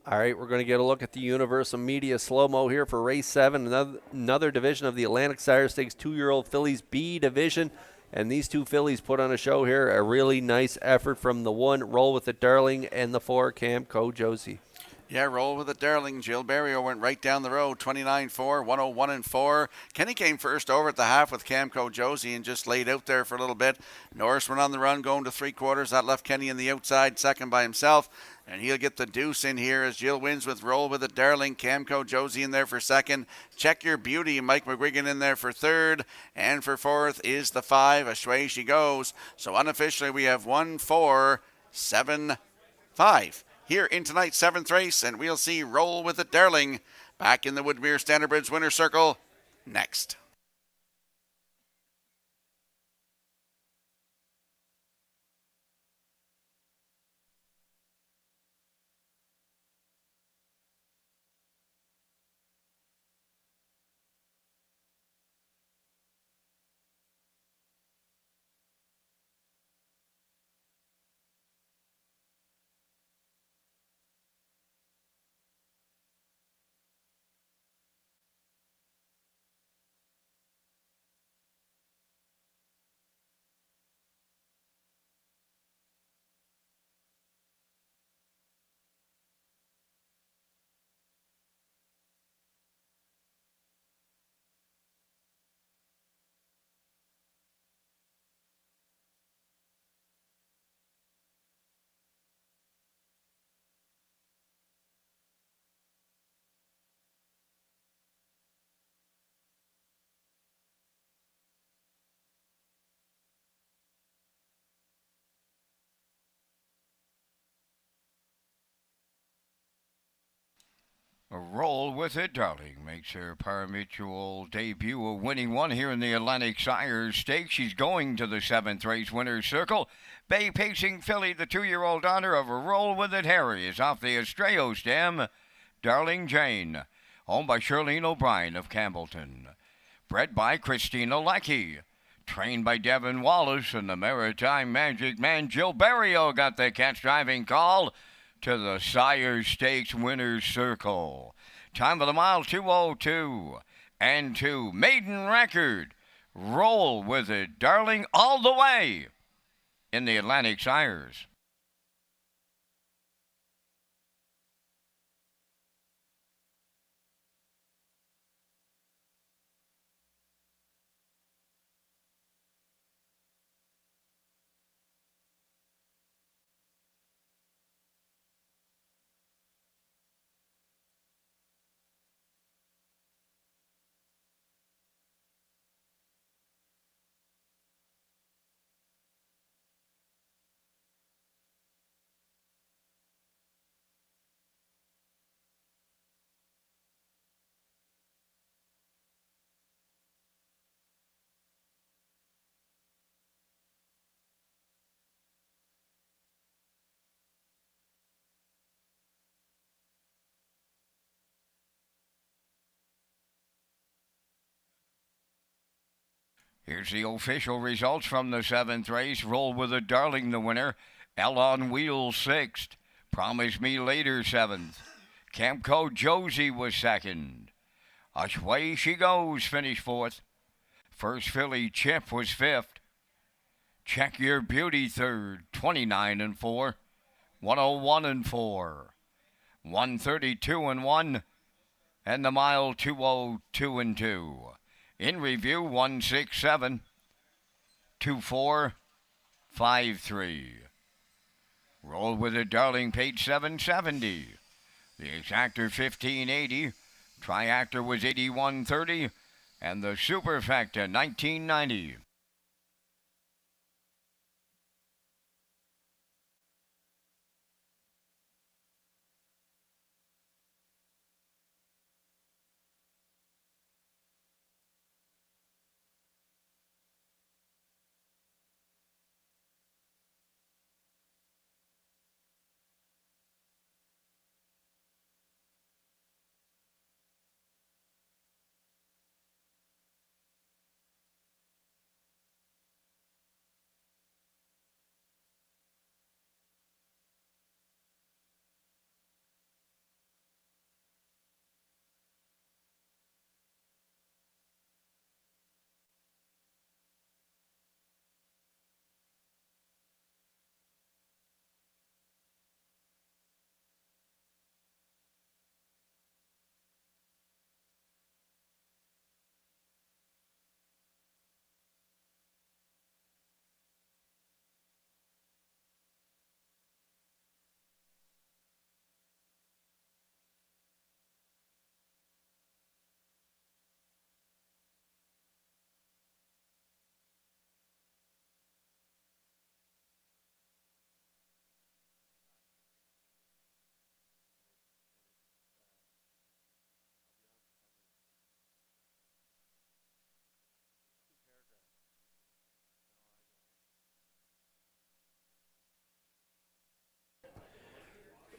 All right, we're going to get a look at the Universal Media slow-mo here for race 7, another division of the Atlantic Sire Stakes 2-year-old fillies B division. And these two fillies put on a show here. A really nice effort from the 1, Roll With It Darling, and the 4, Camco Josie. Yeah, Roll With It Darling. Jill Berrio went right down the road, 29-4, 101-4. Kenny came first over at the half with Camco Josie and just laid out there for a little bit. Norris went on the run going to 3/4. That left Kenny in the outside, second by himself. And he'll get the deuce in here as Jill wins with Roll With It Darling. Camco Josie in there for second. Check Your Beauty. Mike McGuigan in there for third. And for fourth is the 5. Away she goes. So unofficially we have 1, 4, 7, 5. Here in tonight's 7th race, and we'll see Roll With It Darling back in the Woodmere Standard Bridge winner's circle next. A Roll With It Darling makes her pari-mutuel debut, a winning one here in the Atlantic Sires Stakes. She's going to the 7th race winner's circle. Bay Pacing filly, the 2-year-old daughter of A Roll With It Harry, is off the Estrella stem. Darling Jane, owned by Shirlene O'Brien of Campbellton. Bred by Christina Leckie. Trained by Devin Wallace, and the Maritime Magic Man Jill Berrio got the catch driving call to the Sires Stakes winner's circle. Time of the mile, 2:02 and 2. Maiden record. Roll With It Darling all the way in the Atlantic Sires. Here's the official results from the 7th race. Roll With It Darling, the winner. L on Wheels, 6th. Promise Me Later, 7th. Camco Josie was 2nd. Away She Goes finished 4th. First filly Chip was 5th. Check Your Beauty, 3rd. 29-4. 101-4. 132-1. And the mile, 2:02-2. In review, 167, 2453. Roll With It Darling, paid $770. The exactor 1580. Triactor was 8130, and the superfecta 1990.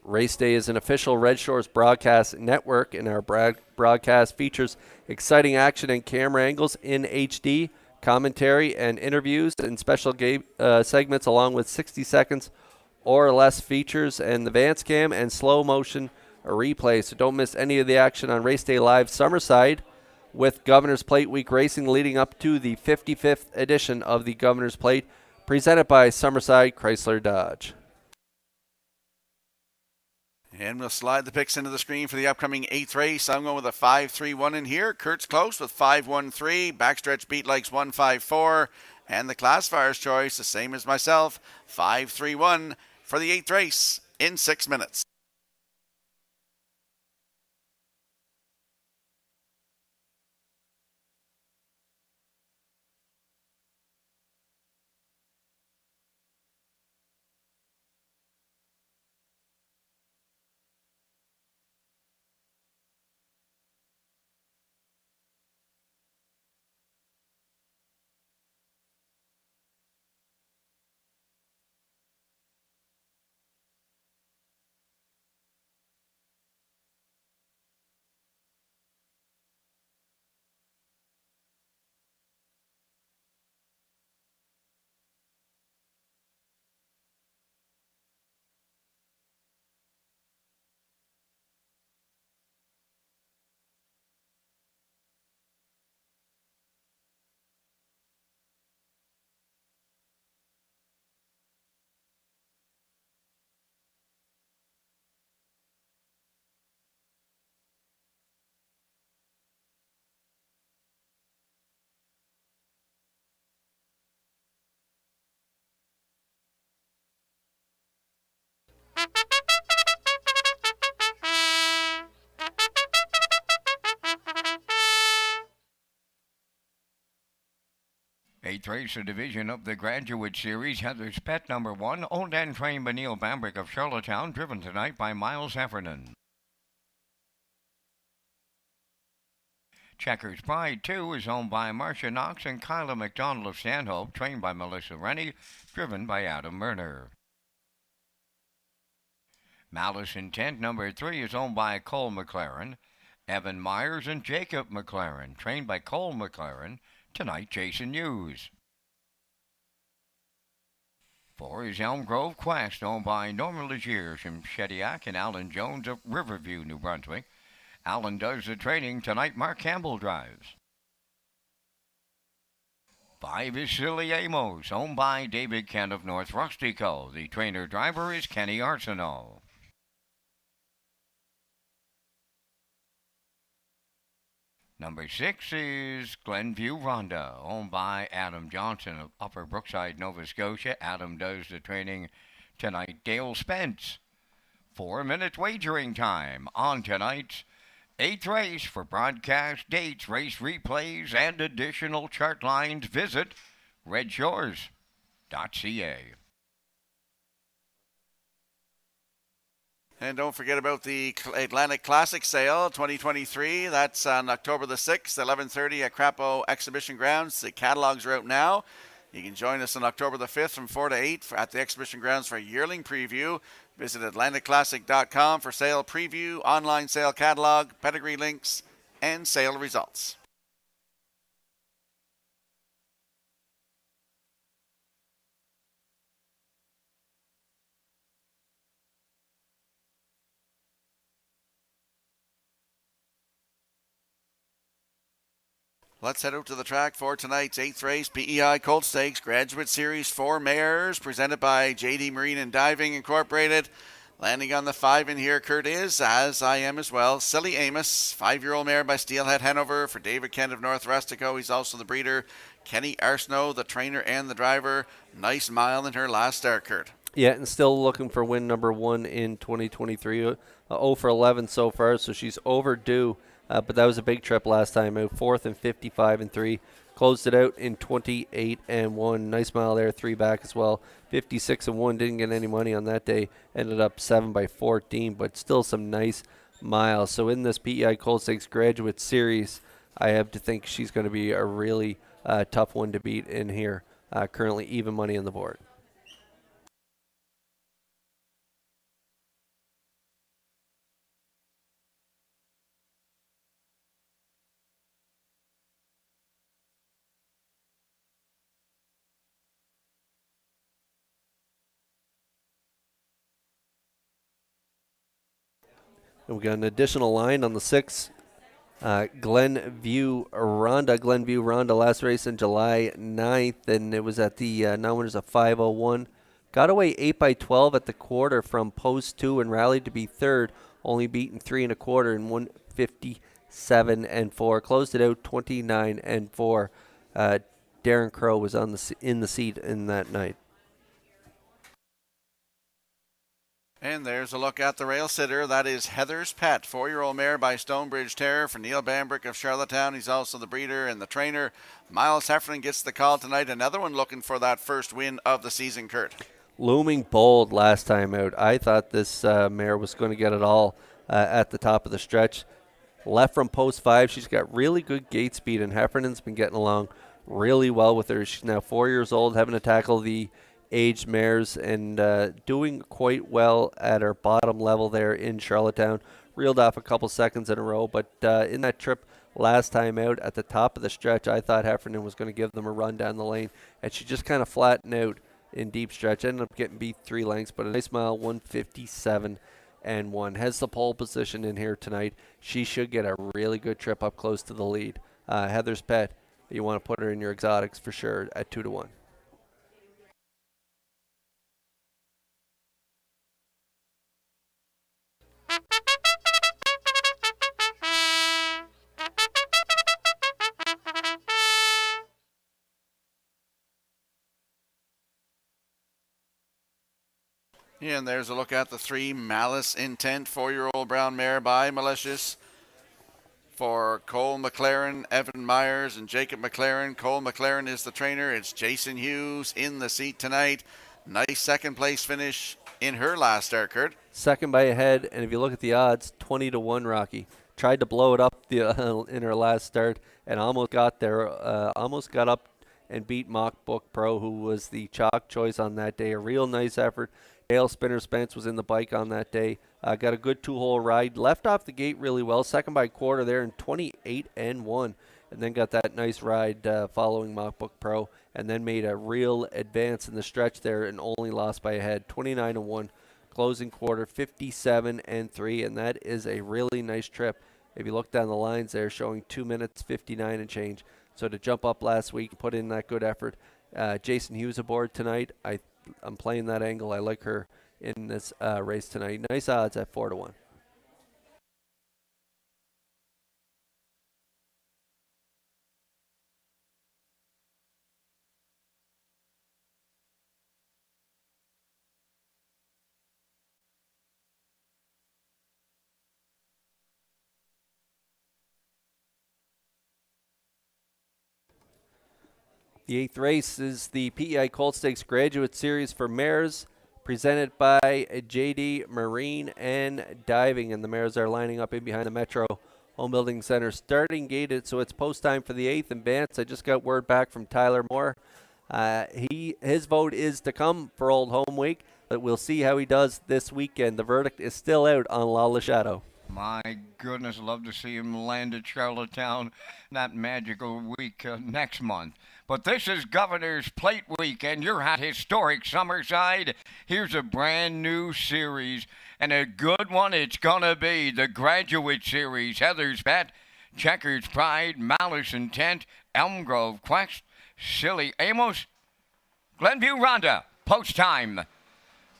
Race Day is an official Red Shores broadcast network, and our broadcast features exciting action and camera angles in HD, commentary and interviews, and special segments along with 60 seconds or less features and the Vance Cam and slow motion replay. So don't miss any of the action on Race Day Live Summerside with Governor's Plate Week racing leading up to the 55th edition of the Governor's Plate, presented by Summerside Chrysler Dodge. And we'll slide the picks into the screen for the upcoming 8th race. I'm going with a 5-3-1 in here. Kurt's close with 5-1-3. Backstretch beat likes 1-5-4. And the classifier's choice, the same as myself, 5-3-1 for the 8th race in 6 minutes. Eighth race, a division of the Graduate Series. Heather's Pet number 1, owned and trained by Neil Bambrick of Charlottetown, driven tonight by Miles Heffernan. Checkers Pride 2 is owned by Marcia Knox and Kyla McDonald of Stanhope, trained by Melissa Rennie, driven by Adam Murner. Malice Intent number 3 is owned by Cole McLaren, Evan Myers and Jacob McLaren, trained by Cole McLaren, tonight Jason Hughes. 4 is Elm Grove Quest, owned by Norman Legier from Shediac and Alan Jones of Riverview, New Brunswick. Alan does the training tonight. Mark Campbell drives. 5 is Silly Amos, owned by David Kent of North Rustico. The trainer-driver is Kenny Arsenault. Number 6 is Glenview Ronda, owned by Adam Johnson of Upper Brookside, Nova Scotia. Adam does the training tonight. Dale Spence. 4 minutes wagering time on tonight's 8th race. For broadcast dates, race replays, and additional chart lines, visit Redshores.ca. And don't forget about the Atlantic Classic Sale 2023. That's on October the 6th, 11:30 at Crapo Exhibition Grounds. The catalogs are out now. You can join us on October the 5th from 4 to 8 at the Exhibition Grounds for a yearling preview. Visit AtlanticClassic.com for sale preview, online sale catalog, pedigree links, and sale results. Let's head out to the track for tonight's 8th race, PEI Colt Stakes Graduate Series 4 mares, presented by JD Marine and Diving Incorporated. Landing on the 5 in here, Kurt, is, as I am as well, Silly Amos, 5-year-old mare by Steelhead Hanover for David Kent of North Rustico. He's also the breeder. Kenny Arsenault, the trainer and the driver. Nice mile in her last start, Kurt. Yeah, and still looking for win number 1 in 2023. 0 for 11 so far, so she's overdue. But that was a big trip last time out. 4th and 55 and 3. Closed it out in 28 and 1. Nice mile there, 3 back as well. 56 and 1. Didn't get any money on that day. Ended up 7 by 14, but still some nice miles. So in this PEI Colt Stakes Graduate Series, I have to think she's going to be a really tough one to beat in here. Currently even money on the board. And we got an additional line on the 6. Glenview Ronda last race on July 9th, and it was at the non-winners of 5:01. Got away 8 by 12 at the quarter from post 2 and rallied to be third, only beaten 3 1/4 in 157-4. Closed it out 29-4. Darren Crow was in the seat in that night. And there's a look at the rail sitter. That is Heather's Pet, 4-year-old mare by Stonebridge Terror for Neil Bambrick of Charlottetown. He's also the breeder and the trainer. Miles Heffernan gets the call tonight. Another one looking for that first win of the season, Kurt. Looming bold last time out. I thought this mare was going to get it all at the top of the stretch. Left from post 5. She's got really good gate speed, and Heffernan's been getting along really well with her. She's now 4 years old, having to tackle the aged mares and doing quite well at her bottom level there in Charlottetown. Reeled off a couple seconds in a row, but in that trip last time out at the top of the stretch, I thought Heffernan was going to give them a run down the lane, and she just kind of flattened out in deep stretch. Ended up getting beat 3 lengths, but a nice mile, 157-1. Has the pole position in here tonight. She should get a really good trip up close to the lead. Heather's Pet, you want to put her in your exotics for sure at 2-1. And there's a look at the 3 Malice Intent, 4-year-old brown mare by Malicious for Cole McLaren, Evan Myers, and Jacob McLaren. Cole McLaren is the trainer. It's Jason Hughes in the seat tonight. Nice second place finish in her last start, Kurt. Second by a head, and if you look at the odds, 20-1, Rocky. Tried to blow it up in her last start and almost got there, almost got up and beat Mock Book Pro, who was the chalk choice on that day. A real nice effort. Dale Spinner Spence was in the bike on that day. Got a good 2-hole ride. Left off the gate really well. Second by quarter there in 28-1. And then got that nice ride following Mock Book Pro. And then made a real advance in the stretch there and only lost by a head. 29-1. Closing quarter 57-3. And that is a really nice trip. If you look down the lines there, showing 2 minutes 59 and change. So to jump up last week, put in that good effort. Jason Hughes aboard tonight. I'm playing that angle. I like her in this race tonight. Nice odds at 4-1. The 8th race is the PEI Colt Stakes Graduate Series for mares, presented by JD Marine and Diving, and the mares are lining up in behind the Metro Home Building Center. Starting gated, so it's post time for the 8th in Bants. I just got word back from Tyler Moore. His vote is to come for Old Home Week, but we'll see how he does this weekend. The verdict is still out on La Le Shadow. My goodness, love to see him land at Charlottetown that magical week next month. But this is Governor's Plate Week, and you're at historic Summerside. Here's a brand new series, and a good one it's gonna be. The Graduate Series, Heather's Pet, Checkers Pride, Malice Intent, Elm Grove Quest, Silly Amos, Glenview Ronda, post time.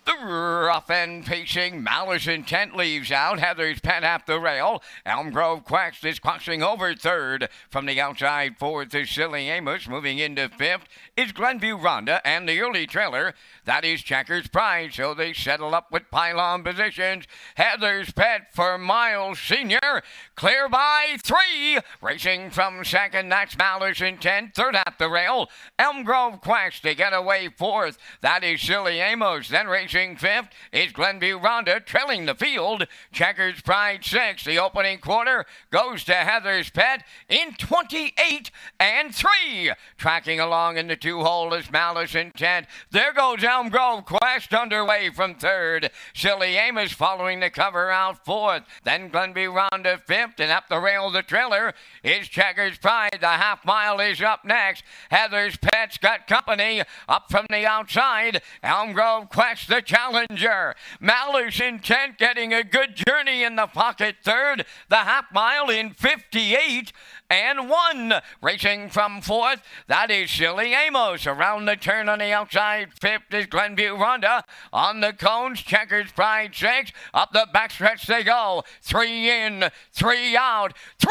The rough and pacing Malice Intent leaves out. Heather's Pet at the rail. Elm Grove Quest is crossing over third. From the outside, fourth is Silly Amos. Moving into fifth is Glenview Ronda, and the early trailer, that is Checkers Pride. So they settle up with pylon positions. Heather's Pet for Miles Sr. Clear by 3. Racing from second, that's Malice Intent. Third at the rail, Elm Grove Quest. They get away fourth. That is Silly Amos. Then racing fifth is Glenview Ronda, trailing the field. Checkers Pride 6. The opening quarter goes to Heather's Pet in 28-3. Tracking along in the 2-hole is Malice Intent. There goes Elm Grove Quest underway from third. Silly Amos following the cover out fourth. Then Glenview Ronda fifth, and up the rail the trailer is Checkers Pride. The half mile is up next. Heather's Pet's got company up from the outside. Elm Grove Quest, the challenger. Malice Intent getting a good journey in the pocket third. The half mile in 58 and 1. Racing from fourth, that is Silly Amos. Around the turn on the outside, fifth is Glenview Ronda. On the cones, Checkers Pride 6. Up the backstretch they go. 3 in, 3 out. 3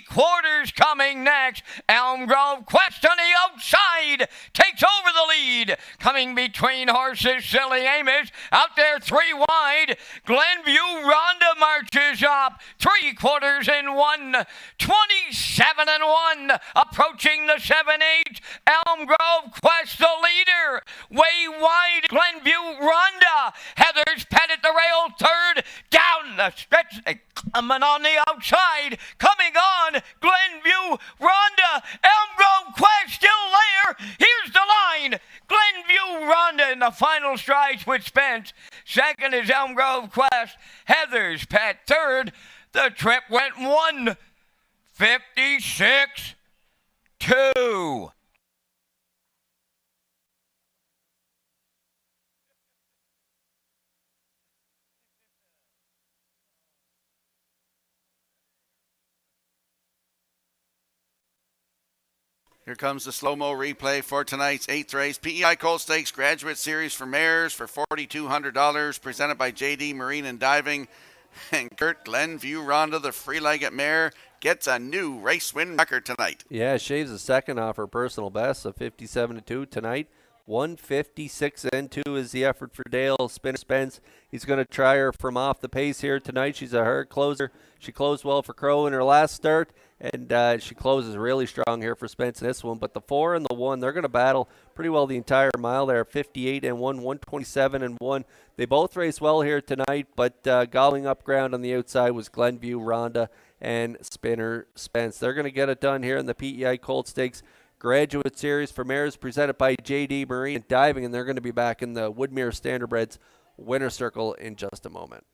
quarters coming next. Elm Grove Quest on the outside takes over the lead. Coming between horses, Silly Amos. Out there 3 wide. Glenview Ronda marches up. 3 quarters in 1. 27 and 1. Approaching the 7-8. Elm Grove Quest the leader. Way wide. Glenview Ronda. Heather's Pet at the rail third. Down the stretch. Coming on the outside. Coming on. Glenview Ronda. Elm Grove Quest still there. Here's the line. Glenview Ronda in the final strides with Spence. Second is Elm Grove Quest. Heather's Pet third. The trip went 1:56.2. Here comes the slow-mo replay for tonight's 8th race. PEI Colt Stakes Graduate Series for mares for $4,200, presented by JD Marine and Diving. And Kurt Glenview Ronda, the free-legged mare, gets a new race win record tonight. Yeah, shaves a second off her personal best of 57-2 tonight. 156-2 is the effort for Dale Spence. He's going to try her from off the pace here tonight. She's a hard closer. She closed well for Crow in her last start, and she closes really strong here for Spence in this one. But the 4 and the 1, they're going to battle pretty well the entire mile there. 58 and 1, 127 and 1. They both race well here tonight, but gobbling up ground on the outside was Glenview Ronda and Spinner Spence. They're going to get it done here in the PEI Colt Stakes Graduate Series for mares, presented by JD Marine and Diving, and they're going to be back in the Woodmere Standardbreds winner circle in just a moment.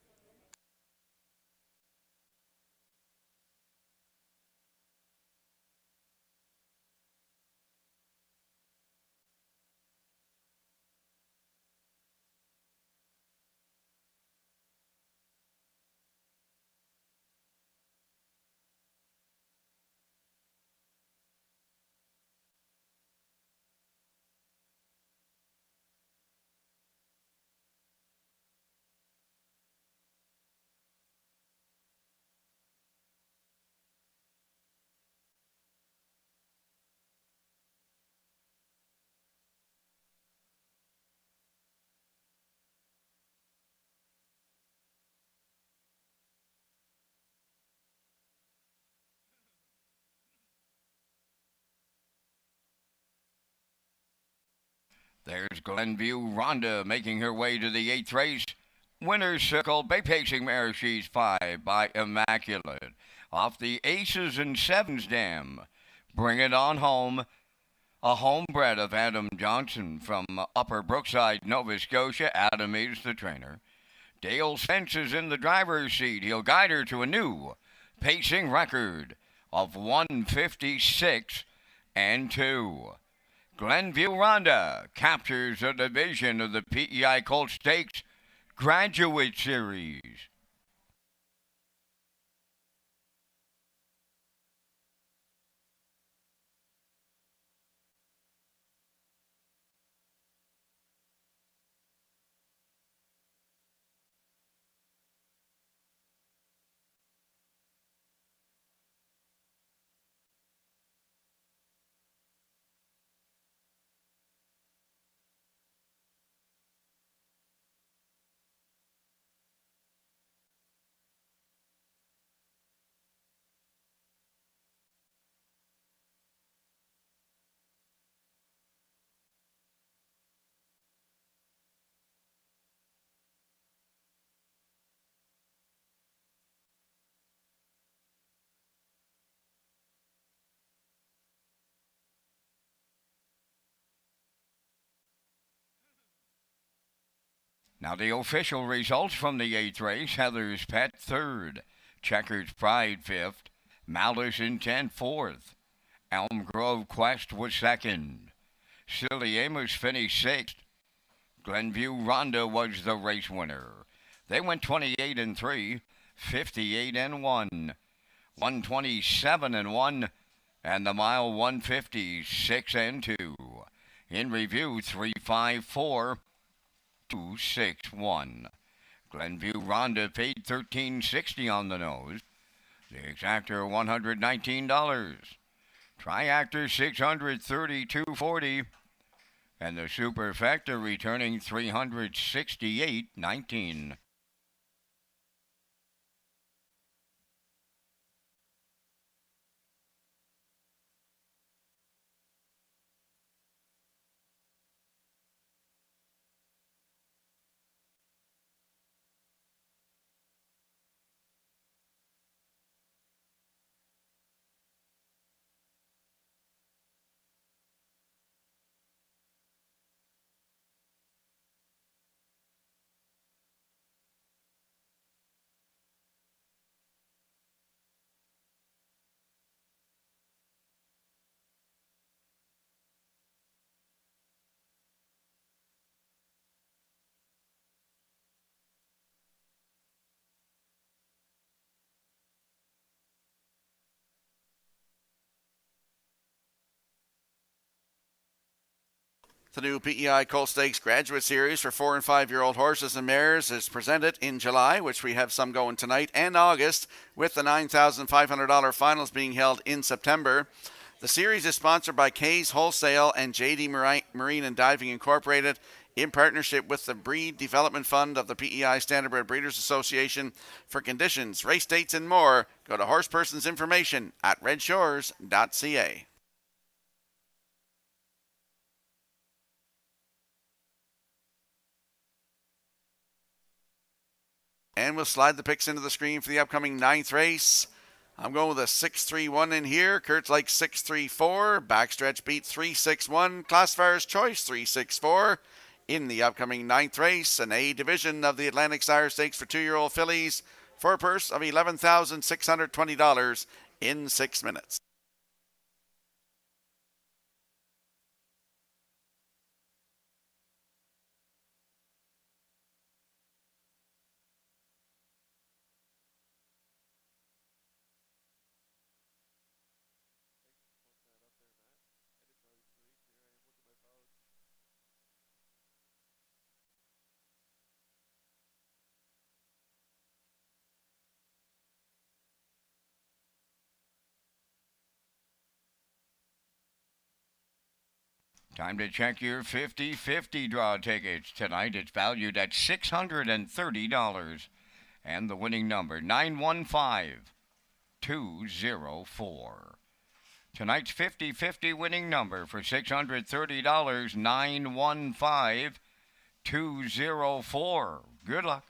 There's Glenview Ronda making her way to the 8th race. Winner's circle, bay pacing mare, she's 5 by Immaculate. Off the Aces and Sevens dam. Bring It On Home, a homebred of Adam Johnson from Upper Brookside, Nova Scotia. Adam is the trainer. Dale Spence is in the driver's seat. He'll guide her to a new pacing record of 156 and 2. Glenview Ronda captures a division of the PEI Colt Stakes Graduate Series. Now the official results from the 8th race. Heather's Pet 3rd. Checkers Pride 5th. Malice Intent 4th. Elm Grove Quest was 2nd. Silly Amos finished 6th. Glenview Rhonda was the race winner. They went 28-3, 58-1, 127-1, and the mile 156-2. In review, 354, 261. Glenview Rhonda paid $13.60 on the nose. The exactor $119. Triactor $632.40. And the superfecta returning $368.19. The new PEI Colt Stakes Graduate Series for 4- and 5-year-old horses and mares is presented in July, which we have some going tonight, and August, with the $9,500 finals being held in September. The series is sponsored by Kay's Wholesale and JD Marine and Diving Incorporated in partnership with the Breed Development Fund of the PEI Standardbred Breeders Association. For conditions, race dates, and more, go to Horseperson's information at Redshores.ca. And we'll slide the picks into the screen for the upcoming 9th race. I'm going with a 6-3-1 in here. Kurt's like 6-3-4. Backstretch beat 3-6-1. Classifier's Choice 3-6-4. In the upcoming 9th race, an A division of the Atlantic Sire Stakes for 2-year-old fillies for a purse of $11,620 in 6 minutes. Time to check your 50-50 draw tickets. Tonight it's valued at $630. And the winning number, 915204. Tonight's 50-50 winning number for $630, 915204. Good luck.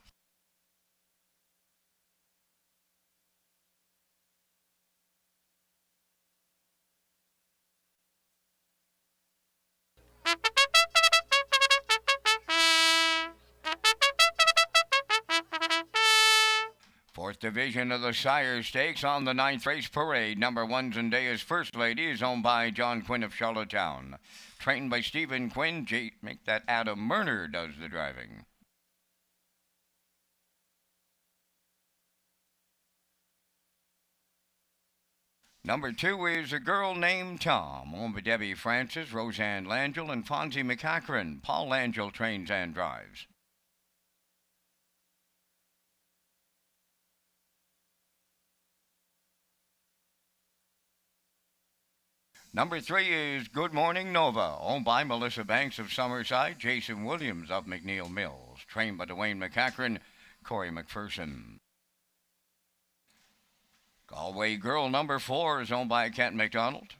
Fourth division of the Sire Stakes on the 9th race parade. Number 1, Zendaya's First Lady, is owned by John Quinn of Charlottetown. Trained by Stephen Quinn. Make that Adam Murner does the driving. Number 2 is A Girl Named Tom, owned by Debbie Francis, Roseanne Langell, and Fonzie McCachran. Paul Langell trains and drives. Number 3 is Good Morning Nova, owned by Melissa Banks of Summerside, Jason Williams of McNeil Mills, trained by Dwayne McCachran, Corey McPherson. Galway Girl number 4 is owned by Kent McDonald,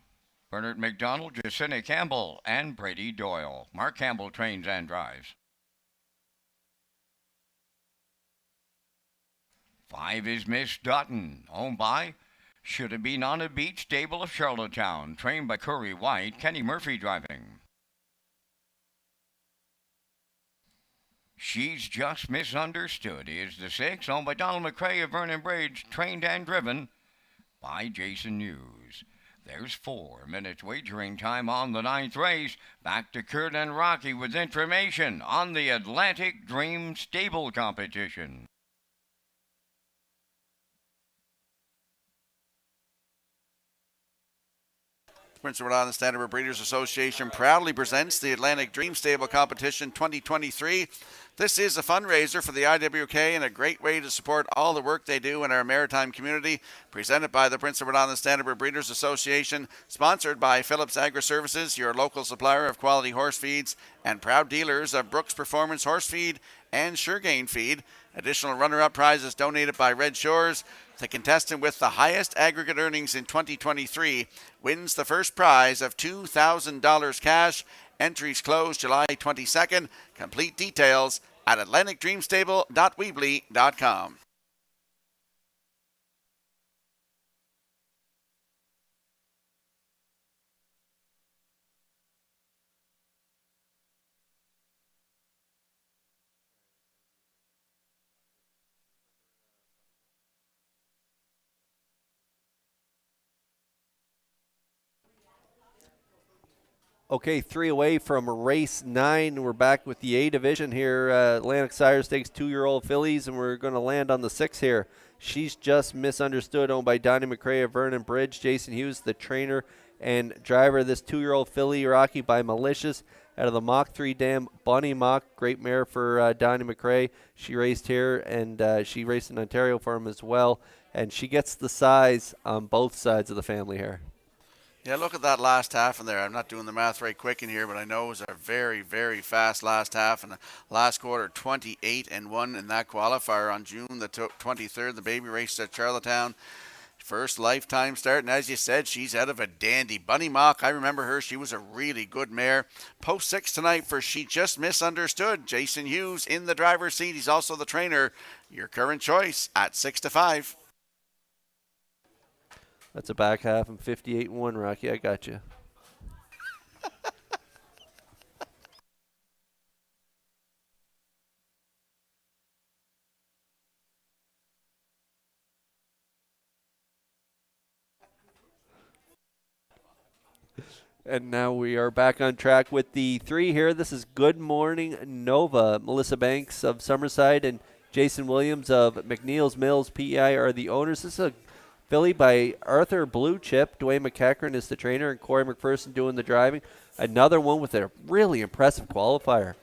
Bernard McDonald, Jacinta Campbell, and Brady Doyle. Mark Campbell trains and drives. 5 is Miss Dutton, owned by Should It Be Nana Beach Stable of Charlottetown, trained by Curry White, Kenny Murphy driving. She's Just Misunderstood is the 6, owned by Donald McCrae of Vernon Bridge, trained and driven by Jason Hughes. There's 4 minutes wagering time on the 9th race. Back to Kurt and Rocky with information on the Atlantic Dream Stable competition. Prince Edward Island Standard Breeders Association proudly presents the Atlantic Dream Stable Competition 2023. This is a fundraiser for the IWK and a great way to support all the work they do in our maritime community. Presented by the Prince Edward Island Standard Breeders Association, sponsored by Phillips Agri Services, your local supplier of quality horse feeds, and proud dealers of Brooks Performance Horse Feed and Suregain Feed. Additional runner-up prizes donated by Red Shores. The contestant with the highest aggregate earnings in 2023 wins the first prize of $2,000 cash. Entries close July 22nd. Complete details at atlanticdreamstable.weebly.com. Okay, 3 away from race 9. We're back with the A division here. Atlantic Sire Stakes 2-year-old fillies, and we're going to land on the 6 here. She's Just Misunderstood, owned by Donnie McRae of Vernon Bridge. Jason Hughes, the trainer and driver of this 2-year-old filly, Rocky by Malicious, out of the Mach 3 Dam Bunny Mach. Great mare for Donnie McRae. She raced here, and she raced in Ontario for him as well. And she gets the size on both sides of the family here. Yeah, look at that last half in there. I'm not doing the math right quick in here, but I know it was a very, very fast last half. And the last quarter, 28-1 in that qualifier on June the 23rd. The baby raced at Charlottetown. First lifetime start, and as you said, she's out of a dandy. Bunny Mock, I remember her. She was a really good mare. Post 6 tonight for She Just Misunderstood. Jason Hughes in the driver's seat. He's also the trainer. Your current choice at 6-5. That's a back half and 58-1, Rocky. I got you. And now we are back on track with the 3 here. This is Good Morning Nova. Melissa Banks of Summerside and Jason Williams of McNeil's Mills PEI are the owners. This is a filly by Arthur Blue Chip. Dwayne McEachran is the trainer, and Corey McPherson doing the driving. Another one with a really impressive qualifier.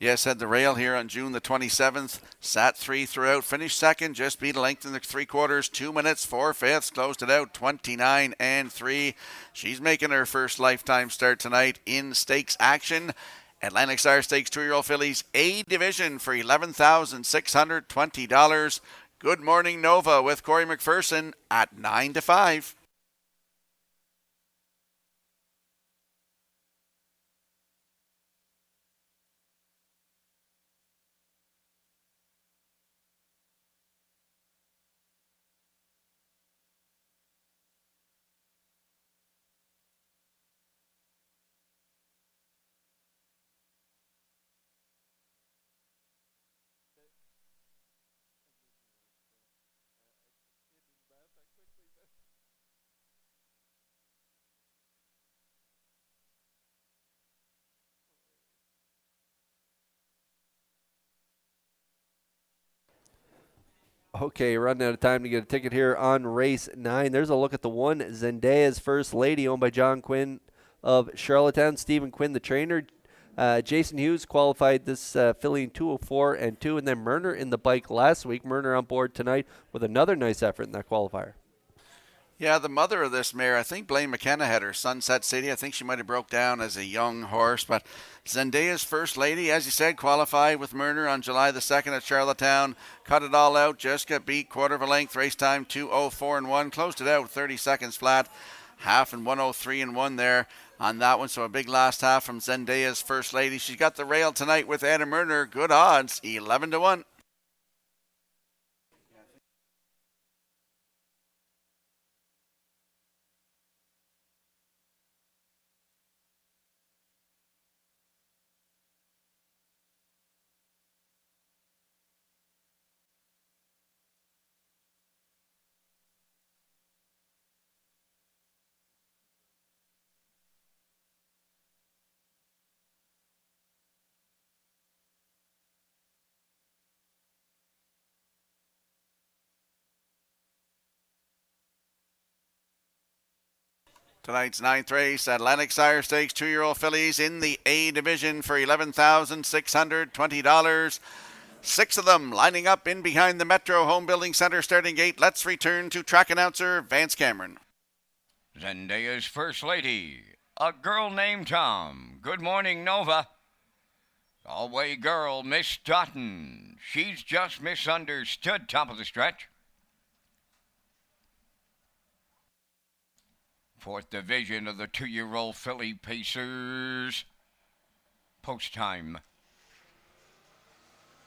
Yes, had the rail here on June the 27th. Sat 3 throughout. Finished second. Just beat a length in the 3/4. 2 minutes, 4/5. Closed it out 29-3. She's making her first lifetime start tonight in stakes action. Atlantic Sire Stakes 2-year-old fillies A division for $11,620. Good Morning Nova with Corey McPherson at 9-5. Okay, running out of time to get a ticket here on race 9. There's a look at the 1, Zendaya's First Lady, owned by John Quinn of Charlottetown. Stephen Quinn, the trainer. Jason Hughes qualified this filly in 2:04-2, and then Murner in the bike last week. Murner on board tonight with another nice effort in that qualifier. Yeah, the mother of this mare, I think Blaine McKenna had her, Sunset City. I think she might have broke down as a young horse, but Zendaya's First Lady, as you said, qualified with Murner on July the 2nd at Charlottetown. Cut it all out, just got beat, quarter of a length, race time 2:04-1. Closed it out 30 seconds flat, half and 1:03-1 there on that one. So a big last half from Zendaya's First Lady. She's got the rail tonight with Anna Murner. Good odds, 11-1. Tonight's ninth race, Atlantic Sire Stakes 2-year-old fillies in the A division for $11,620. 6 of them lining up in behind the Metro Home Building Center starting gate. Let's return to track announcer Vance Cameron. Zendaya's First Lady, a girl named Tom. Good morning, Nova. Galway Girl, Miss Dutton. She's just misunderstood, top of the stretch. 4th division of the 2-year-old filly Pacers. Post time.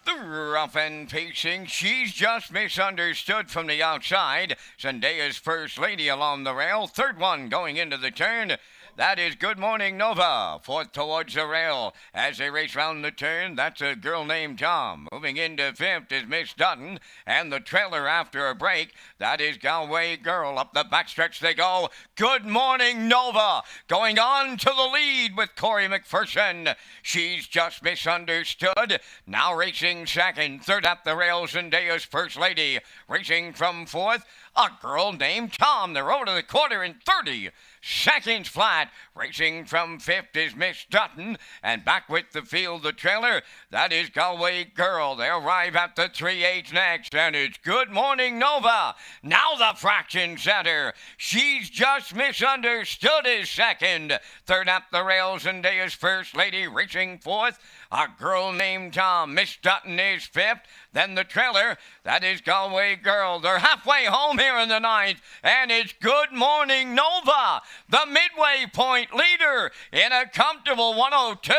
The rough and pacing, she's just misunderstood from the outside. Zendaya's First Lady along the rail. 3rd one going into the turn. That is Good Morning Nova. 4th towards the rail. As they race round the turn, that's a girl named Tom. Moving into 5th is Miss Dutton. And the trailer after a break, that is Galway Girl. Up the backstretch they go. Good Morning Nova. Going on to the lead with Corey McPherson. She's just misunderstood. Now racing 2nd. 3rd at the rails, Zendaya's First Lady. Racing from 4th, a girl named Tom. They're over to the quarter in 30 seconds flat. Racing from 5th is Miss Dutton. And back with the field, the trailer, that is Galway Girl. They arrive at the 3/8 next. And it's Good Morning Nova. Now the fraction center. She's just misunderstood is 2nd. 3rd at the rails, Zendaya's First Lady. Racing 4th, a girl named Tom. Miss Dutton is 5th. Then the trailer, that is Galway Girl. They're halfway home here in the 9th, and it's Good Morning Nova, the midway point leader in a comfortable 102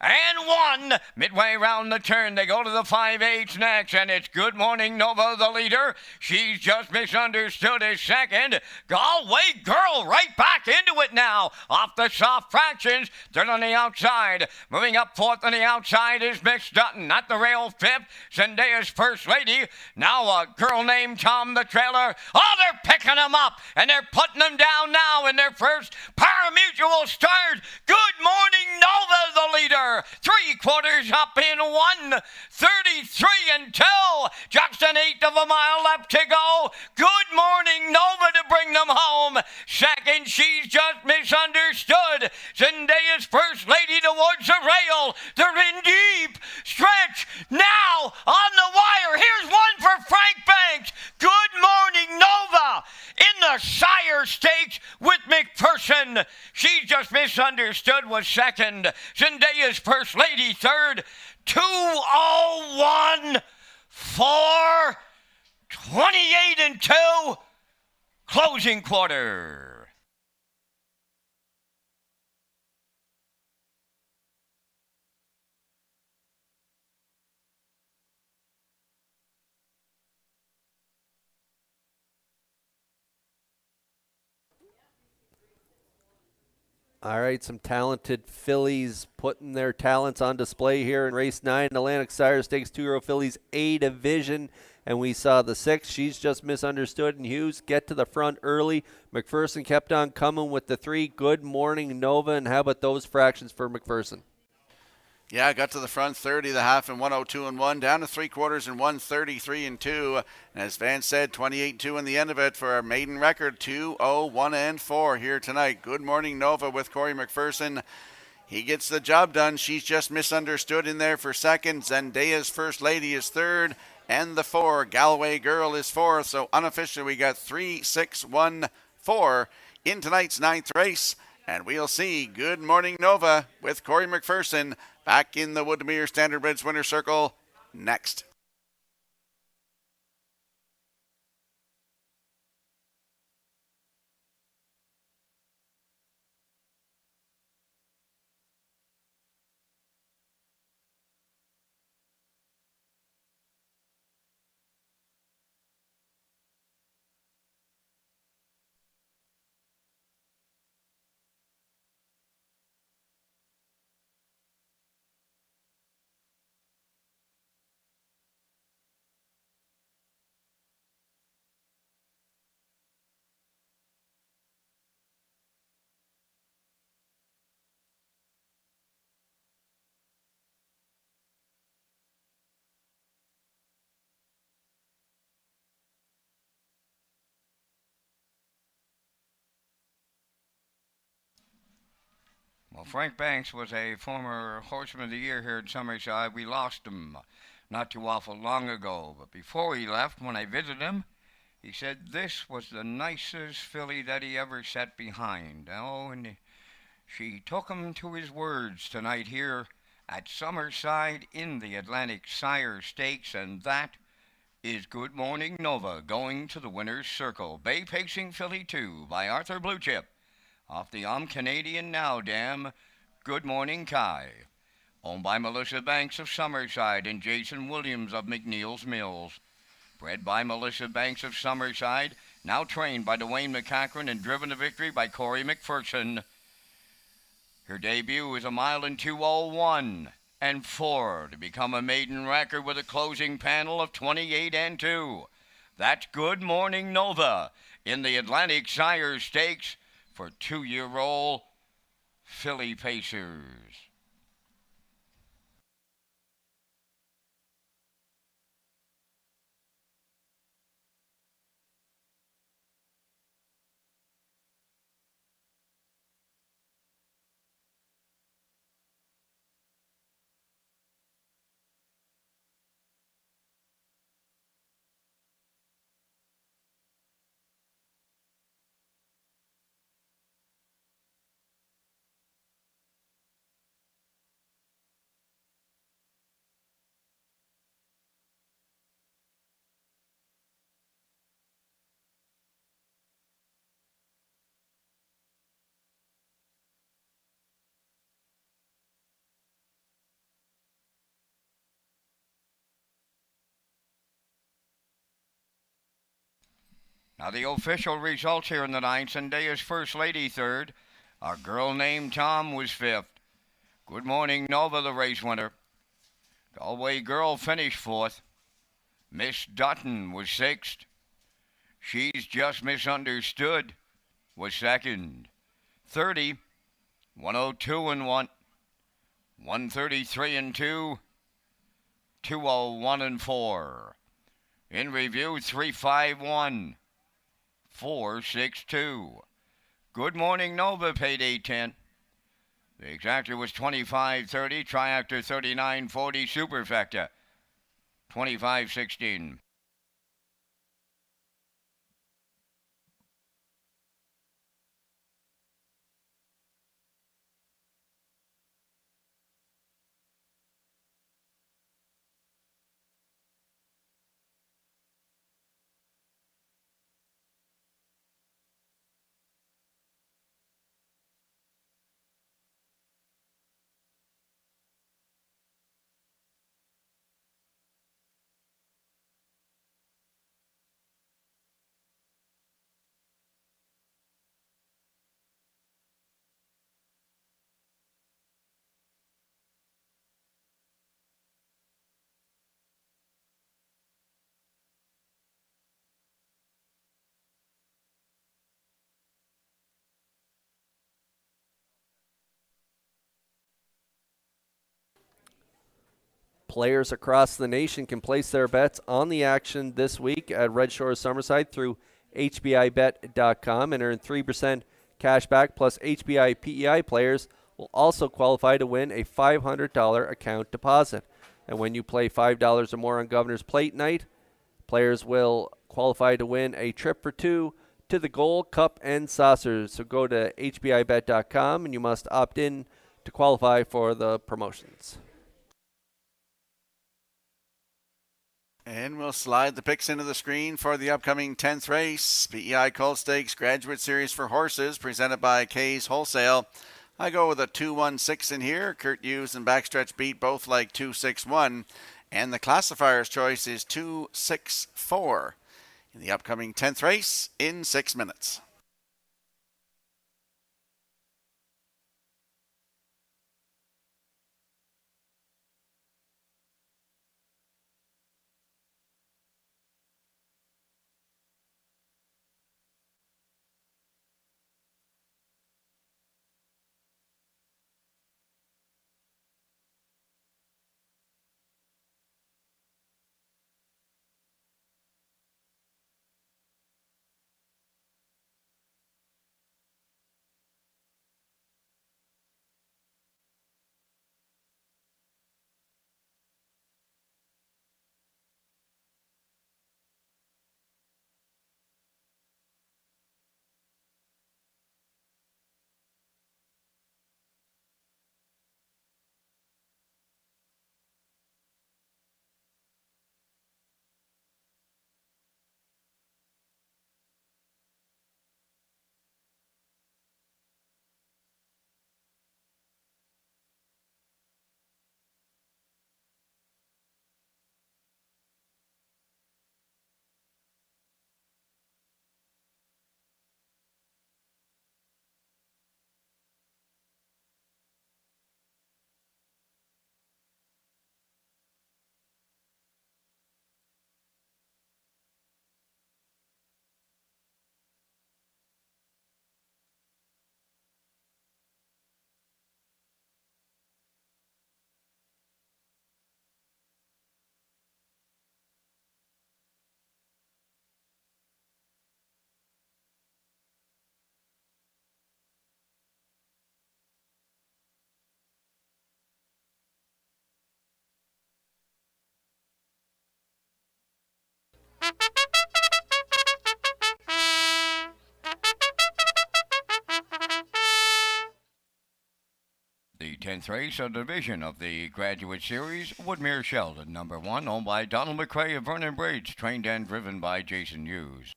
and 1. Midway round the turn, they go to the 5/8 next, and it's Good Morning Nova, the leader. She's just misunderstood as 2nd. Galway Girl right back into it now. Off the soft fractions, they're on the outside. Moving up 4th on the outside is Miss Dutton. At the rail 5th, Zendaya's First Lady. Now a girl named Tom, the trailer. Oh, they're picking them up, and they're putting them down now in their first pari-mutuel start. Good Morning Nova, the leader. 3/4 up in 1. 33 and 2. Just an 1/8 of a mile left to go. Good Morning Nova to bring them home. 2nd, she's just misunderstood. Zendaya's First Lady towards the rail. They're in deep stretch now on the wire. Here's one for Frank Banks. Good Morning Nova in the Sire Stakes with McPherson. She just misunderstood was 2nd. Zendaya's First Lady 3rd. 2:01 4 28 and 2. Closing quarter. All right, some talented fillies putting their talents on display here in race 9, Atlantic Sire Stakes 2-year-old fillies A division. And we saw the 6, She's Just Misunderstood, and Hughes get to the front early. McPherson kept on coming with the 3, Good Morning Nova. And how about those fractions for McPherson? Yeah, got to the front 30, the half in 102 and 1, down to 3/4 in 133 and 2. And as Vance said, 28-2 in the end of it for our maiden record, 2:01 and 4 here tonight. Good Morning Nova with Corey McPherson. He gets the job done. She's Just Misunderstood in there for 2nd. Zendaya's First Lady is 3rd. And the 4, Galway Girl, is 4th. So unofficially, we got 3, 6, 1, 4 in tonight's 9th race. And we'll see Good Morning Nova with Corey McPherson back in the Woodmere Standardbreds Winner's Circle next. Frank Banks was a former Horseman of the Year here at Summerside. We lost him not too awful long ago. But before he left, when I visited him, he said this was the nicest filly that he ever sat behind. Oh, and she took him to his words tonight here at Summerside in the Atlantic Sire Stakes, and that is Good Morning Nova going to the winner's circle. Bay Pacing Filly 2 by Arthur Bluechip. Off the Canadian Now dam, Good Morning Kai. Owned by Melissa Banks of Summerside and Jason Williams of McNeil's Mills. Bred by Melissa Banks of Summerside, now trained by Dwayne McCachran and driven to victory by Corey McPherson. Her debut is 1:02:01 and 4 to become a maiden record with a closing panel of 28-2. That's Good Morning Nova in the Atlantic Sire Stakes for 2-year-old filly pacers. Now the official results here in the ninth. Zendaya's First Lady third. Our Girl Named Tom was fifth. Good Morning Nova, the race winner. Galway Girl finished fourth. Miss Dutton was sixth. She's Just Misunderstood was second. 30, 102-1, 133-2, 201-4. In review, 351. 462. Good Morning Nova paid $8.10. The exactor was 25.30, triactor 39.40, superfecta 25.16. Players across the nation can place their bets on the action this week at Red Shores Summerside through HBIBet.com and earn 3% cash back, plus HBI PEI players will also qualify to win a $500 account deposit. And when you play $5 or more on Governor's Plate night, players will qualify to win a trip for two to the Gold Cup and Saucers. So go to HBIBet.com and you must opt in to qualify for the promotions. And we'll slide the picks into the screen for the upcoming 10th race. PEI Colt Stakes Graduate Series for Horses, presented by Kay's Wholesale. I go with a 2-1-6 in here. Kurt Hughes and Backstretch Beat both like 2-6-1. And the classifier's choice is 2-6-4 in the upcoming 10th race in 6 minutes. the 10th race of the division of the Graduate Series, Woodmere Sheldon, number 1, owned by Donald McCrae of Vernon Bridge, trained and driven by Jason Hughes.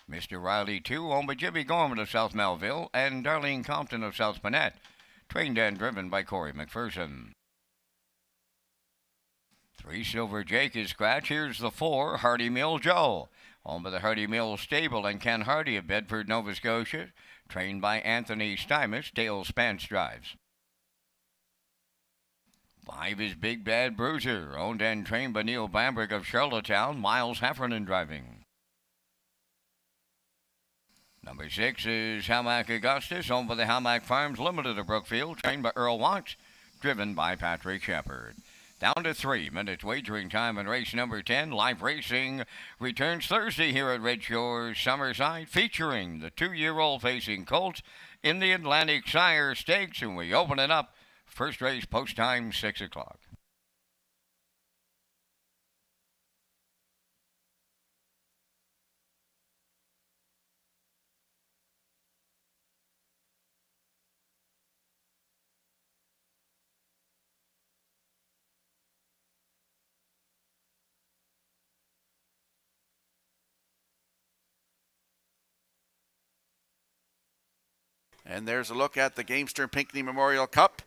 Mr. Riley 2, owned by Jimmy Gorman of South Melville and Darlene Compton of South Manette, trained and driven by Corey McPherson. 3, Silver Jake is scratch. Here's the 4, Hardy Mill Joe, owned by the Hardy Mill Stable and Ken Hardy of Bedford, Nova Scotia, trained by Anthony Stymus. Dale Spence drives. 5 is Big Bad Bruiser, owned and trained by Neil Bamberg of Charlottetown, Miles Heffernan driving. Number 6 is Hamac Augustus, owned by the Hamac Farms Limited of Brookfield, trained by Earl Watts, driven by Patrick Shepard. Down to 3 minutes wagering time in race number 10. Live racing returns Thursday here at Red Shores, Summerside, featuring the 2-year-old facing colts in the Atlantic Sire Stakes, and we open it up. First race post time 6 o'clock. And there's a look at the Gamester Pinckney Memorial Cup.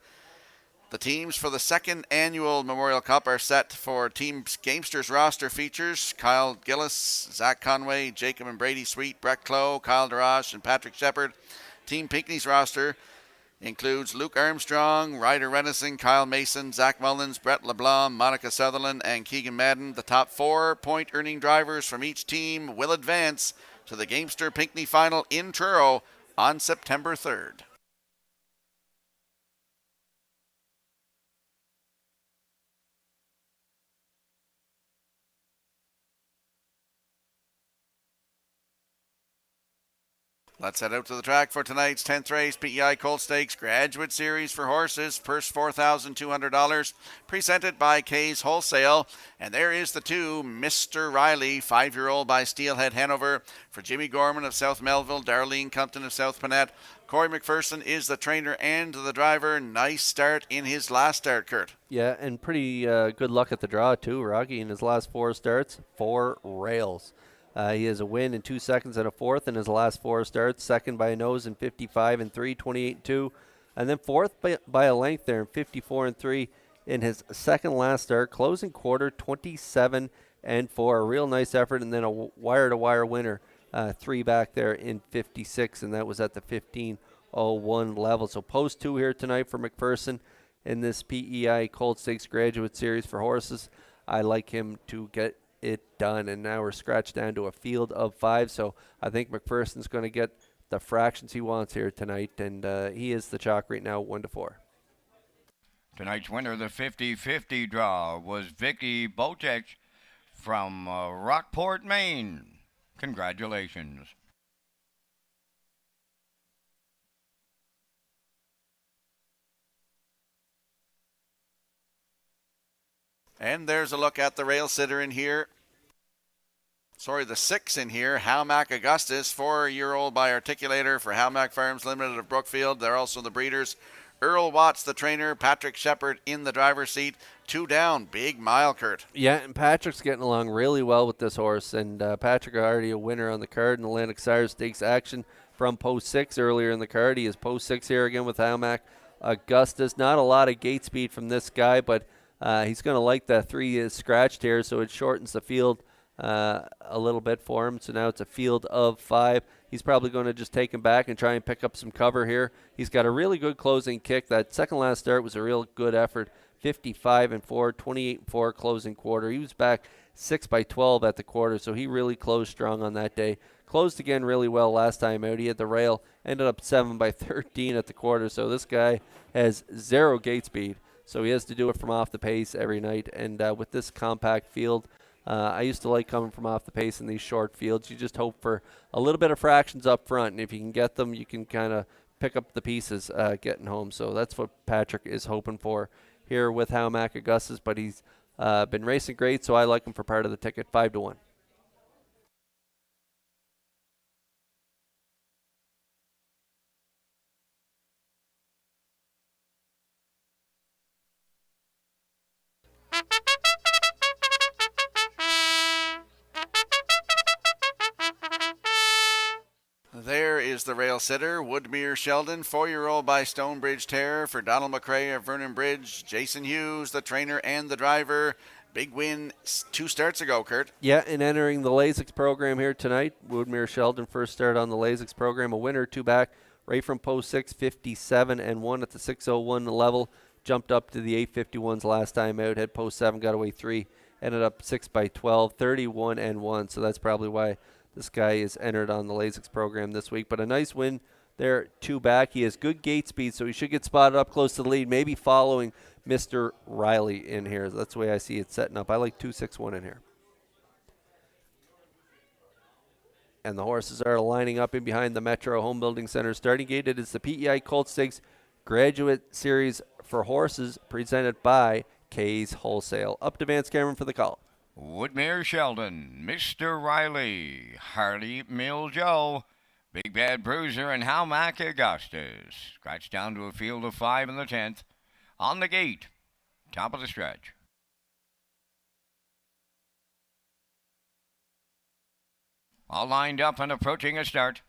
The teams for the second annual Memorial Cup are set for Team Gamesters roster features Kyle Gillis, Zach Conway, Jacob and Brady Sweet, Brett Clough, Kyle Darash, and Patrick Shepard. Team Pinckney's roster includes Luke Armstrong, Ryder Renison, Kyle Mason, Zach Mullins, Brett LeBlanc, Monica Sutherland, and Keegan Madden. The top 4 point-earning drivers from each team will advance to the Gamester Pinckney Final in Truro on September 3rd. Let's head out to the track for tonight's 10th race, PEI Colt Stakes Graduate Series for horses. Purse $4,200, presented by Kay's Wholesale. And there is the 2, Mr. Riley, 5-year-old by Steelhead Hanover, for Jimmy Gorman of South Melville, Darlene Compton of South Panette. Corey McPherson is the trainer and the driver. Nice start in his last start, Kurt. Yeah, and pretty good luck at the draw, too, Rocky. In his last 4 starts, 4 rails. He has a win in 2 seconds and a fourth in his last 4 starts. Second by a nose in 55 and 3, 28 and 2. And then fourth by a length there in 54 and 3 in his second last start. Closing quarter 27 and 4. A real nice effort, and then a wire-to-wire winner. 3 back there in 56, and that was at the 15:01 level. So post 2 here tonight for McPherson in this PEI Colt Stakes Graduate Series for horses. I like him to get it done, and now we're scratched down to a field of 5, so I think McPherson's going to get the fractions he wants here tonight, and he is the chalk right now, 1-4. Tonight's winner of the 50-50 draw was Vicky Botek from Rockport, Maine. Congratulations. And there's a look at the rail sitter in here. The 6 in here, Hamac Augustus, 4-year-old by Articulator for Hamac Farms Limited of Brookfield. They're also the breeders. Earl Watts, the trainer. Patrick Shepard in the driver's seat. 2 down, big mile, Kurt. Yeah, and Patrick's getting along really well with this horse, and Patrick already a winner on the card in Atlantic Sire Stakes action from post 6 earlier in the card. He is post 6 here again with Hamac Augustus. Not a lot of gate speed from this guy, but he's going to like that 3 is scratched here, so it shortens the field a little bit for him. So now it's a field of 5. He's probably going to just take him back and try and pick up some cover here. He's got a really good closing kick. That second last start was a real good effort. 55 and 4, 28 and 4 closing quarter. He was back 6 by 12 at the quarter, so he really closed strong on that day. Closed again really well last time out. He had the rail, ended up 7 by 13 at the quarter. So this guy has 0 gate speed, so he has to do it from off the pace every night. And with this compact field, I used to like coming from off the pace in these short fields. You just hope for a little bit of fractions up front, and if you can get them, you can kind of pick up the pieces getting home. So that's what Patrick is hoping for here with Hamac Augustus, but he's been racing great, so I like him for part of the ticket, 5-1. is the rail sitter. Woodmere Sheldon, 4-year-old by Stonebridge Terror for Donald McRae of Vernon Bridge. Jason Hughes, the trainer and the driver. Big win 2 starts ago, Kurt. Yeah, and entering the Lasix program here tonight. Woodmere Sheldon first start on the Lasix program. A winner, 2 back, right from post 6, 57 and 1 at the 6:01 level. Jumped up to the 8:51s last time out. Had post 7, got away 3. Ended up 6 by 12, 31 and 1. So that's probably why this guy is entered on the Lasix program this week. But a nice win there, 2 back. He has good gate speed, so he should get spotted up close to the lead, maybe following Mr. Riley in here. That's the way I see it setting up. I like 2-6-1 in here. And the horses are lining up in behind the Metro Home Building Center starting gate. It is the PEI Colt Stakes Graduate Series for horses presented by K's Wholesale. Up to Vance Cameron for the call. Woodmere Sheldon, Mr. Riley, Hardy Mill Joe, Big Bad Bruiser, and Howmack Augustus. Scratch down to a field of 5 in the 10th. On the gate, top of the stretch. All lined up and approaching a start.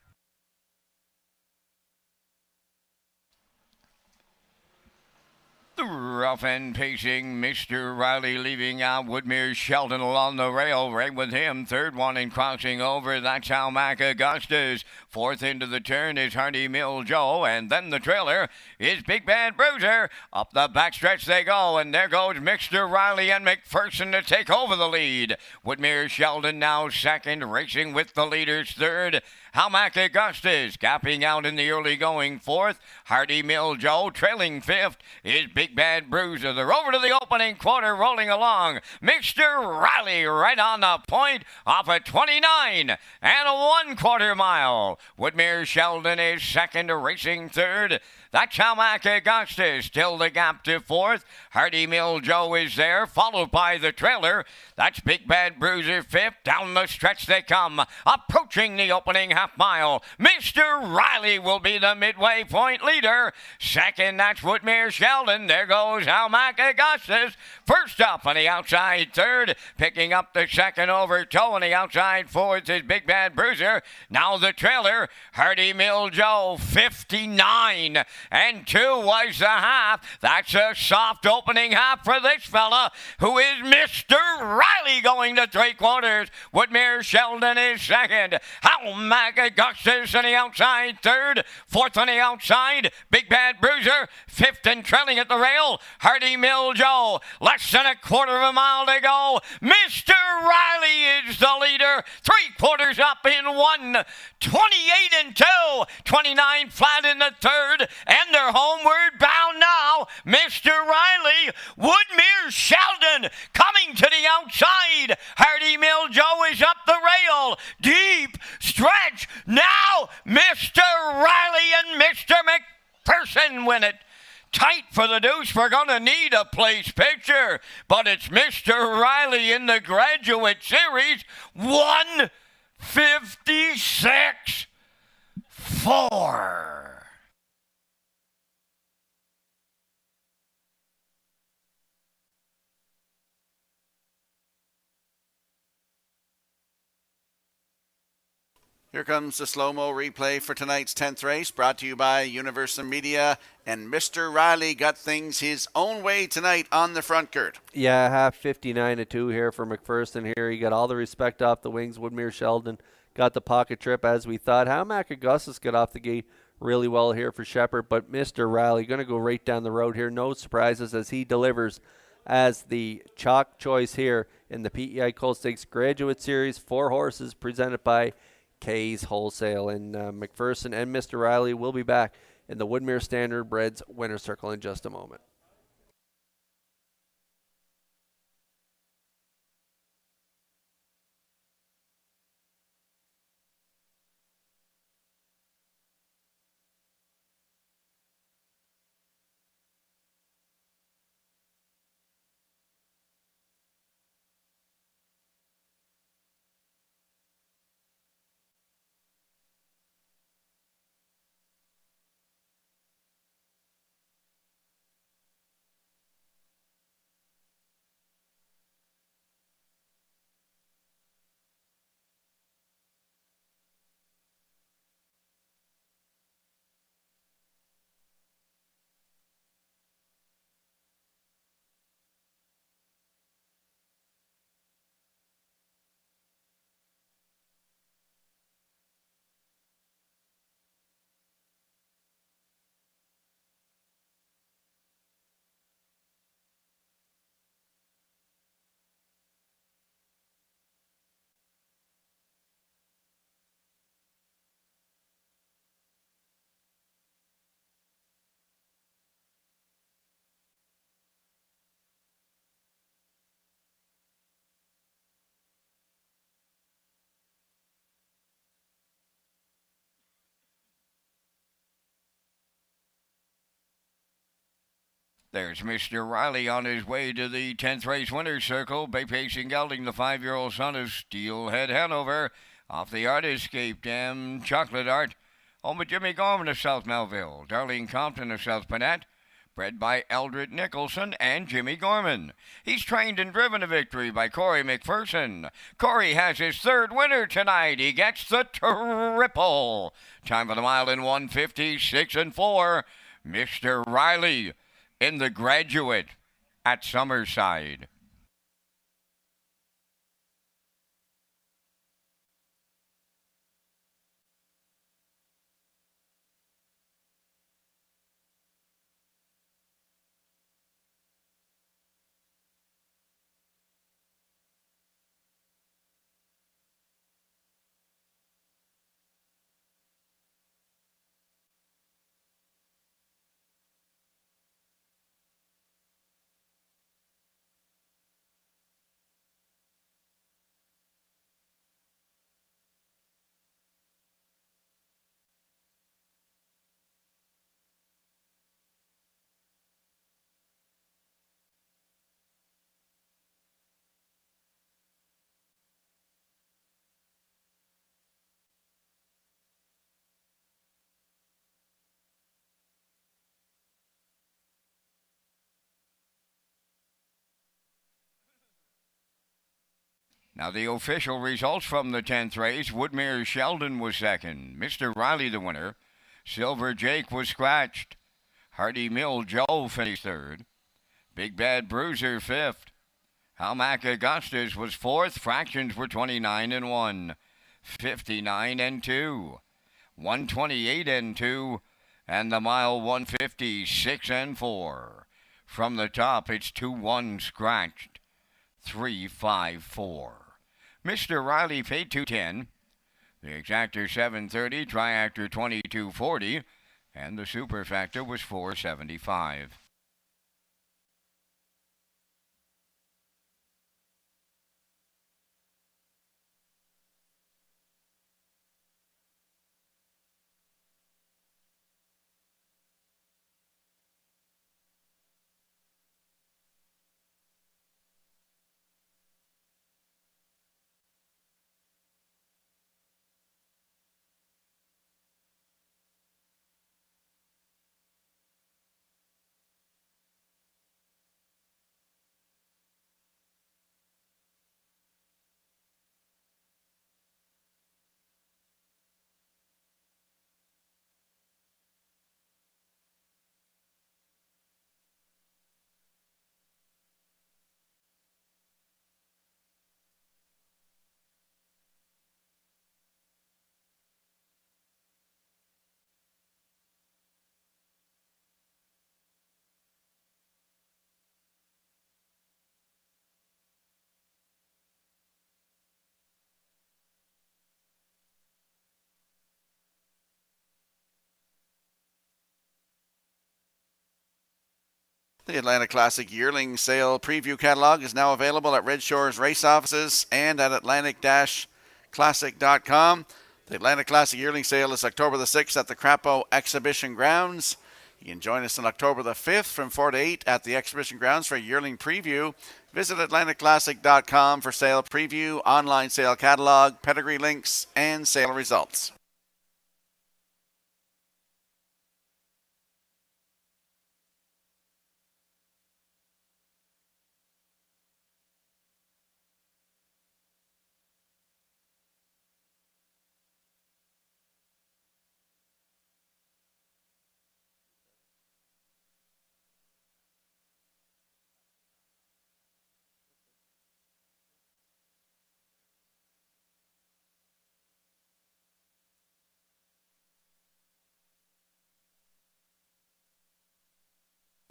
The rough and pacing Mr. Riley leaving out Woodmere Sheldon along the rail. Right with him, third one and crossing over. That's Howmack Augustus. Fourth into the turn is Hardy Mill Joe. And then the trailer is Big Bad Bruiser. Up the backstretch they go. And there goes Mr. Riley and McPherson to take over the lead. Woodmere Sheldon now second, racing with the leaders third. Howmack Augustus gapping out in the early going fourth. Hardy Mill Joe trailing fifth is Big Bad Bruiser. They're over to the opening quarter, rolling along. Mr. Riley right on the point off a 29 and a 1/4 mile. Woodmere Sheldon is second, racing third. That's Howmack Augustus, still the gap to fourth. Hardy Mill Joe is there, followed by the trailer. That's Big Bad Bruiser fifth. Down the stretch they come, approaching the opening half mile. Mr. Riley will be the midway point leader. Second, that's Woodmere Sheldon. There goes Howmack Augustus. First up on the outside third, picking up the second over toe on the outside fourth is Big Bad Bruiser. Now the trailer, Hardy Mill Joe, 59 and 2 was the half. That's a soft opening half for this fella, who is Mr. Riley going to 3/4. Woodmere Sheldon is second. Howmack Augustus on the outside third. Fourth on the outside, Big Bad Bruiser. Fifth and trailing at the rail, Hardy Mill Joe. Less than a 1/4 mile to go. Mr. Riley is the leader. 3/4 up in 1. 28 and 2. 29 flat in the third. And they're homeward bound now. Mr. Riley, Woodmere Sheldon coming to the outside. Hardy Mill Joe is up the rail. Deep stretch. Now Mr. Riley and Mr. McPherson win it. Tight for the deuce. We're going to need a place picture. But it's Mr. Riley in the Graduate Series. 156-4. Here comes the slow-mo replay for tonight's 10th race, brought to you by Universal Media. And Mr. Riley got things his own way tonight on the front, Kurt. Yeah, half 59-2 here for McPherson here. He got all the respect off the wings. Woodmere Sheldon got the pocket trip as we thought. Howmack Augustus got off the gate really well here for Shepherd, but Mr. Riley going to go right down the road here. No surprises as he delivers as the chalk choice here in the PEI Colt Stakes Graduate Series. 4 horses presented by K's Wholesale. And McPherson and Mr. Riley will be back in the Woodmere Standard Breds winner's circle in just a moment. There's Mr. Riley on his way to the 10th race winner's circle. Bay Pacing Gelding, the 5-year-old son of Steelhead Hanover. Off the Artiscape Dam, Chocolate Art. Home with Jimmy Gorman of South Melville. Darlene Compton of South Panat. Bred by Eldred Nicholson and Jimmy Gorman. He's trained and driven to victory by Corey McPherson. Corey has his third winner tonight. He gets the triple. Time for the mile in 1:56 and 4. Mr. Riley in the Graduate at Summerside. Now the official results from the 10th race. Woodmere Sheldon was second. Mr. Riley the winner. Silver Jake was scratched. Hardy Mill Joe finished third. Big Bad Bruiser fifth. Halmack Augustus was fourth. Fractions were 29 and 1. 59 and 2. 128 and 2. And the mile 156 and 4. From the top it's 2-1 scratched. 3-5-4. Mr. Riley paid $210. The exactor $730, triactor $2240, and the superfactor was $475. The Atlanta Classic Yearling Sale Preview Catalog is now available at Red Shores Race Offices and at Atlantic-Classic.com. The Atlanta Classic Yearling Sale is October the 6th at the Crapo Exhibition Grounds. You can join us on October the 5th from 4 to 8 at the Exhibition Grounds for a yearling preview. Visit Atlantic-Classic.com for sale preview, online sale catalog, pedigree links, and sale results.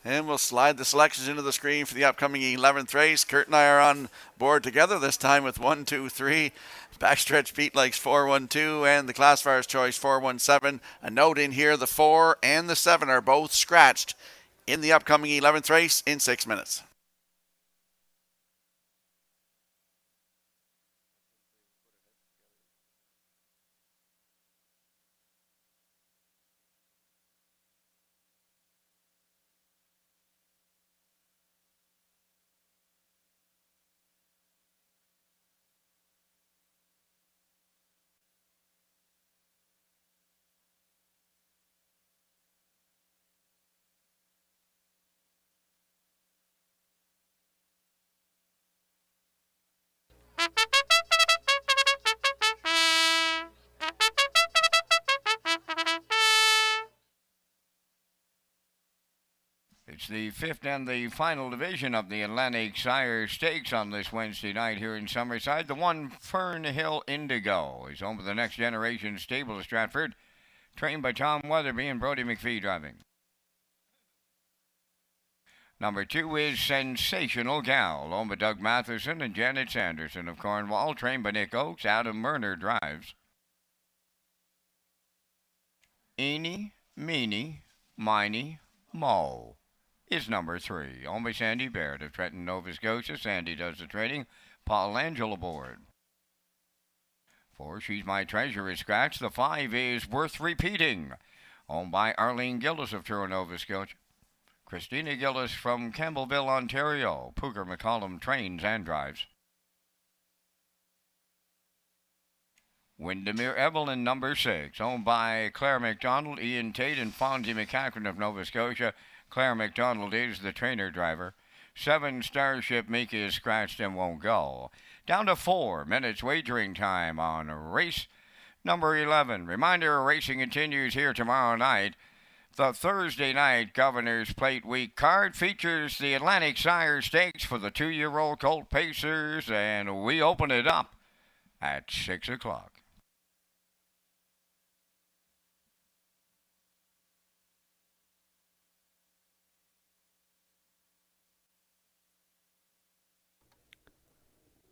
And we'll slide the selections into the screen for the upcoming 11th race. Kurt and I are on board together, this time with 1, 2, 3. Backstretch Pete likes 412 and the classifier's choice 417. A note in here, the 4 and the 7 are both scratched in the upcoming 11th race in 6 minutes. It's the fifth and the final division of the Atlantic Sire Stakes on this Wednesday night here in Summerside. The one Fern Hill Indigo is home to the Next Generation Stable of Stratford, trained by Tom Weatherby and Brody McPhee driving. Number 2 is Sensational Gal, owned by Doug Matheson and Janet Sanderson of Cornwall, trained by Nick Oakes. Adam Murner drives. Eeny, Meeny, Miny, Mo is number 3, owned by Sandy Baird of Trenton, Nova Scotia. Sandy does the trading. Paul Angel aboard. 4, She's My Treasure is scratched. The 5 is Worth Repeating, owned by Arlene Gillis of Truro, Nova Scotia. Christina Gillis from Campbellville, Ontario. Pooker McCollum trains and drives. Windermere Evelyn, number 6, owned by Claire McDonald, Ian Tate, and Fonzie McCachran of Nova Scotia. Claire McDonald is the trainer driver. 7, Starship Mika is scratched and won't go. Down to 4 minutes wagering time on race number 11. Reminder, racing continues here tomorrow night. The Thursday night Governor's Plate Week card features the Atlantic Sire Stakes for the 2-year-old Colt Pacers, and we open it up at 6 o'clock.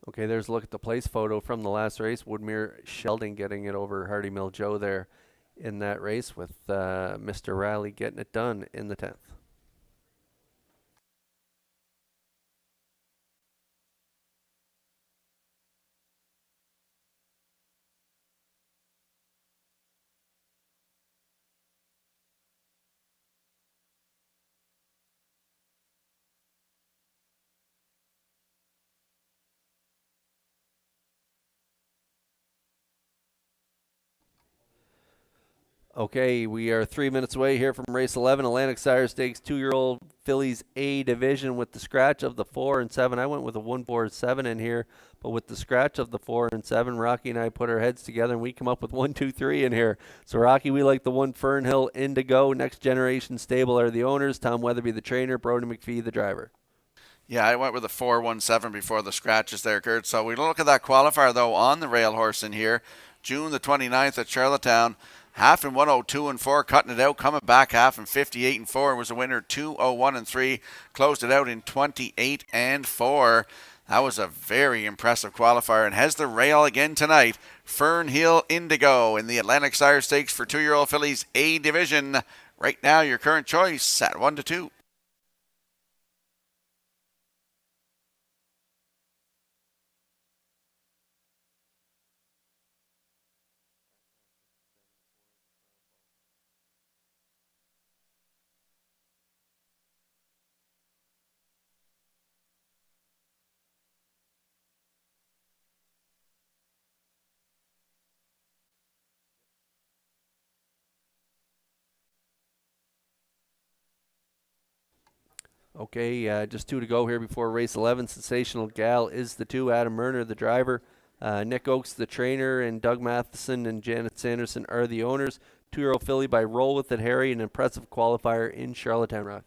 Okay, there's a look at the place photo from the last race. Woodmere Sheldon getting it over Hardy Mill Joe there in that race, with Mr. Riley getting it done in the 10th. Okay, we are 3 minutes away here from race 11, Atlantic Sire Stakes 2-year-old fillies A division, with the scratch of the 4 and 7. I went with a 1-4-7 in here, but with the scratch of the 4 and 7, Rocky and I put our heads together and we come up with 1, 2, 3 in here. So Rocky, we like the 1 Fernhill Indigo. Next Generation Stable are the owners. Tom Weatherby the trainer, Brody McPhee the driver. Yeah, I went with a 4-1-7 before the scratches there, Kurt. So we look at that qualifier, though, on the rail horse in here. June the 29th at Charlottetown. Half in 102-4, cutting it out, coming back half in 58-4, and was a winner 201-3, closed it out in 28-4. That was a very impressive qualifier, and has the rail again tonight. Fernhill Indigo in the Atlantic Sire Stakes for 2-year-old fillies A division. Right now, your current choice at 1-2. Okay, just 2 to go here before race 11. Sensational Gal is the 2. Adam Murner, the driver. Nick Oakes, the trainer, and Doug Matheson and Janet Sanderson are the owners. 2-year-old filly by Roll With It Harry, an impressive qualifier in Charlottetown Rock.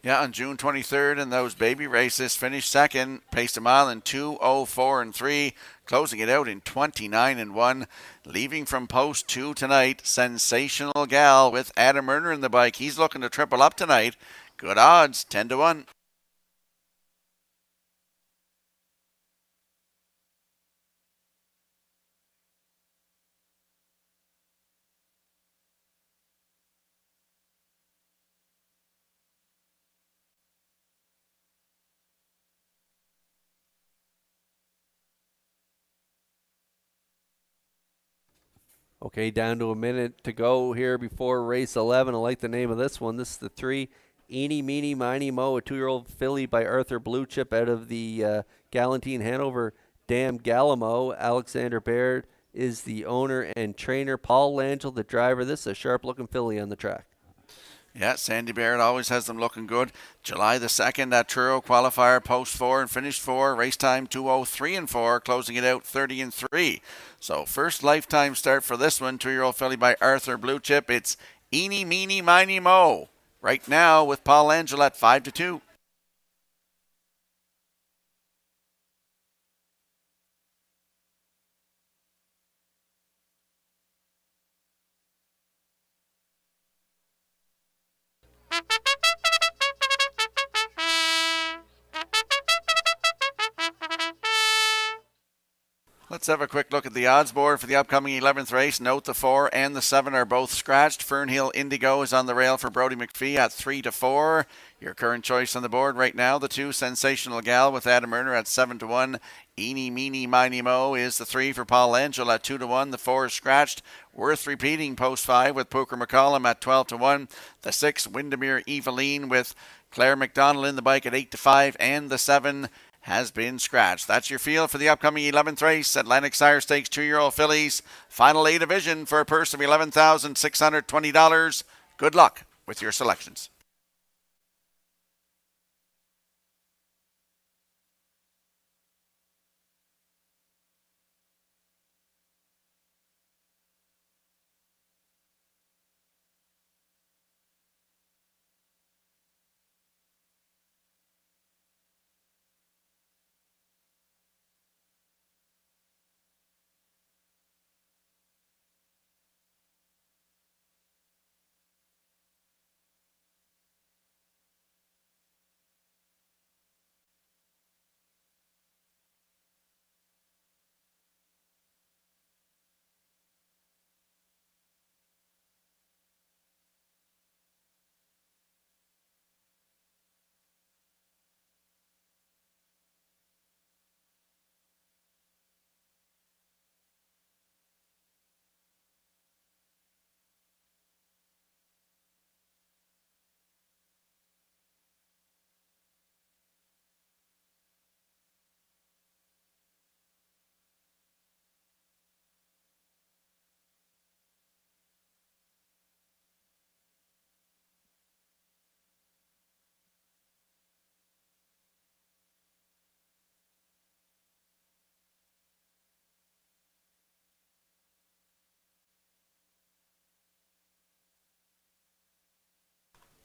Yeah, on June 23rd in those baby races, finished second, paced a mile in 2:04-3, closing it out in 29-1. Leaving from post 2 tonight, Sensational Gal with Adam Murner in the bike. He's looking to triple up tonight. Good odds, 10-1. Okay, down to a minute to go here before race 11. I like the name of this one. This is the 3, Eeny, Meeny, Miny, Mo, a 2-year-old filly by Arthur Blue Chip out of the Galantine Hanover Dam Galamo. Alexander Baird is the owner and trainer. Paul Langell, the driver. This is a sharp-looking filly on the track. Yeah, Sandy Baird always has them looking good. July the 2nd at Truro, qualifier, post 4 and finished 4. Race time 2:03-4, closing it out 30-3. So first lifetime start for this one, 2-year-old filly by Arthur Blue Chip. It's Eeny, Meeny, Miny, Mo. right now with Paul Angel at 5-2. Let's have a quick look at the odds board for the upcoming 11th race. Note the 4 and the 7 are both scratched. Fernhill Indigo is on the rail for Brodie McPhee at 3-4. Your current choice on the board right now, the 2, Sensational Gal with Adam Erner at 7-1. Eeny, Meeny, Miny, Mo is the 3 for Paul Angel at 2-1. The 4 is scratched. Worth repeating, post 5 with Poker McCollum at 12-1. The 6, Windermere Eveline with Claire McDonald in the bike at 8-5. And the 7 has been scratched. That's your field for the upcoming 11th race. Atlantic Sire Stakes 2-year-old fillies. Final A division for a purse of $11,620. Good luck with your selections.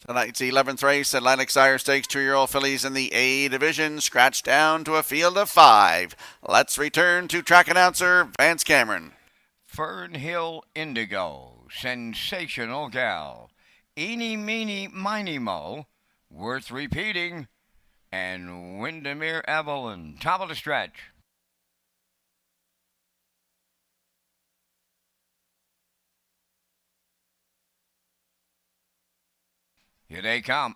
Tonight's 11th race, Atlantic Sire Stakes 2-year-old fillies in the A division, scratched down to a field of 5. Let's return to track announcer Vance Cameron. Fernhill Indigo, Sensational Gal, Eeny, Meeny, Miny, Mo, worth repeating, and Windermere Evelyn, top of the stretch. Here they come.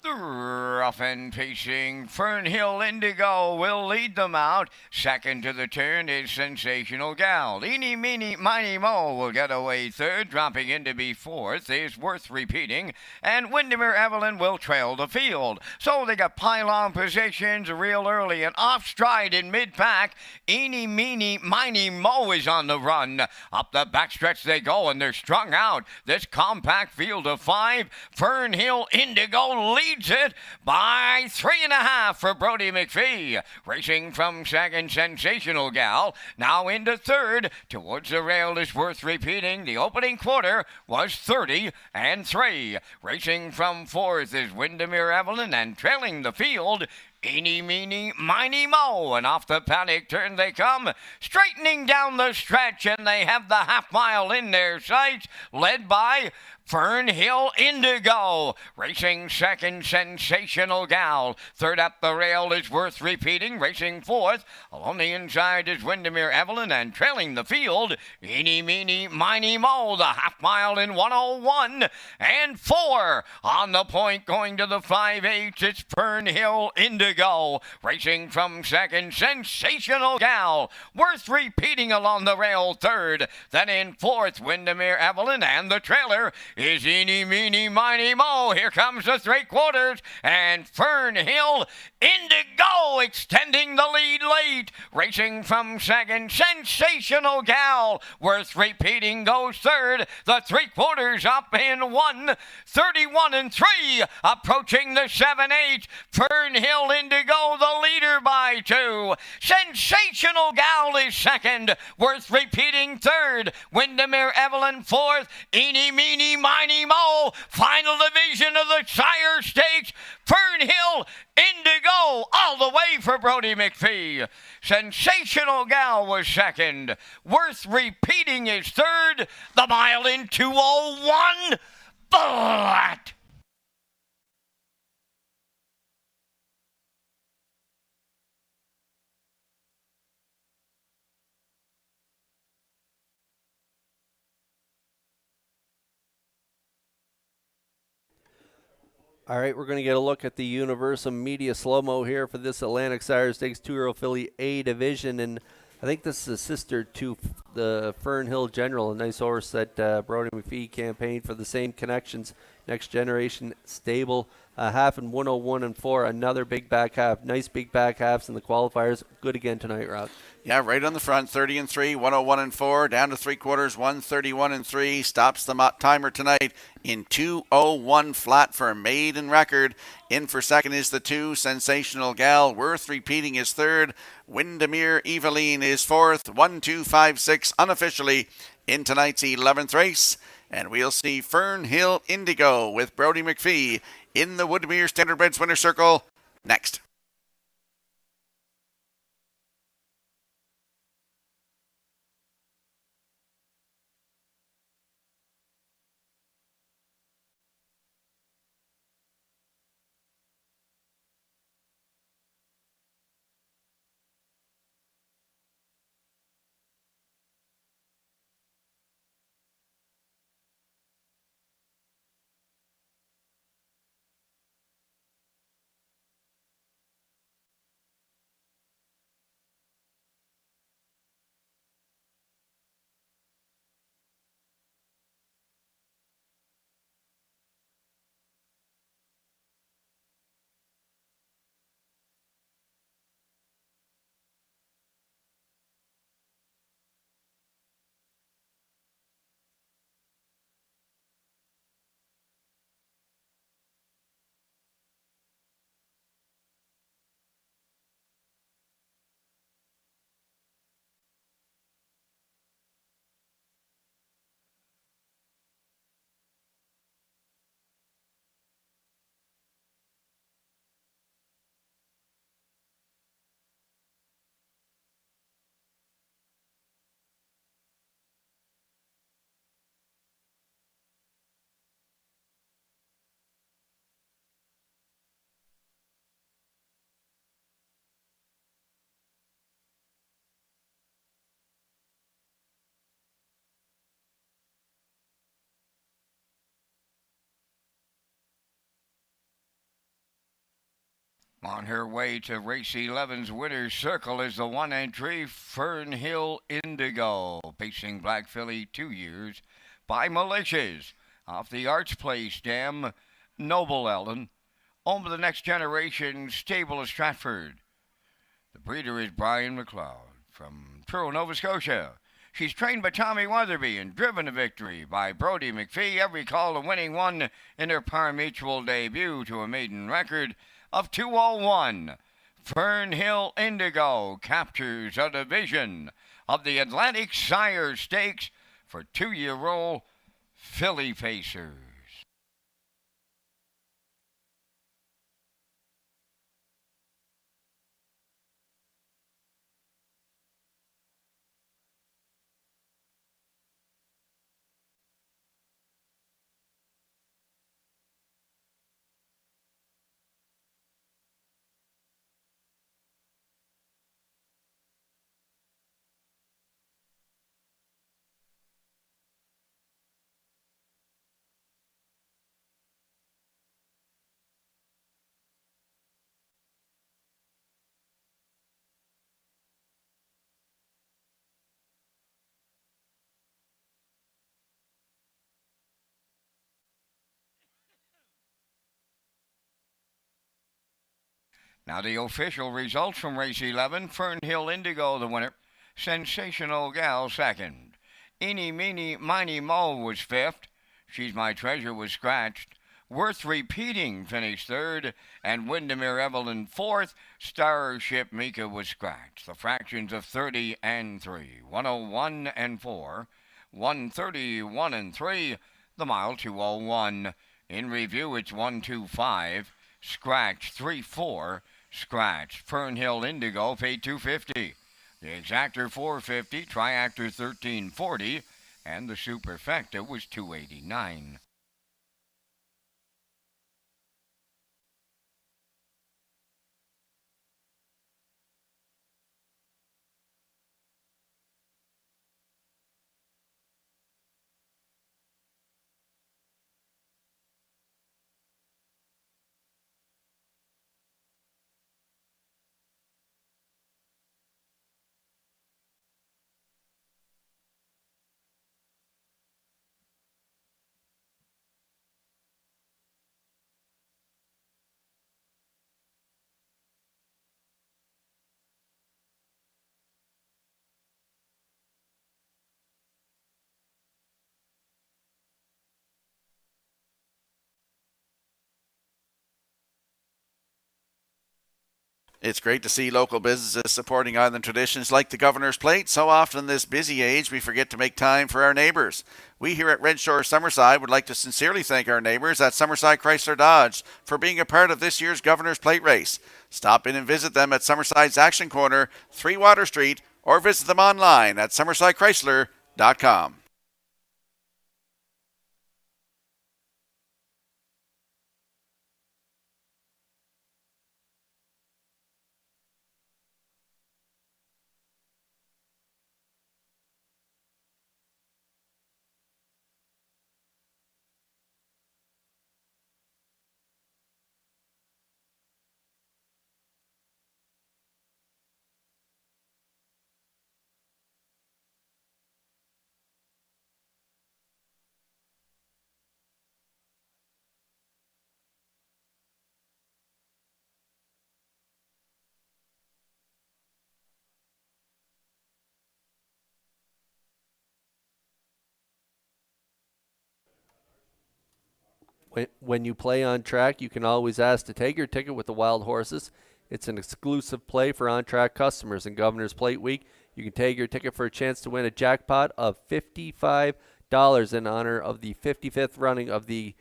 The rough and pacing Fernhill Indigo will lead them out. Second to the turn is Sensational Gal. Eeny, Meeny, Miny, Mo will get away third. Dropping in to be fourth is worth repeating. And Windermere Evelyn will trail the field. So they got pylon positions real early and off stride in mid-pack. Eeny, Meeny, Miny, Mo is on the run. Up the backstretch they go and they're strung out. This compact field of 5. Fernhill Indigo leads it by 3.5 for Brodie McPhee. Racing from second, Sensational Gal. Now into third. Towards the rail is worth repeating. The opening quarter was 30-3. Racing from fourth is Windermere Evelyn, and trailing the field, Eeny, Meeny, Miny, Mo, and off the paddock turn they come, straightening down the stretch, and they have the half mile in their sights, led by Fernhill Indigo. Racing second, Sensational Gal. Third up the rail is worth repeating. Racing fourth, along the inside is Windermere Evelyn, and trailing the field, Eeny, Meeny, Miny, Mo, the half mile in 1:01.4. On the point going to the 5/8, it's Fernhill Indigo. Racing from second, Sensational Gal. Worth repeating along the rail third. Then in fourth, Windermere Evelyn, and the trailer is Eeny, Meeny, Miny, Mo. Here comes the 3/4, and Fernhill Indigo extending the lead late. Racing from second, Sensational Gal. Worth repeating goes third. The 3/4 up in 1:31.3. Approaching the 7/8. Fernhill Indigo, the leader by Joy 2. Sensational Gal is second. Worth repeating third. Windermere Evelyn fourth. Eeny, meeny, miny, mo. Final division of the Sire Stakes. Fernhill Indigo all the way for Brody McPhee. Sensational Gal was second. Worth repeating is third. The mile in 2:01. But All right, we're going to get a look at the Universum Media slow-mo here for this Atlantic Sire Stakes 2-year-old filly A division. And I think this is a sister to the Fernhill General, a nice horse that Brody McPhee campaigned for the same connections. Next generation stable, half in 101 and 4, another big back half. Nice big back halves in the qualifiers. Good again tonight, Rob. Yeah, right on the front, 30 and 3, 101 and 4, down to 3/4, 131 and 3. Stops the timer tonight in 2:01 flat for a maiden record. In for second is the 2, Sensational Gal. Worth repeating is third. Windermere Eveline is fourth. 1, 2, 5, 6 unofficially in tonight's 11th race. And we'll see Fernhill Indigo with Brody McPhee in the Woodmere Standardbreds winner circle next. on her way to race 11's winner's circle is the 1 entry Fernhill Indigo, pacing Black Filly 2 years by Militias. Off the Arts Place Dam, Noble Ellen. Home of the Next Generation stable of Stratford. The breeder is Brian McLeod from Truro, Nova Scotia. She's trained by Tommy Weatherby and driven to victory by Brody McPhee. Every call to winning one in her Par Mutual debut to a maiden record of 2:01. Fernhill Indigo captures a division of the Atlantic Sire Stakes for 2-year-old filly pacers. Now the official results from race 11. Fernhill Indigo the winner. Sensational Gal second. Eeny, Meeny, Miny, Mo was fifth. She's My Treasure was scratched. Worth Repeating finished third, and Windermere Evelyn fourth. Starship Mika was scratched. The fractions of 30 and 3, 101 and 4, 131 and 3, the mile 201. In review, it's 125, scratch 34, scratch Fernhill Indigo paid 250. The Exactor 450, Triactor 1340, and the Superfecta was 289. It's great to see local businesses supporting island traditions like the Governor's Plate. So often in this busy age, we forget to make time for our neighbours. We here at Red Shore Summerside would like to sincerely thank our neighbours at Summerside Chrysler Dodge for being a part of this year's Governor's Plate race. Stop in and visit them at Summerside's Action Corner, 3 Water Street, or visit them online at summersidechrysler.com. When you play on track, you can always ask to take your ticket with the Wild Horses. It's an exclusive play for on-track customers. In Governor's Plate Week, you can take your ticket for a chance to win a jackpot of $55 in honor of the 55th running of the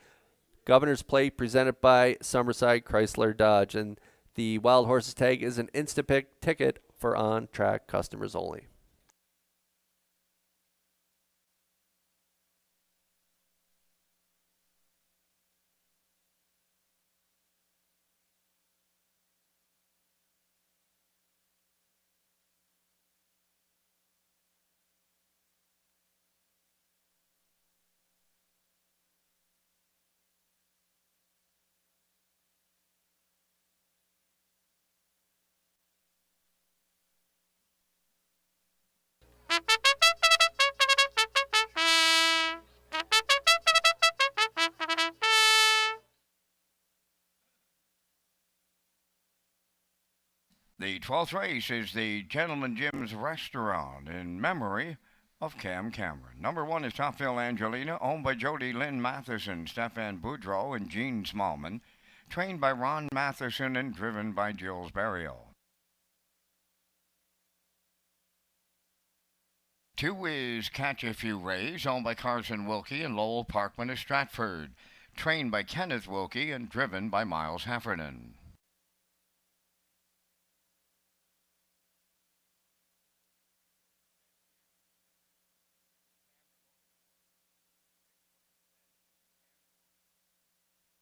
Governor's Plate presented by Summerside Chrysler Dodge. And the Wild Horses tag is an instant pick ticket for on-track customers only. The 12th race is the Gentleman Jim's Restaurant in memory of Cam Cameron. Number 1 is Topville Angelina, owned by Jody Lynn Matheson, Stefan Boudreau, and Gene Smallman, trained by Ron Matheson and driven by Jules Barrio. 2 is Catch a Few Rays, owned by Carson Wilkie and Lowell Parkman of Stratford, trained by Kenneth Wilkie and driven by Miles Heffernan.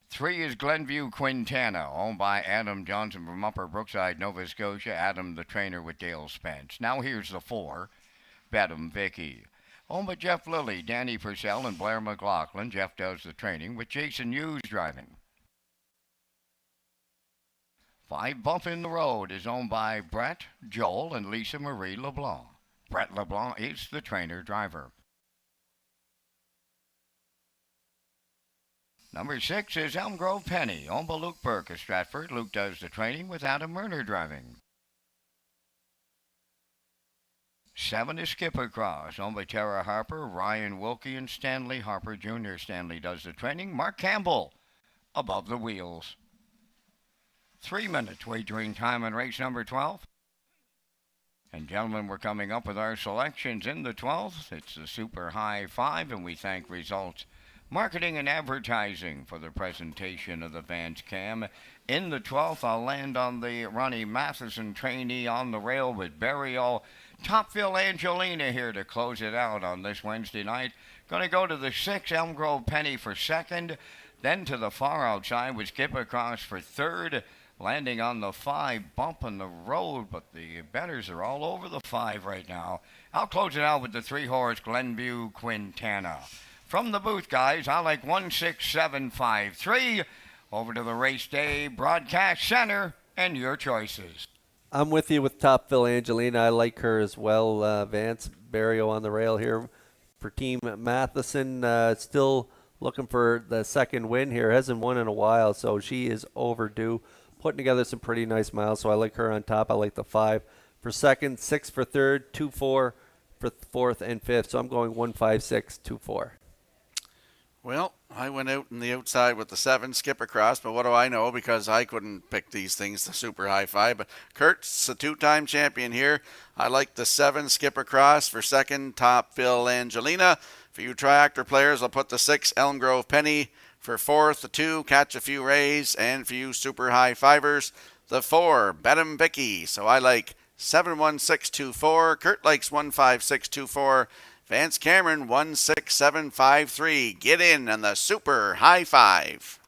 3 is Glenview Quintana, owned by Adam Johnson from Upper Brookside, Nova Scotia. Adam, the trainer with Dale Spence. Now here's the 4, Bedham Vicky, owned by Jeff Lilly, Danny Purcell, and Blair McLaughlin. Jeff does the training with Jason Hughes driving. 5, Bump in the Road, is owned by Brett, Joel, and Lisa Marie LeBlanc. Brett LeBlanc is the trainer driver. Number 6 is Elm Grove Penny, owned by Luke Burke of Stratford. Luke does the training with Adam Murner driving. 7 is Skipper Cross, owned by Tara Harper, Ryan Wilkie, and Stanley Harper Jr. Stanley does the training. Mark Campbell above the wheels. 3 minutes wagering time on race number 12. And gentlemen, we're coming up with our selections in the 12th. It's the Super High Five, and we thank Results Marketing and Advertising for the presentation of the Vance Cam. In the 12th, I'll land on the Ronnie Matheson trainee on the rail with Burial. Topville Angelina here to close it out on this Wednesday night. Going to go to the 6, Elm Grove Penny for second. Then to the far outside with Skip Across for third. Landing on the 5, bumping the road, but the bettors are all over the 5 right now. I'll close it out with the 3-horse Glenview Quintana. From the booth, guys, I like 16753. Over to the race day broadcast center and your choices. I'm with you with Topville Angelina. I like her as well. Vance Barrio on the rail here for Team Matheson. Still looking for the second win here. Hasn't won in a while, so she is overdue. Putting together some pretty nice miles, so I like her on top. I like the 5 for second, 6 for third, 2-4 for fourth and fifth. So I'm going 1-5-6-2-4. Well, I went out in the outside with the 7, Skip Across, but what do I know, because I couldn't pick these things, the Super High Five. But Kurt's a 2-time champion here. I like the 7, Skip Across for second, Topville Angelina. For you triactor players, I'll put the 6, Elm Grove Penny. For fourth, the 2, Catch a Few Rays. And for you Super High Fivers, the 4, Bedham Vicky. So I like 7-1-6-2-4. Kurt likes 1-5-6-2-4. Vance Cameron 16753. Get in on the Super High Five.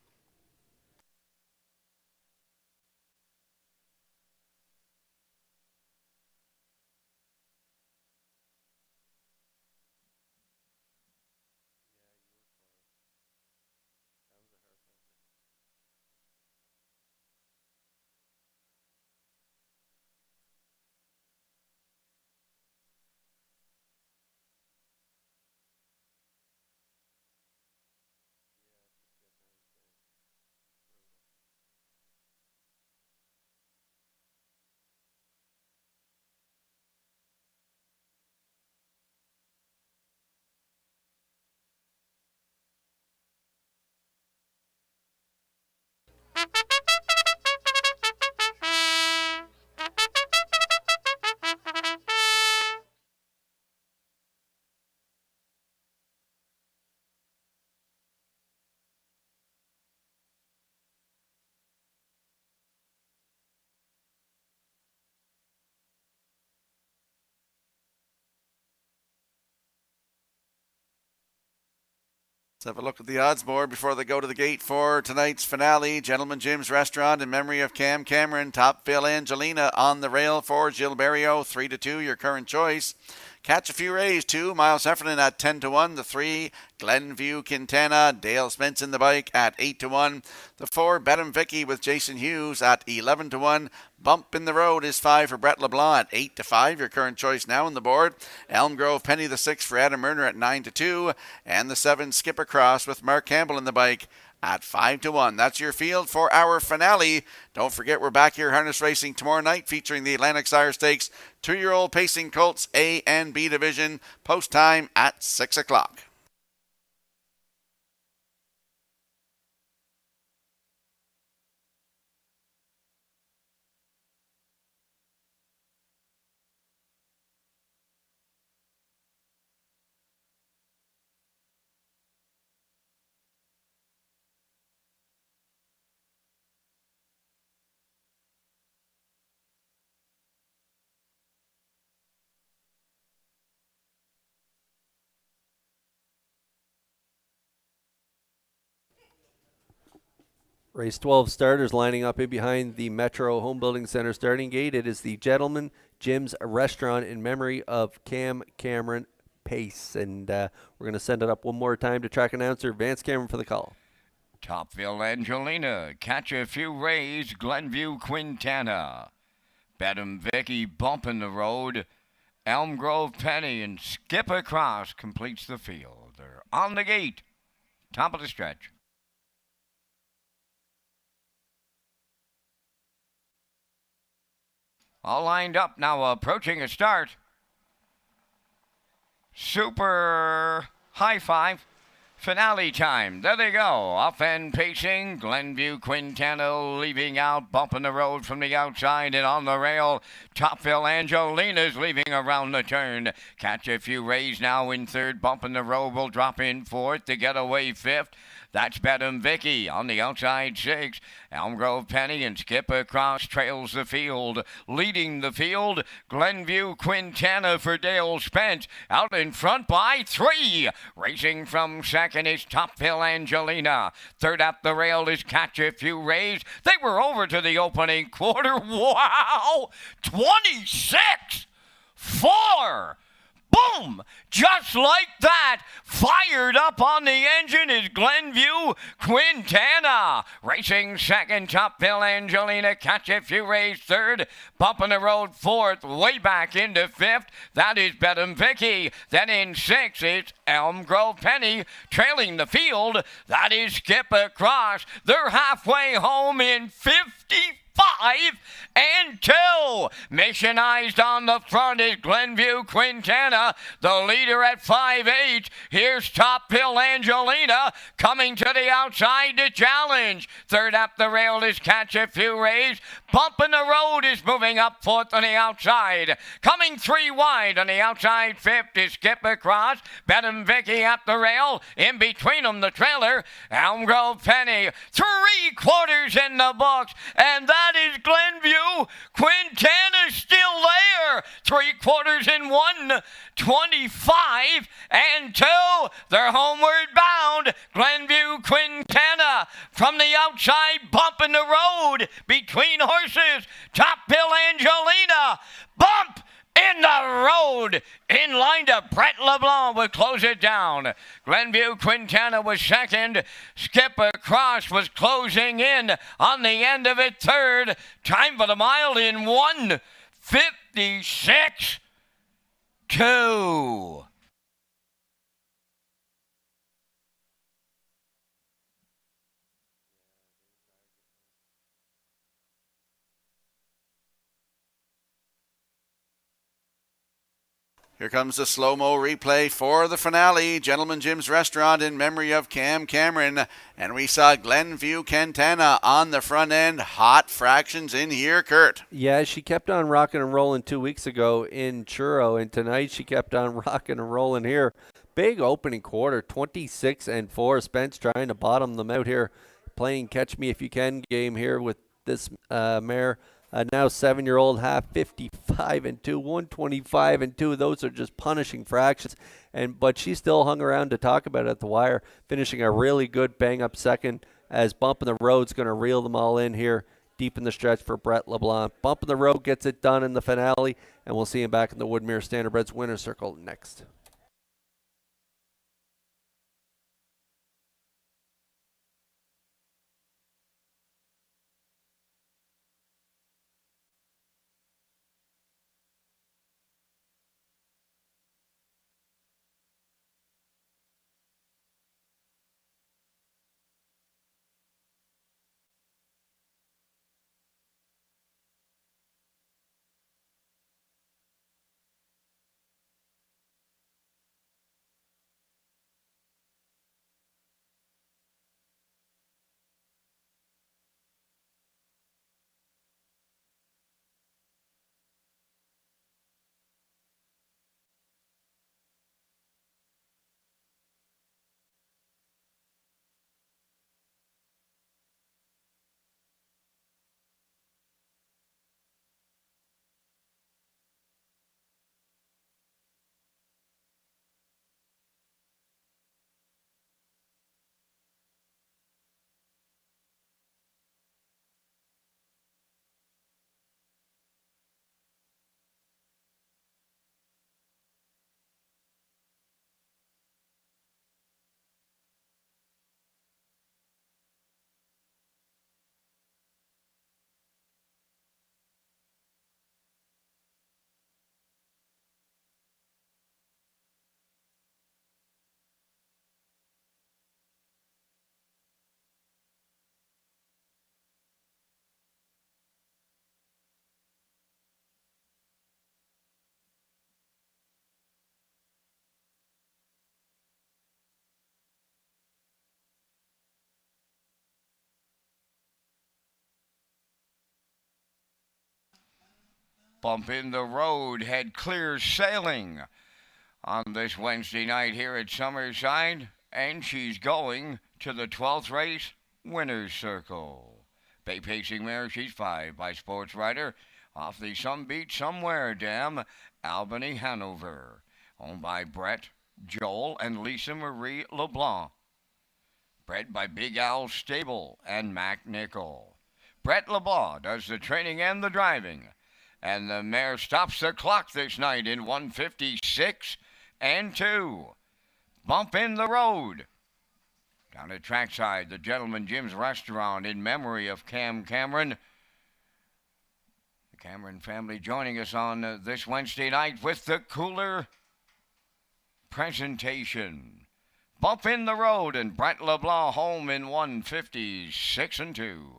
Let's have a look at the odds board before they go to the gate for tonight's finale. Gentleman Jim's Restaurant in memory of Cam Cameron. Topville Angelina on the rail for Gilberto. 3-2, your current choice. Catch a Few Rays, 2. Miles Heffernan at 10-1. The 3, Glenview Quintana. Dale Spence in the bike at 8-1. The 4, Bedham Vicky with Jason Hughes at 11-1. Bump in the Road is 5 for Brett LeBlanc at 8-5. Your current choice now on the board. Elm Grove Penny, the 6 for Adam Murner at 9-2. And the 7, Skip Across with Mark Campbell in the bike at 5-1. That's your field for our finale. Don't forget, we're back here harness racing tomorrow night, featuring the Atlantic Sire Stakes 2-year-old pacing colts A and B division. Post time at 6 o'clock. Race 12 starters lining up in behind the Metro Home Building Center starting gate. It is the Gentleman Jim's Restaurant in memory of Cam Cameron Pace. And we're going to send it up one more time to track announcer Vance Cameron for the call. Topville Angelina, Catch a Few Rays, Glenview Quintana. Bedham Vicky bumping the road. Elm Grove Penny and Skip Across completes the field. They're on the gate. Top of the stretch. All lined up now, approaching a start. Super High Five. Finale time. There they go. Off and pacing. Glenview Quintana leaving out, bumping the road from the outside and on the rail. Topville Angelina's leaving around the turn. Catch a Few Rays now in third, bumping the road, will drop in fourth to get away fifth. That's Bedham Vicky on the outside six. Elm Grove Penny and Skip Across trails the field. Leading the field, Glenview Quintana for Dale Spence. Out in front by 3. Racing from second is Topville Angelina. Third up the rail is Catch a Few Rays. They were over to the opening quarter. Wow! 26-4. Boom! Just like that, fired up on the engine is Glenview Quintana. Racing second, Topville Angelina. Catch a Few Rays third. Bumping the road fourth, way back into fifth. That is Bedham Vicky. Then in sixth, it's Elm Grove Penny. Trailing the field, that is Skip Across. They're halfway home in 55 and 2. Missionized on the front is Glenview Quintana, the leader at 5'8". Here's Topville Angelina coming to the outside to challenge. Third up the rail is Catch a Few Rays. Bumping the road is moving up fourth on the outside. Coming 3 wide on the outside fifth is Skip Across. Bedham Vicky at the rail. In between them the trailer. Elm Grove Penny. 3 quarters in the books. And that is Glenview Quintana still there. 3 quarters in 1. 25 and 2. They're homeward bound. Glenview Quintana from the outside bumping the road between horses. Topville Angelina. Bump in the road. In line to Brett LeBlanc would close it down. Glenview Quintana was second. Skip Across was closing in on the end of it third. Time for the mile in 1:56.2. Here comes the slow-mo replay for the finale. Gentleman Jim's Restaurant in memory of Cam Cameron. And we saw Glenview Quintana on the front end. Hot fractions in here, Kurt. Yeah, she kept on rocking and rolling 2 weeks ago in Churro, and tonight she kept on rocking and rolling here. Big opening quarter, 26-4. Spence trying to bottom them out here, playing Catch Me If You Can game here with this mare. Now 7-year-old half, 55-2, 125-2. Those are just punishing fractions. But she still hung around to talk about it at the wire, finishing a really good bang-up second as Bumping the Road's going to reel them all in here deep in the stretch for Brett LeBlanc. Bumping the Road gets it done in the finale, and we'll see him back in the Woodmere Standardbreds winner's circle next. Bump in the road, head clear sailing on this Wednesday night here at Summerside, and she's going to the 12th race winner's circle. Bay Pacing mare, she's 5 by Sports Writer, off the Some Beat Somewhere dam, Albany, Hanover, owned by Brett, Joel, and Lisa Marie LeBlanc. Bred by Big Al Stable and Mac Nickel. Brett LeBlanc does the training and the driving. And the mare stops the clock this night in 156 and 2. Bump in the road. Down at trackside, the Gentleman Jim's Restaurant in memory of Cam Cameron. The Cameron family joining us on this Wednesday night with the cooler presentation. Bump in the road, and Brett LeBlanc home in 156 and 2.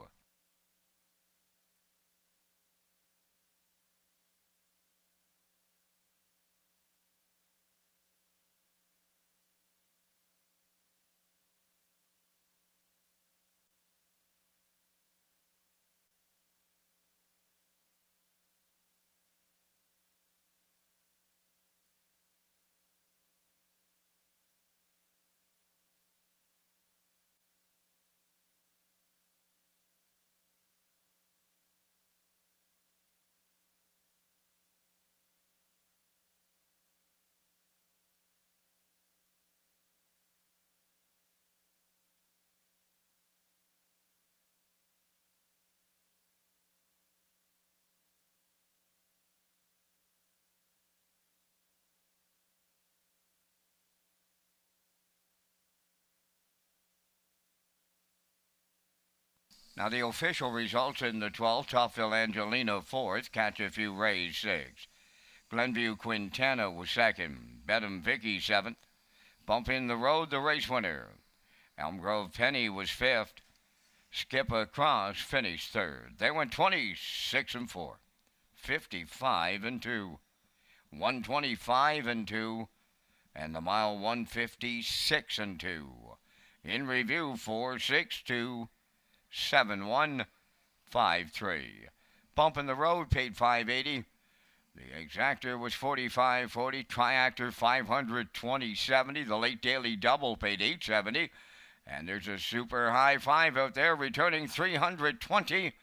Now the official results in the 12th, Topville Angelina 4th, Catch a Few Rays 6th. Glenview Quintana was 2nd, Bedham Vicky 7th. Bump in the Road, the race winner. Elm Grove Penny was 5th. Skip Across finished 3rd. They went 26 and 4, 55 and 2, 125 and 2, and the mile 156 and 2. In review, 4-6-2. 7153. Bump in the Road paid $580. The exactor was $45.40. Triactor $520.70. The late daily double paid $870. And there's a super high 5 out there returning $320.24.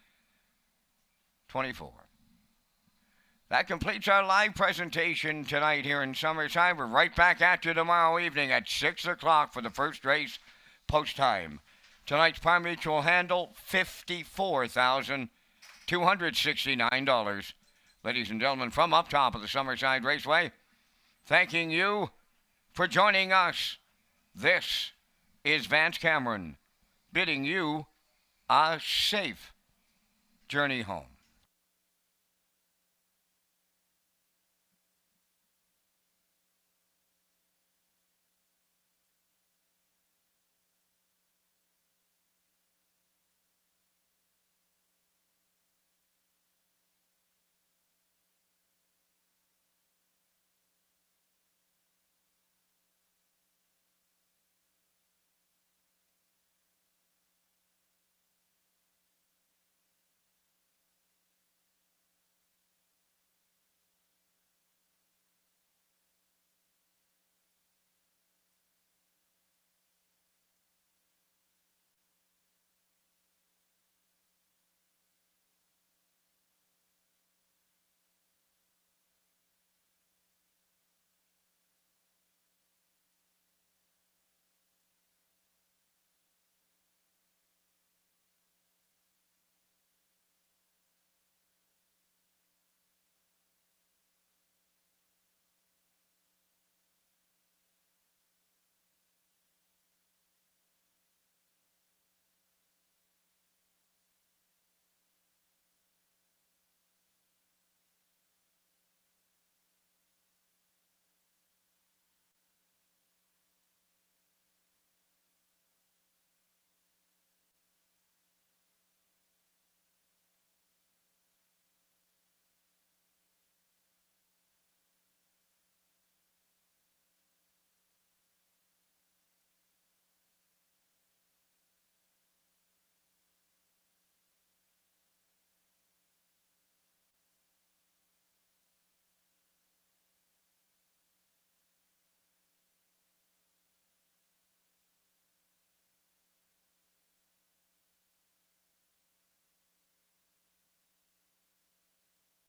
That completes our live presentation tonight here in Summerside. We're right back at you tomorrow evening at 6 o'clock for the first race post time. Tonight's Par Mutual handle, $54,269. Ladies and gentlemen, from up top of the Summerside Raceway, thanking you for joining us. This is Vance Cameron, bidding you a safe journey home.